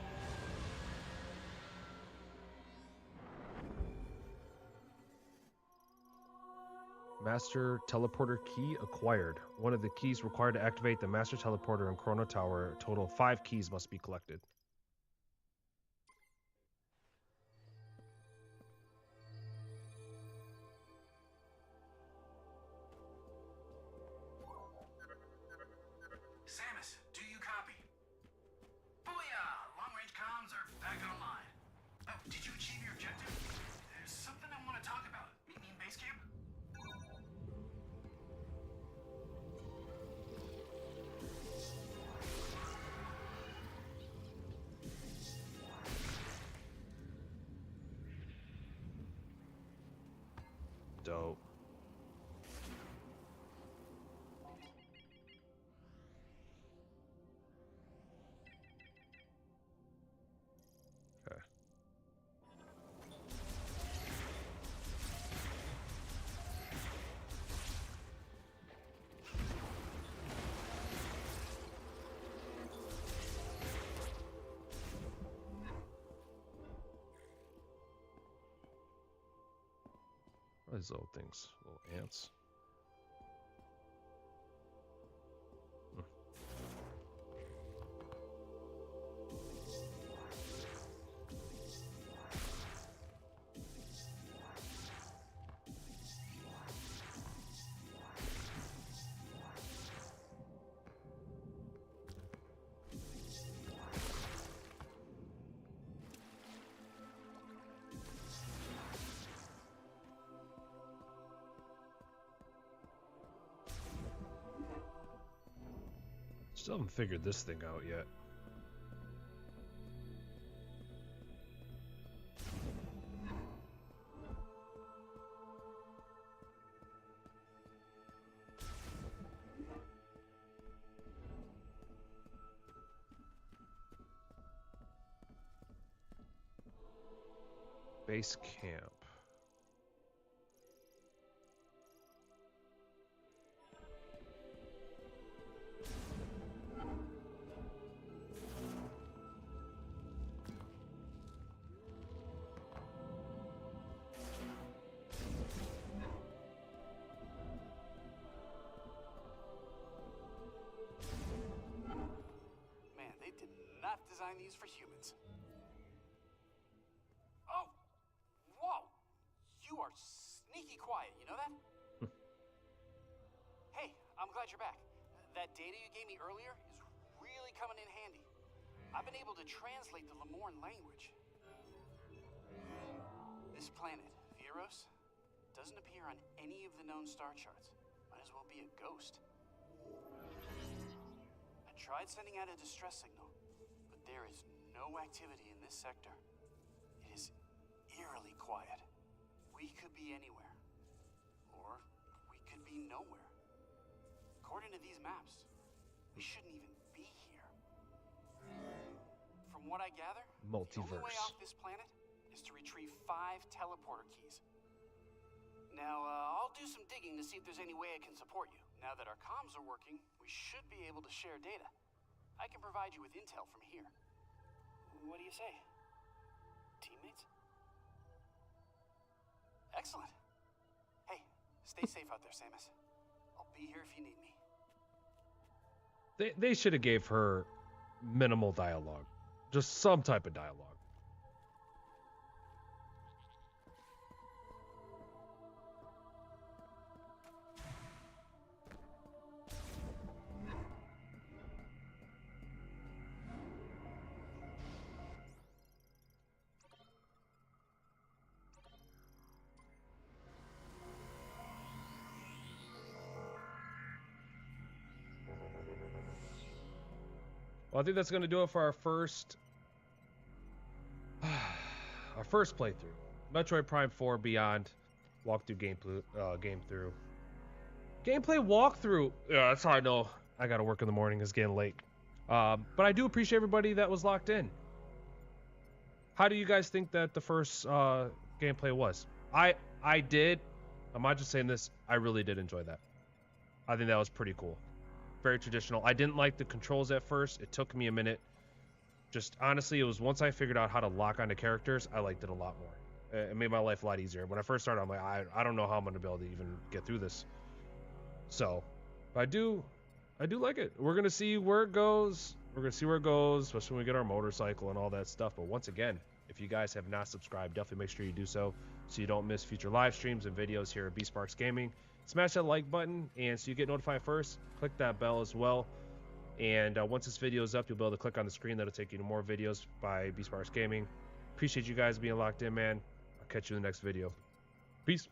Master teleporter key acquired. One of the keys required to activate the master teleporter in Chrono Tower. A total of 5 keys must be collected. Samus, do you copy? Booyah! Long-range comms are back online. Oh, did you achieve your objective? There's something I want to talk about. Meet me in base camp? Dope. Okay. What are these little things? Little ants. Still haven't figured this thing out yet. Base camp. Man, they did not design these for humans. Oh! Whoa! You are sneaky quiet, you know that? Hey, I'm glad you're back. That data you gave me earlier is really coming in handy. I've been able to translate the Lamorn language. This planet, Viewros, doesn't appear on any of the known star charts. Might as well be a ghost. I tried sending out a distress signal, but there is no activity in this sector. It is eerily quiet. We could be anywhere. Or we could be nowhere. According to these maps, we shouldn't even be here. From what I gather, the only way Multiverse. off this planet is to retrieve 5 teleporter keys. Now, I'll do some digging to see if there's any way I can support you. Now that our comms are working, we should be able to share data. I can provide you with intel from here. What do you say? Teammates? Excellent. Hey, stay safe out there, Samus. I'll be here if you need me. They should have gave her minimal dialogue. Just some type of dialogue. Well, I think that's going to do it for our first playthrough. Metroid Prime 4 Beyond walkthrough gameplay walkthrough. Yeah, that's how I know I got to work in the morning. It's getting late. But I do appreciate everybody that was locked in. How do you guys think that the first gameplay was? I did. I'm not just saying this. I really did enjoy that. I think that was pretty cool. Very traditional. I didn't like the controls at first. It took me a minute. Just honestly, it was once I figured out how to lock onto characters, I liked it a lot more. It made my life a lot easier. When I first started, I'm like, I don't know how I'm going to be able to even get through this. So, but I do like it. We're going to see where it goes. Especially when we get our motorcycle and all that stuff. But once again, if you guys have not subscribed, definitely make sure you do so you don't miss future live streams and videos here at B-Sparks Gaming. Smash that like button, and so you get notified first. Click that bell as well. And once this video is up, you'll be able to click on the screen. That'll take you to more videos by B-Sparks Gaming. Appreciate you guys being locked in, man. I'll catch you in the next video. Peace.